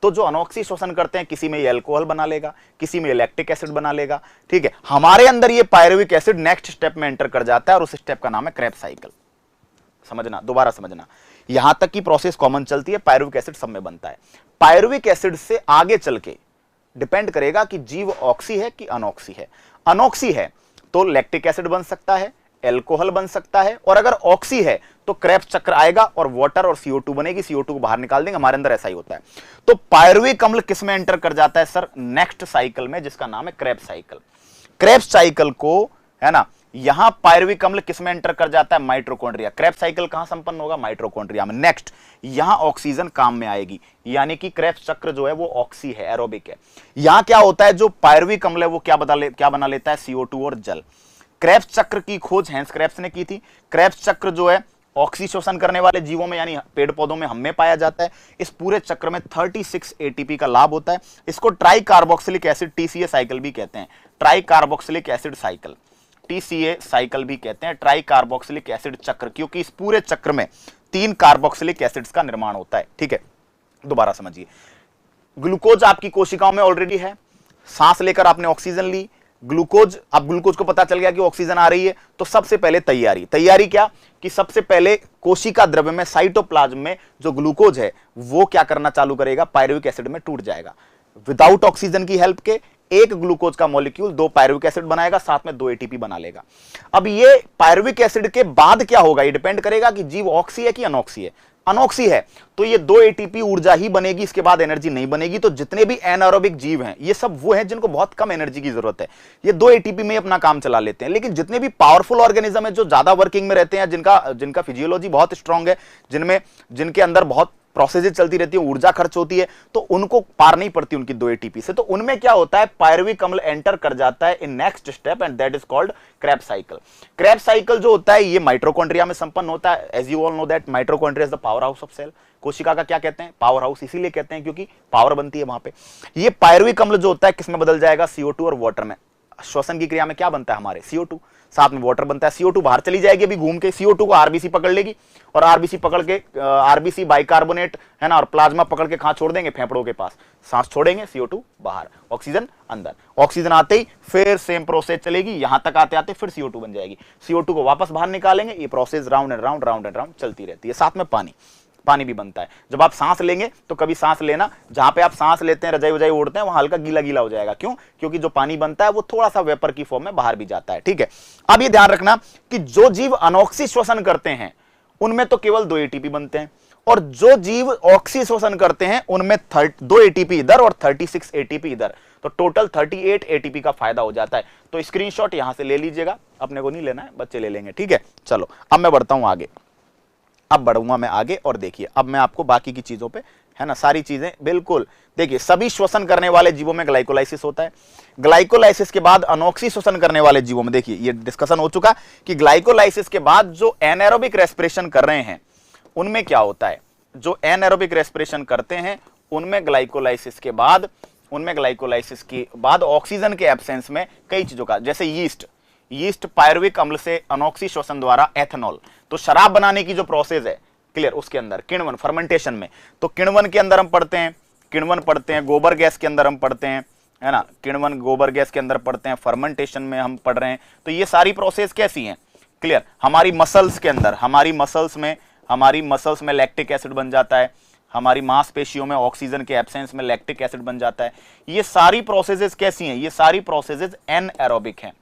तो जो अनॉक्सी शोषण करते हैं, किसी में ये अल्कोहल बना लेगा, किसी में लैक्टिक एसिड बना लेगा, ठीक है। हमारे अंदर ये पायरुविक एसिड नेक्स्ट स्टेप में एंटर कर जाता है, और उस स्टेप का नाम है क्रेब्स साइकिल। समझना, दोबारा समझना, यहां तक की प्रोसेस कॉमन चलती है, पायरुविक एसिड सब में बनता है। पायरुविक एसिड से आगे चल के डिपेंड करेगा कि जीव ऑक्सी है कि अनॉक्सी है। अनॉक्सी है तो लैक्टिक एसिड बन सकता है, एल्कोहल बन सकता है, और अगर ऑक्सी है तो क्रेब्स चक्र आएगा और वाटर और CO2 बनेगी, CO2 को बाहर निकाल देंगे। हमारे अंदर ऐसा ही होता है। तो पायरुविक अम्ल किस में एंटर कर जाता है सर, नेक्स्ट साइकिल में, जिसका नाम है क्रेब्स साइकिल। क्रेब्स साइकिल को, है ना, यहां पायरुविक अम्ल किस में एंटर कर जाता है, माइटोकॉन्ड्रिया। क्रेब्स साइकिल कहां संपन्न होगा, माइटोकॉन्ड्रिया में। नेक्स्ट यहां ऑक्सीजन काम में आएगी, यानी कि क्रेब्स चक्र जो है वो ऑक्सी है, एरोबिक है। यहां क्या होता है, जो पायरुविक अम्ल है वो क्या बना लेता है, CO2 और जल। क्रेब्स चक्र की खोज हैंस क्रेब्स ने की थी। क्रेब्स चक्र जो है ऑक्सी शोषण करने वाले जीवों में, यानी पेड़ पौधों में, हम में पाया जाता है। इस पूरे चक्र में 36 एटीपी का लाभ होता है। इसको try carboxylic acid, TCA cycle भी कहते हैं, try carboxylic acid cycle, TCA cycle भी कहते हैं, ट्राई कार्बोक्सिलिक एसिड चक्र, क्योंकि इस पूरे चक्र में 3 कार्बोक्सिलिक एसिड्स का निर्माण होता है, ठीक है। दोबारा समझिए, ग्लूकोज आपकी कोशिकाओं में ऑलरेडी है, सांस लेकर आपने ऑक्सीजन ली, ग्लूकोज, अब ग्लूकोज को पता चल गया कि ऑक्सीजन आ रही है, तो सबसे पहले तैयारी क्या, कि सबसे पहले कोशिका द्रव्य में, साइटोप्लाज्म में जो ग्लूकोज है वो क्या करना चालू करेगा, पायरुविक एसिड में टूट जाएगा। विदाउट ऑक्सीजन की हेल्प के एक ग्लूकोज का मॉलिक्यूल 2 पायरुविक एसिड बनाएगा, साथ में 2 एटीपी बना लेगा। अब ये पायरुविक एसिड के बाद क्या होगा, ये डिपेंड करेगा कि जीव ऑक्सी है कि अनॉक्सी है। अनॉक्सी है तो ये 2 एटीपी ऊर्जा ही बनेगी, इसके बाद एनर्जी नहीं बनेगी। तो जितने भी एनारोबिक जीव हैं, ये सब वो हैं जिनको बहुत कम एनर्जी की जरूरत है, ये 2 एटीपी में अपना काम चला लेते हैं। लेकिन जितने भी पावरफुल ऑर्गेनिज्म है, जो ज्यादा वर्किंग में रहते हैं, जिनका फिजियोलॉजी बहुत स्ट्रांग है, जिनके अंदर बहुत प्रोसेसेस चलती रहती है, ऊर्जा खर्च होती है, तो उनको पार नहीं पड़ती उनकी 2 एटीपी से। तो उनमें क्या होता है, पायरुविक अम्ल एंटर कर जाता है in next step, and that is called Krebs cycle. Krebs cycle जो होता है ये माइटोकॉन्ड्रिया में संपन्न होता है। As you all know that mitochondria is the powerhouse of cell. कोशिका का क्या कहते हैं, पावर हाउस, इसीलिए कहते हैं क्योंकि पावर बनती है वहां पे। ये पायरुविक अम्ल जो होता है किसमें बदल जाएगा, CO2 और वाटर में। श्वसन की क्रिया में क्या बनता है हमारे, CO2, साथ में वाटर बनता है। CO2 बाहर चली जाएगी अभी घूम के, CO2 को RBC पकड़ लेगी, और RBC पकड़ के RBC बाइकार्बोनेट, है ना, और प्लाज्मा पकड़ के कहां छोड़ देंगे, फेफड़ों के पास। सांस छोड़ेंगे, CO2 बाहर, ऑक्सीजन अंदर। ऑक्सीजन आते ही फिर सेम प्रोसेस चलेगी, यहां तक आते आते फिर CO2 बन जाएगी, CO2 को वापस बाहर निकालेंगे। ये प्रोसेस राउंड एंड राउंड चलती रहती है। साथ में पानी भी बनता है। जब आप सांस लेंगे तो कभी सांस लेना, जहां पे आप सांस लेते हैं, रजाई वजाई ओढ़ते हैं, वहां हल्का गीला गीला हो जाएगा। क्यों, क्योंकि जो पानी बनता है वो थोड़ा सा वेपर की फॉर्म में बाहर भी जाता है, ठीक है। अब ये ध्यान रखना कि जो जीव अनॉक्सी श्वसन करते हैं उनमें तो केवल 2 एटीपी बनते हैं, और जो जीव ऑक्सी श्वसन करते हैं उनमें 2 एटीपी इधर और 36 एटीपी इधर, तो टोटल 38 एटीपी का फायदा हो जाता है। तो स्क्रीनशॉट यहां से ले लीजिएगा, अपने को नहीं लेना है, बच्चे ले लेंगे, ठीक है। चलो अब मैं बढ़ता हूं आगे, अब बढ़ूंगा मैं आगे, और देखिए अब मैं आपको बाकी की चीजों पे, है ना, सारी चीजें बिल्कुल देखिए। सभी श्वसन करने वाले जीवों में ग्लाइकोलाइसिस होता है। ग्लाइकोलाइसिस के बाद अनॉक्सी श्वसन करने वाले जीवों में, देखिए ये डिस्कशन हो चुका कि ग्लाइकोलाइसिस के बाद जो एनारोबिक रेस्पिरेशन कर रहे हैं उनमें क्या होता है। जो एनारोबिक रेस्पिरेशन करते हैं उनमें ग्लाइकोलाइसिस के बाद ऑक्सीजन के एब्सेंस में कई चीजों का, जैसे यीस्ट पायरुविक अम्ल से अनोक्सी श्वसन द्वारा एथेनॉल, तो शराब बनाने की जो प्रोसेस है क्लियर, उसके अंदर किण्वन फर्मेंटेशन में, तो किण्वन के अंदर हम पढ़ते हैं, गोबर गैस के अंदर हम पढ़ते हैं, है ना, किण्वन गोबर गैस के अंदर पढ़ते हैं, फर्मेंटेशन में हम पढ़ रहे हैं। तो ये सारी प्रोसेस कैसी हैं क्लियर। हमारी मसल्स के अंदर, हमारी मसल्स में लैक्टिक एसिड बन जाता है, हमारी मांसपेशियों में ऑक्सीजन के एब्सेंस में लैक्टिक एसिड बन जाता है। ये सारी प्रोसेसेस कैसी हैं, ये सारी प्रोसेसेस एनएरोबिक हैं।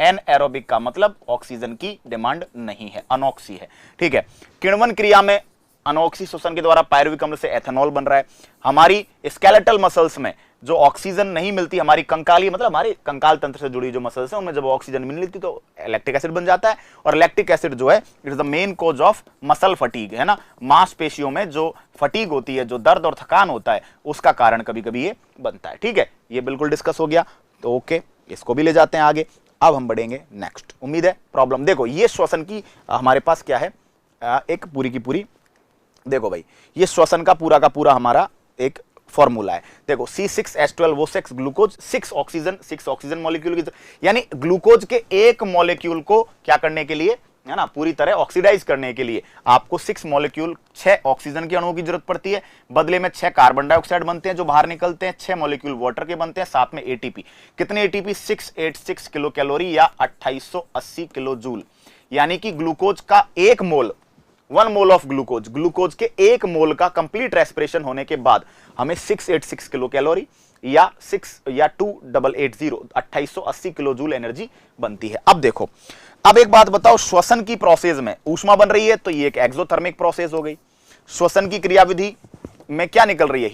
एनएरोबिक का मतलब ऑक्सीजन की डिमांड नहीं है, अनॉक्सी है, ठीक है। किण्वन क्रिया में अनॉक्सी श्वसन के द्वारा पायरुविक अम्ल से एथेनॉल बन रहा है। हमारी स्केलेटल मसल्स में जो ऑक्सीजन नहीं मिलती, हमारी कंकाली मतलब हमारे कंकाल तंत्र से जुड़ी जो मसल्स हैं उनमें जब ऑक्सीजन नहीं मिलती तो लैक्टिक एसिड बन जाता है, और लैक्टिक एसिड जो है it is the main cause of muscle fatigue, है ना, मांसपेशियों में जो फटीग होती है, जो दर्द और थकान होता है, उसका कारण कभी कभी ये बनता है, ठीक है। ये बिल्कुल डिस्कस हो गया, तो ओके, इसको भी ले जाते हैं आगे। अब हम बढ़ेंगे नेक्स्ट, उम्मीद है प्रॉब्लम, देखो ये श्वसन की हमारे पास क्या है, एक पूरी की पूरी, देखो भाई ये श्वसन का पूरा हमारा एक फॉर्मूला है। देखो C6H12O6 ग्लूकोज, 6 ऑक्सीजन मॉलिक्यूल की, यानी ग्लूकोज के एक मॉलिक्यूल को क्या करने के लिए, है ना, पूरी तरह ऑक्सीडाइज करने के लिए आपको 6 मॉलिक्यूल, 6 ऑक्सीजन के अणुओं की जरूरत पड़ती है, बदले में 6 कार्बन डाइऑक्साइड बनते हैं जो बाहर निकलते हैं, 6 मॉलिक्यूल वाटर के बनते हैं, साथ में एटीपी। कितने एटीपी, 686 किलो कैलोरी या 2880 किलो जूल, यानी कि ग्लूकोज का 1 मोल, 1 मोल ऑफ ग्लूकोज के 1 मोल का कंप्लीट रेस्पिरेशन होने के बाद हमें 686 किलो कैलोरी या 2880 2880 किलो जूल एनर्जी बनती है। अब देखो, अब एक बात बताओ, श्वसन की प्रोसेस में ऊष्मा बन रही है, तो ये एक एक्सोथर्मिक प्रोसेस हो गई। श्वसन की क्रियाविधि में क्या निकल रही है,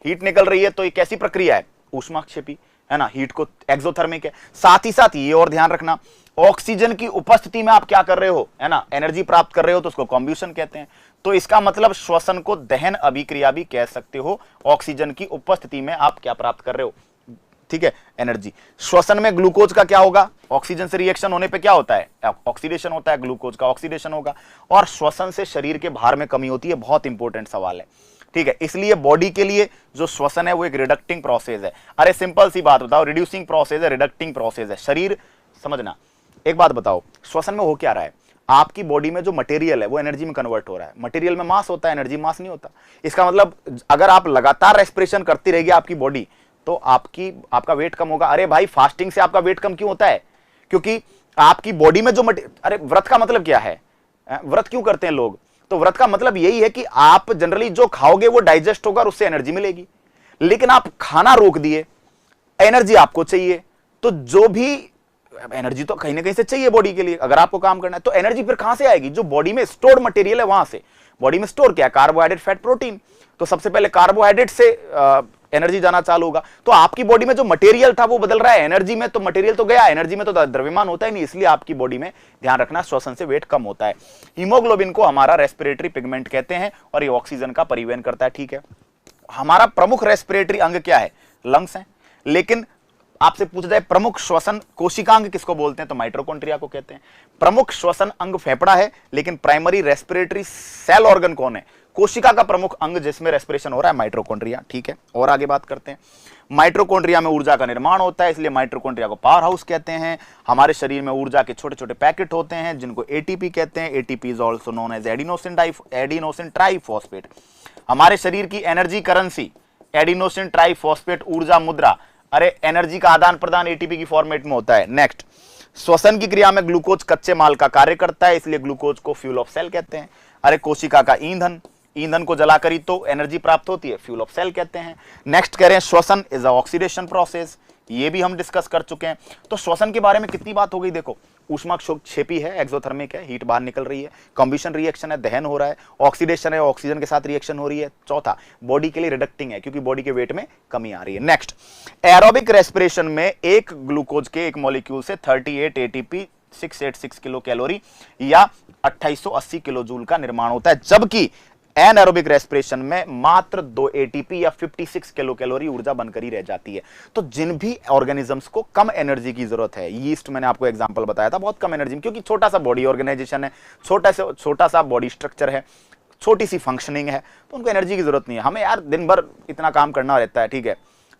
हीट निकल रही है, तो ये कैसी प्रक्रिया है, ऊष्माक्षेपी, है ना, हीट को एक्सोथर्मिक है। साथ ही साथ ये और ध्यान रखना, ऑक्सीजन की उपस्थिति में आप क्या कर रहे हो, है ना, एनर्जी प्राप्त कर रहे हो, तो उसको कॉम्ब्यूशन कहते हैं। तो इसका मतलब श्वसन को दहन अभिक्रिया भी कह सकते हो, ऑक्सीजन की उपस्थिति में आप क्या प्राप्त कर रहे हो, ठीक है, एनर्जी। श्वसन में ग्लूकोज का क्या होगा, ऑक्सीजन से रिएक्शन होने पे क्या होता है, ऑक्सीडेशन होता है, ग्लूकोज का ऑक्सीडेशन होगा, और श्वसन से शरीर के भार में कमी होती है, बहुत इंपॉर्टेंट सवाल है, ठीक है। इसलिए बॉडी के लिए जो श्वसन है वो एक रिडक्टिंग प्रोसेस है। अरे सिंपल सी बात बताओ, रिड्यूसिंग प्रोसेस है, रिडक्टिंग प्रोसेस है, शरीर, समझना। एक बात बताओ, श्वसन में हो क्या रहा है, आपकी बॉडी में जो मटेरियल है वो एनर्जी में कन्वर्ट हो रहा है। मटेरियल में मास होता है, एनर्जी मास नहीं होता। इसका मतलब अगर आप लगातार रेस्पिरेशन करती रहेगी आपकी बॉडी, तो आपका वेट कम होगा। अरे भाई, फास्टिंग से आपका वेट कम क्यों होता है, क्योंकि आपकी बॉडी में जो अरे व्रत का मतलब क्या है, व्रत क्यों करते हैं लोग, तो व्रत का मतलब यही है कि आप जनरली जो खाओगे वो डाइजेस्ट होगा और उससे एनर्जी मिलेगी। लेकिन आप खाना रोक दिए, एनर्जी आपको चाहिए, तो जो भी एनर्जी तो कहीं ना कहीं से चाहिए बॉडी के लिए, अगर आपको काम करना है, तो एनर्जी फिर कहां से आएगी, जो बॉडी में स्टोर्ड मटेरियल है वहां से। बॉडी में स्टोर क्या है, कार्बोहाइड्रेट, फैट, प्रोटीन, तो सबसे पहले कार्बोहाइड्रेट से एनर्जी जाना चालू होगा। तो आपकी बॉडी में जो मटेरियल था वो बदल रहा है एनर्जी में, तो मटेरियल तो गया, एनर्जी में तो द्रव्यमान होता ही नहीं, इसलिए आपकी बॉडी में ध्यान रखना श्वसन से वेट कम होता है। हीमोग्लोबिन को हमारा रेस्पिरेटरी पिगमेंट कहते हैं और ये ऑक्सीजन का परिवहन करता है, ठीक है। हमारा प्रमुख रेस्पिरेटरी अंग क्या है, लंग्स है। लेकिन आपसे पूछा जाए प्रमुख श्वसन कोशिकांग किसको बोलते हैं, तो माइटोकॉन्ड्रिया को कहते हैं। प्रमुख श्वसन अंग फेफड़ा है, लेकिन प्राइमरी रेस्पिरेटरी सेल ऑर्गन कौन है, कोशिका का प्रमुख अंग जिसमें रेस्पिरेशन हो रहा है, माइटोकॉन्ड्रिया, ठीक है। और आगे बात करते हैं, माइटोकॉन्ड्रिया में ऊर्जा का निर्माण होता है, इसलिए माइटोकॉन्ड्रिया को पावर हाउस कहते हैं। हमारे शरीर में ऊर्जा के छोटे छोटे पैकेट होते हैं जिनको एटीपी कहते हैं। ATP is also known as adenosine triphosphate. हमारे शरीर की एनर्जी करेंसी एडिनोसिन ट्राइफॉस्फेट ऊर्जा मुद्रा, अरे एनर्जी का आदान प्रदान एटीपी की फॉर्मेट में होता है। नेक्स्ट, श्वसन की क्रिया में ग्लूकोज कच्चे माल का कार्य करता है, इसलिए ग्लूकोज को फ्यूल ऑफ सेल कहते हैं। अरे कोशिका का ईंधन को जलाकर ही तो एनर्जी प्राप्त होती है, फ्यूल ऑफ सेल कहते हैं। नेक्स्ट कह रहे हैं श्वसन इज अ ऑक्सीडेशन प्रोसेस, ये भी हम डिस्कस कर चुके हैं। तो श्वसन के बारे में कितनी बात हो गई, देखो ऊष्माक्षेपी है, एक्सोथर्मिक है, हीट बाहर निकल रही है, कॉम्बिशन रिएक्शन है, दहन हो रहा है, ऑक्सीडेशन है, ऑक्सीजन के साथ रिएक्शन हो रही है। चौथा, बॉडी के लिए रिडक्टिंग है क्योंकि बॉडी के वेट में कमी आ रही है। नेक्स्ट, एरोबिक रेस्पिरेशन में एक ग्लूकोज के एक मॉलिक्यूल से 38 एटीपी 686 किलो कैलोरी या 2880 किलो जूल का निर्माण होता है, जबकि एनारोबिक रेस्पिरेशन में मात्र 2 एटीपी या 56 किलो कैलोरी ऊर्जा बनकर ही रह जाती है। तो जिन भी ऑर्गेनिजम्स को कम एनर्जी की जरूरत है, यीस्ट मैंने आपको एग्जांपल बताया था, बहुत कम एनर्जी, क्योंकि छोटा सा बॉडी ऑर्गेनाइजेशन है, छोटा सा बॉडी स्ट्रक्चर है, छोटी सी फंक्शनिंग है, तो उनको एनर्जी की जरूरत नहीं है। हमें यार दिन भर इतना काम करना रहता है, ठीक है,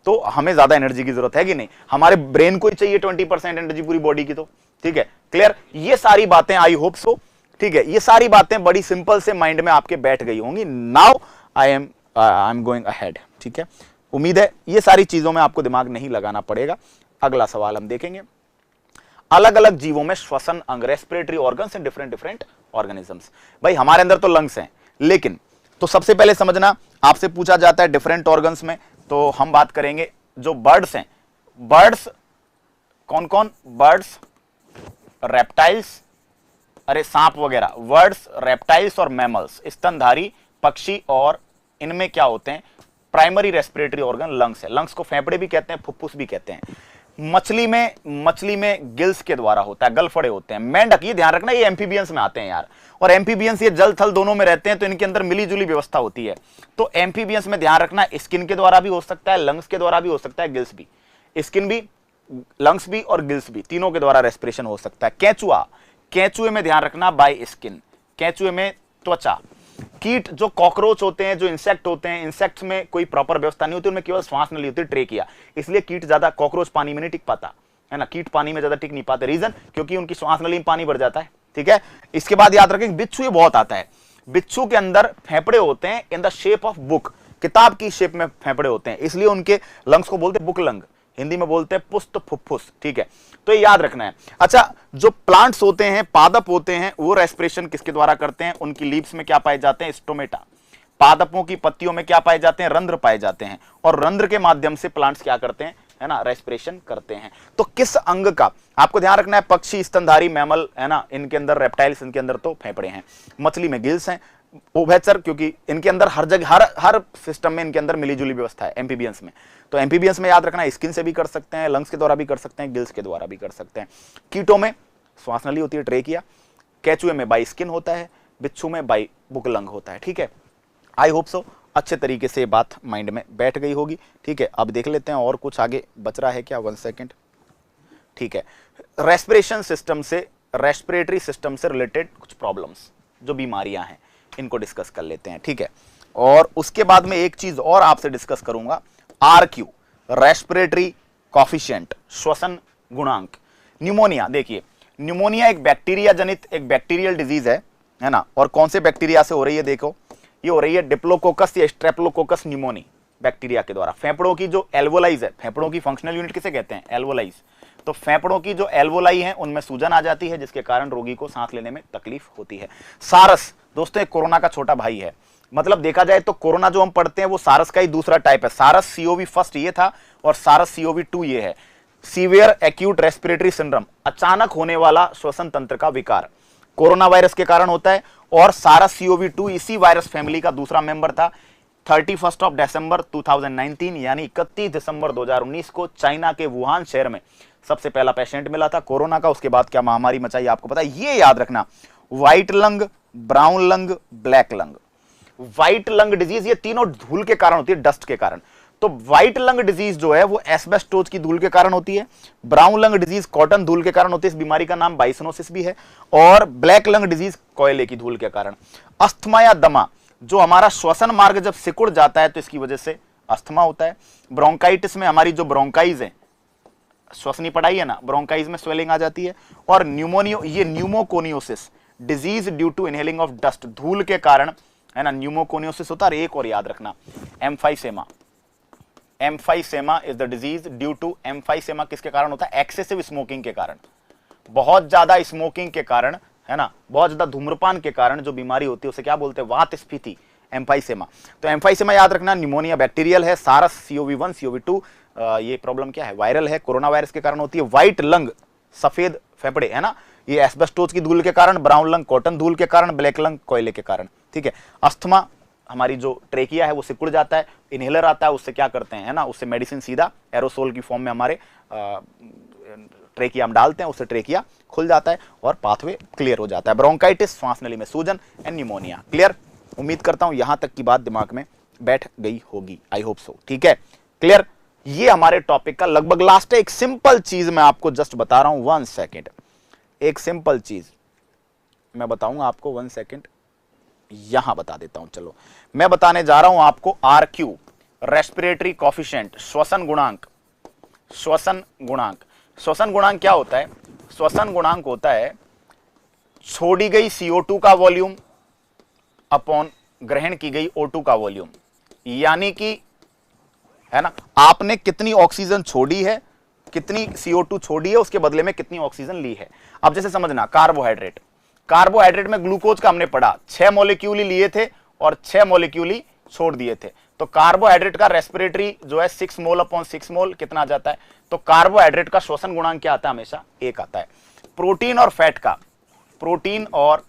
तो हमें ज्यादा एनर्जी की जरूरत है कि नहीं? हमारे ब्रेन को ही चाहिए 20% एनर्जी पूरी बॉडी की, तो ठीक है, क्लियर। ये सारी बातें आई होप सो, ठीक है, ये सारी बातें बड़ी सिंपल से माइंड में आपके बैठ गई होंगी। Now I am going ahead, ठीक है। उम्मीद है ये सारी चीजों में आपको दिमाग नहीं लगाना पड़ेगा। अगला सवाल हम देखेंगे, अलग अलग जीवों में श्वसन अंग, respiratory organs and different different organisms. भाई हमारे अंदर तो लंग्स हैं, लेकिन तो सबसे पहले समझना, आपसे पूछा जाता है डिफरेंट ऑर्गन्स में, तो हम बात करेंगे जो बर्ड्स हैं। बर्ड्स कौन कौन? बर्ड्स, रेप्टाइल्स, अरे सांप वगैरह, बर्ड्स, रेप्टाइल्स और मैमल्स, स्तनधारी पक्षी, और इनमें क्या होते हैं? प्राइमरी रेस्पिरेटरी ऑर्गन लंग्स है। लंग्स को फेफड़े भी कहते हैं, फुफ्फुस भी कहते हैं। मछली में गिल्स के द्वारा होता है, गलफड़े होते हैं। मेंढक, ये ध्यान रखना, ये एम्फीबियंस में आते हैं यार, और एम्फीबियंस ये जल थल दोनों में रहते हैं, तो इनके अंदर मिली जुली व्यवस्था होती है। तो एम्फीबियंस में ध्यान रखना, स्किन के द्वारा भी हो सकता है, लंग्स के द्वारा भी हो सकता है, गिल्स भी, स्किन भी, लंग्स भी और गिल्स भी, तीनों के द्वारा रेस्पिरेशन हो सकता है। केंचुआ, केंचुए में ध्यान रखना बाय स्किन, केंचुए में त्वचा। कीट जो कॉकरोच होते हैं, जो इंसेक्ट होते हैं, इंसेक्ट्स में कोई प्रॉपर व्यवस्था नहीं होती, उनमें केवल श्वास नली होती है, ट्रेकिया, इसलिए कीट ज्यादा, कॉकरोच पानी में नहीं टिक पाता है ना, कीट पानी में ज्यादा टिक नहीं पाते। रीजन, क्योंकि उनकी श्वास नली में पानी भर जाता है, ठीक है। इसके बाद याद रखें, बिच्छू ये बहुत आता है, बिच्छू के अंदर फेफड़े होते हैं in the shape of book, किताब की शेप में फेफड़े होते हैं, इसलिए उनके लंग्स को बोलते हैं बुक लंग, हिंदी में बोलते हैं पुस्त फुफ्फुस, ठीक है, तो ये याद रखना है। अच्छा, जो प्लांट्स होते हैं, पादप होते हैं, वो रेस्पिरेशन किसके द्वारा करते हैं? उनकी लीव्स में क्या पाए जाते हैं? स्टोमेटा। पादपों की पत्तियों में क्या पाए जाते हैं? रंध्र पाए जाते हैं, और रंध्र के माध्यम से प्लांट्स क्या करते हैं, है ना, रेस्पिरेशन करते हैं। तो किस अंग का आपको ध्यान रखना है? पक्षी, स्तनधारी, मैमल, है ना, इनके अंदर रेप्टाइल्स, इनके अंदर तो फेफड़े हैं। मछली में गिल्स हैं, उभयचर, क्योंकि इनके अंदर हर जगह, हर सिस्टम में इनके अंदर मिलीजुली व्यवस्था है। एम्फीबियंस में, तो एम्फीबियंस में याद रखना, स्किन से भी कर सकते हैं, लंग्स के द्वारा भी कर सकते हैं, गिल्स के द्वारा भी कर सकते हैं। कीटों में श्वास नली होती है, ट्रेकिया, केंचुए में बाई स्किन होता है, बिच्छू में बाई बुक लंग होता है, ठीक है। आई होप सो अच्छे तरीके से ये बात माइंड में बैठ गई होगी, ठीक है। अब देख लेते हैं और कुछ आगे बच रहा है क्या, 1 सेकेंड, ठीक है। रेस्पिरेशन सिस्टम से, रेस्पिरेटरी सिस्टम से रिलेटेड कुछ प्रॉब्लम्स, जो बीमारियां हैं, इनको डिस्कस कर लेते हैं, ठीक है। और उसके बाद में एक चीज और आपसे डिस्कस करूंगा, RQ, रेस्पिरेटरी कॉफिशिएंट, श्वसन गुणांक। न्यूमोनिया, देखिए न्यूमोनिया एक बैक्टीरिया जनित, एक बैक्टीरियल डिजीज है ना, और कौन से बैक्टीरिया से हो रही है? देखो, ये हो रही है डिप्लोकोकस या स्ट्रेप्लोकोकस न्यूमोनी बैक्टीरिया के द्वारा। फेफड़ों की जो एल्वोलाइज है, फेफड़ों की फंक्शनल यूनिट किसे कहते हैं? एल्वोलाइज। तो फेफड़ों की जो एल्वोलाई है, उनमें सूजन आ जाती है, जिसके कारण रोगी को सांस लेने में तकलीफ होती है। सारस, दोस्तों एक कोरोना का छोटा भाई है, मतलब देखा जाए तो कोरोना जो हम पढ़ते हैं वो सारस का ही दूसरा टाइप है। सारस CoV फर्स्ट ये था, और सारस CoV 2 ये है। सीवियर एक्यूट रेस्पिरेटरी सिंड्रोम, अचानक होने वाला श्वसन तंत्र का विकार, कोरोना वायरस के कारण होता है, और सारस CoV 2 इसी वायरस फैमिली का दूसरा मेंबर था। 31 दिसंबर 2019 यानी 31 दिसंबर 2019 को चाइना के वुहान शहर में सबसे पहला पेशेंट मिला था कोरोना का। उसके बाद क्या महामारी मचाई आपको पता है, ये याद रखना, white lung, brown lung, black lung. White lung disease ये तीनों धूल के कारण होती है, डस्ट के कारण। तो व्हाइट लंग डिजीज जो है वो एस्बेस्टोस की धूल के कारण होती है, ब्राउन लंग डिजीज कॉटन धूल के कारण होती है, इस बीमारी का नाम बाइसनोसिस भी है, और ब्लैक लंग डिजीज कोयले की धूल के कारण। अस्थमा या दमा, जो हमारा श्वसन मार्ग जब सिकुड़ जाता है तो इसकी वजह से अस्थमा होता है। ब्रोंकाइटिस में हमारी जो ब्रोंकाइज है, श्वसनी पढ़ाई है ना, ब्रोंकाइज में स्वेलिंग आ जाती है। और न्यूमोनियो, ये pneumoconiosis disease due to inhaling of dust, धूल के कारण, है ना, न्यूमोकोनियोसिस होता है। एक और याद रखना, emphysema, emphysema is the disease due to, emphysema किसके कारण होता है? एक्सेसिव स्मोकिंग के कारण, बहुत ज्यादा स्मोकिंग के कारण, है ना, बहुत ज्यादा धूम्रपान के कारण जो बीमारी होती है उसे क्या बोलते हैं? वात स्फीति, एम्फाइसेमा। तो एम्फाइसेमा याद रखना, न्यूमोनिया बैक्टीरियल है, सारस CoV 1 CoV 2 ये प्रॉब्लम क्या है? वायरल है, कोरोना वायरस के कारण होती है। व्हाइट लंग, सफेद फेफड़े, है ना, ये एस्बेस्टोस की धूल के कारण, ब्राउन लंग कॉटन धूल के कारण, ब्लैक लंग कोयले के कारण, ठीक है। अस्थमा, हमारी जो ट्रेकिया है वो सिकुड़ जाता है, इनहेलर आता है, उससे क्या करते हैं, है ना, उससे मेडिसिन सीधा एरोसोल की फॉर्म में हमारे ट्रेकिया हम डालते हैं, उससे ट्रेकिया खुल जाता है और पाथवे क्लियर हो जाता है। ब्रोंकाइटिस, श्वास नली में सूजन, एंड न्यूमोनिया। क्लियर? उम्मीद करता हूं यहां तक की बात दिमाग में बैठ गई होगी, आई होप सो, ठीक है, क्लियर। ये हमारे टॉपिक का लगभग लास्ट है। एक सिंपल चीज मैं आपको जस्ट बता रहा हूं, 1 सेकेंड, एक सिंपल चीज मैं बताऊंगा आपको, 1 सेकेंड। यहां बता देता हूं। चलो मैं बताने जा रहा हूं आपको RQ, रेस्पिरेटरी कॉफिशिएंट, श्वसन गुणांक। श्वसन गुणांक, श्वसन गुणांक क्या होता है? श्वसन गुणांक होता है छोड़ी गई CO2 का वॉल्यूम अपॉन ग्रहण की गई O2 का वॉल्यूम। यानी कि, है ना, आपने कितनी ऑक्सीजन छोड़ी है, कितनी CO2 छोड़ी है, उसके बदले में कितनी ऑक्सीजन ली है। अब जैसे समझना, कार्बोहाइड्रेट, कार्बोहाइड्रेट में ग्लूकोज का हमने पढ़ा 6 मॉलिक्यूल ही लिए थे और 6 मॉलिक्यूल ही छोड़ दिए थे। तो कार्बोहाइड्रेट का रेस्पिरेटरी जो है 6 मोल अपॉन 6 मोल कितना आ जाता है? तो कार्बोहाइड्रेट का श्वसन गुणांक क्या आता है? हमेशा 1 आता है। प्रोटीन और फैट का, प्रोटीन और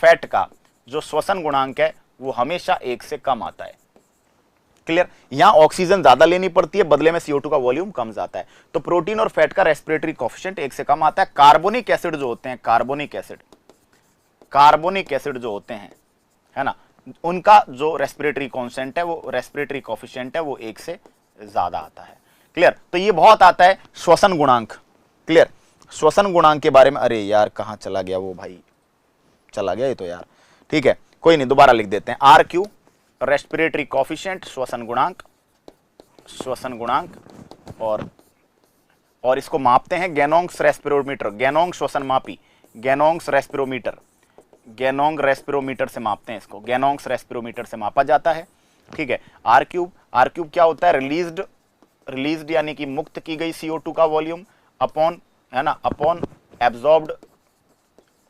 फैट का जो श्वसन गुणांक है वो हमेशा 1 से कम आता है। क्लियर? यहां ऑक्सीजन ज्यादा लेनी पड़ती है, बदले में CO2 का वॉल्यूम कम जाता है। तो प्रोटीन और फैट का रेस्पिरेटरी कोएफिशिएंट 1 से कम आता है। कार्बोनिक एसिड जो होते हैं, कार्बोनिक एसिड, कार्बोनिक एसिड जो होते हैं, है ना, उनका जो रेस्पिरेटरी कांस्टेंट है, वो रेस्पिरेटरी कोएफिशिएंट है, वो 1 से ज्यादा आता है। क्लियर? तो ये बहुत आता है श्वसन गुणांक। क्लियर? श्वसन गुणांक के बारे में, अरे यार कहां चला गया वो भाई, चला गया ये तो यार। ठीक है, कोई नहीं, दोबारा लिख देते हैं। RQ, रेस्पिरेटरी कोएफिशिएंट, श्वसन गुणांक, श्वसन गुणांक, और इसको मापते हैं गैनोंग्स रेस्पिरोमीटर, गैनोंग श्वसन मापी, गैनोंग्स रेस्पिरोमीटर, गैनोंग रेस्पिरोमीटर से मापते हैं इसको, गैनोंग्स रेस्पिरोमीटर से मापा जाता है। ठीक है। R क्यूब क्या होता है? रिलीज्ड यानी कि मुक्त की गई CO2 का वॉल्यूम अपॉन, है ना, अपॉन एब्जॉर्ब्ड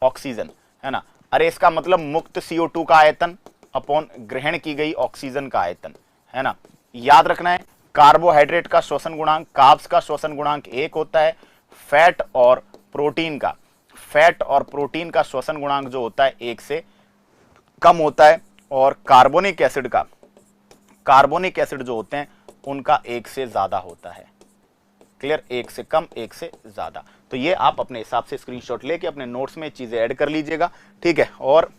ऑक्सीजन, है ना। अरे इसका मतलब मुक्त CO2 का आयतन अपॉन ग्रहण की गई ऑक्सीजन का आयतन, है ना। याद रखना है, कार्बोहाइड्रेट का श्वसन गुणांक, कार्ब्स का श्वसन गुणांक 1 होता है। फैट और प्रोटीन का श्वसन गुणांक जो होता है 1 से कम होता है। और कार्बोनिक एसिड जो होते हैं उनका 1 से ज्यादा होता है। क्लियर? 1 से कम, 1 से ज्यादा। तो ये आप अपने हिसाब से स्क्रीनशॉट लेके अपने नोट्स में चीजें ऐड कर लीजिएगा। ठीक है। और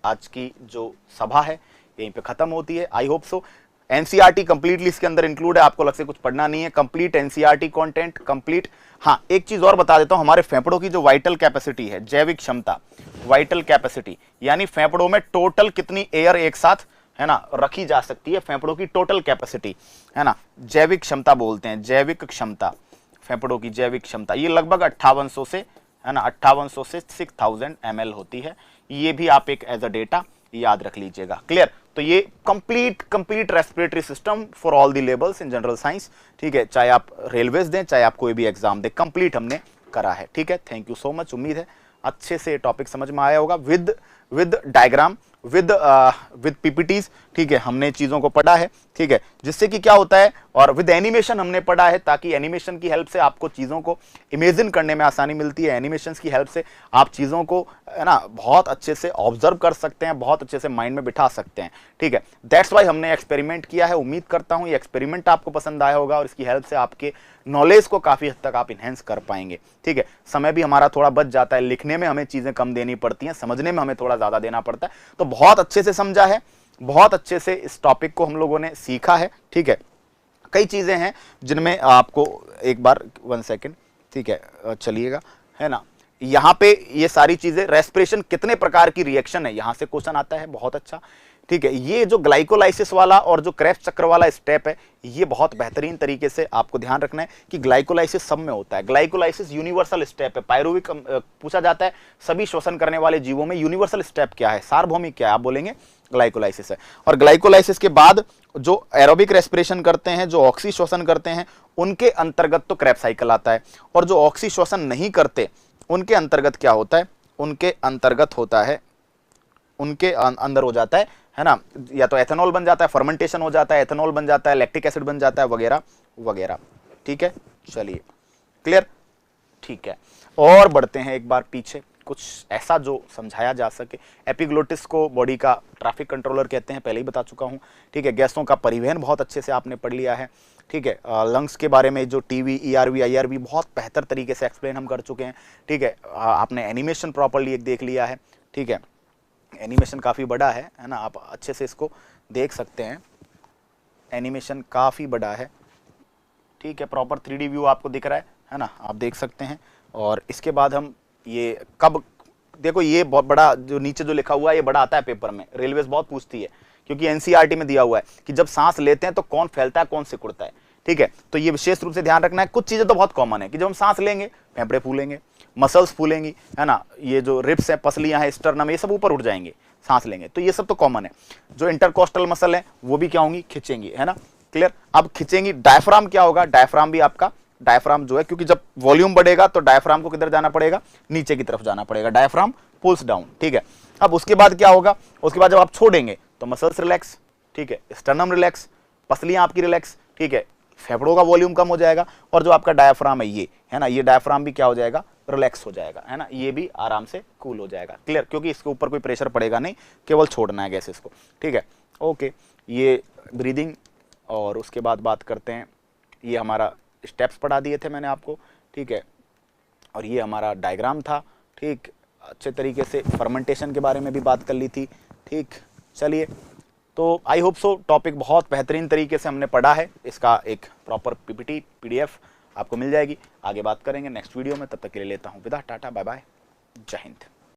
आज की जो सभा है यहीं पे खत्म होती है। I hope so. NCERT completely इसके अंदर इंक्लूड है, आपको अलग से कुछ पढ़ना नहीं है। Complete NCERT content complete. हाँ, एक चीज और बता देता हूं, हमारे फेफड़ों की जो वाइटल कैपेसिटी है, जैविक क्षमता, वाइटल कैपेसिटी, यानी फेफड़ों में टोटल कितनी एयर एक साथ, है ना, रखी जा सकती है, फेफड़ों की टोटल कैपेसिटी, है ना, जैविक क्षमता बोलते हैं, जैविक क्षमता, फेफड़ों की जैविक क्षमता, ये लगभग 5800 से, है ना, 5800 से 6000 ml होती है। ये भी आप एक एज अ डेटा याद रख लीजिएगा। क्लियर? तो ये complete respiratory system for all the levels in general science. ठीक है, चाहे आप रेलवेज दें, चाहे आप कोई भी एग्जाम दें, कंप्लीट हमने करा है। ठीक है, थैंक यू सो मच। उम्मीद है अच्छे से टॉपिक समझ में आया होगा, विद डायग्राम, विद पीपीटीज। ठीक है, हमने चीजों को पढ़ा है। ठीक है, जिससे कि क्या होता है, और विद एनिमेशन हमने पढ़ा है, ताकि एनिमेशन की हेल्प से आपको चीजों को इमेजिन करने में आसानी मिलती है। एनिमेशन की हेल्प से आप चीजों को, है ना, बहुत अच्छे से ऑब्जर्व कर सकते हैं, बहुत अच्छे से माइंड में बिठा सकते हैं। ठीक है, दैट्स वाई हमने एक्सपेरिमेंट किया है। उम्मीद करता हूं ये एक्सपेरिमेंट आपको पसंद आया होगा और इसकी हेल्प से आपके नॉलेज को काफी हद तक आप इनहेंस कर पाएंगे। ठीक है, समय भी हमारा थोड़ा बच जाता है, लिखने में हमें चीजें कम देनी पड़ती हैं, समझने में हमें थोड़ा ज्यादा देना पड़ता है। तो बहुत अच्छे से समझा है, बहुत अच्छे से इस टॉपिक को हम लोगों ने सीखा है। ठीक है, कई चीजें हैं जिनमें आपको एक बार 1 सेकेंड, ठीक है, चलिएगा, है ना, यहां पे ये सारी चीजें, रेस्पिरेशन कितने प्रकार की रिएक्शन है, यहां से क्वेश्चन आता है, बहुत अच्छा। ठीक है, ये जो ग्लाइकोलाइसिस वाला और जो क्रेब्स चक्र वाला स्टेप है, ये बहुत बेहतरीन तरीके से आपको ध्यान रखना है कि ग्लाइकोलाइसिस सब में होता है। ग्लाइकोलाइसिस यूनिवर्सल स्टेप है। पायरुविक पूछा जाता है सभी श्वसन करने वाले जीवों में यूनिवर्सल स्टेप क्या है, सार्वभौमिक क्या है, आप बोलेंगे ग्लाइकोलाइसिस है। और ग्लाइकोलाइसिस के बाद जो एरोबिक रेस्पिरेशन करते हैं, जो ऑक्सी श्वसन करते हैं, उनके अंतर्गत तो क्रेब्स साइकिल आता है। और जो ऑक्सी श्वसन नहीं करते उनके अंतर्गत क्या होता है, उनके अंतर्गत होता है, उनके अंदर हो जाता है ना, या तो एथेनॉल बन जाता है, फर्मेंटेशन हो जाता है, एथेनॉल बन जाता है, लैक्टिक एसिड बन जाता है, वगैरह वगैरह। ठीक है, चलिए, क्लियर? ठीक है, और बढ़ते हैं एक बार पीछे, कुछ ऐसा जो समझाया जा सके। एपिग्लोटिस को बॉडी का ट्रैफिक कंट्रोलर कहते हैं, पहले ही बता चुका हूं। ठीक है, गैसों का परिवहन बहुत अच्छे से आपने पढ़ लिया है। ठीक है, लंग्स के बारे में जो टीवी, ERV, IRV बहुत बेहतर तरीके से एक्सप्लेन हम कर चुके हैं। ठीक है, आपने एनिमेशन प्रॉपर्ली एक देख लिया है। ठीक है, एनिमेशन काफ़ी बड़ा है ना, आप अच्छे से इसको देख सकते हैं, एनिमेशन काफ़ी बड़ा है। ठीक है, प्रॉपर 3D व्यू आपको दिख रहा है ना, आप देख सकते हैं। और इसके बाद हम ये कब देखो ये बहुत बड़ा जो नीचे जो लिखा हुआ है ये बड़ा आता है पेपर में, रेलवेज बहुत पूछती है, क्योंकि एनसीईआरटी में दिया हुआ है कि जब सांस लेते हैं तो कौन फैलता है कौन सिकुड़ता है। ठीक है, तो ये विशेष रूप से ध्यान रखना है। कुछ चीजें तो बहुत कॉमन है कि जब हम सांस लेंगे फेफड़े फूलेंगे, मसल्स फूलेंगी, है ना, ये जो रिब्स है, पसलियां है, स्टर्नम, ये सब ऊपर उठ जाएंगे सांस लेंगे, तो ये सब तो कॉमन है। जो इंटरकोस्टल मसल है वो भी क्या होंगी, खिंचेंगी, है ना, क्लियर। अब खिंचेंगी, डायफ्राम क्या होगा, डायफ्राम भी आपका, डायफ्राम जो है, क्योंकि जब वॉल्यूम बढ़ेगा तो डायफ्राम को किधर जाना पड़ेगा, नीचे की तरफ जाना पड़ेगा, डायफ्राम पुल्स डाउन। ठीक है, अब उसके बाद क्या होगा, उसके बाद जब आप छोड़ेंगे तो मसल्स रिलैक्स, ठीक है, स्टर्नम रिलैक्स, पसलियां आपकी रिलैक्स, ठीक है, फेफड़ों का वॉल्यूम कम हो जाएगा, और जो आपका डायफ्राम है ये, है ना, ये डायफ्राम भी क्या हो जाएगा, रिलैक्स हो जाएगा, है ना, ये भी आराम से कूल हो जाएगा, क्लियर, क्योंकि इसके ऊपर कोई प्रेशर पड़ेगा नहीं, केवल छोड़ना है गैसेस को। ठीक है, ओके, ये ब्रीदिंग। और उसके बाद बात करते हैं, ये हमारा स्टेप्स पढ़ा दिए थे मैंने आपको, ठीक है, और ये हमारा डायग्राम था, ठीक, अच्छे तरीके से फर्मेंटेशन के बारे में भी बात कर ली थी। ठीक, चलिए, तो आई होप सो टॉपिक बहुत बेहतरीन तरीके से हमने पढ़ा है, इसका एक प्रॉपर पीपीटी पीडीएफ आपको मिल जाएगी, आगे बात करेंगे नेक्स्ट वीडियो में, तब तक के लिए लेता हूँ विदा, टाटा बाय बाय, जय हिंद।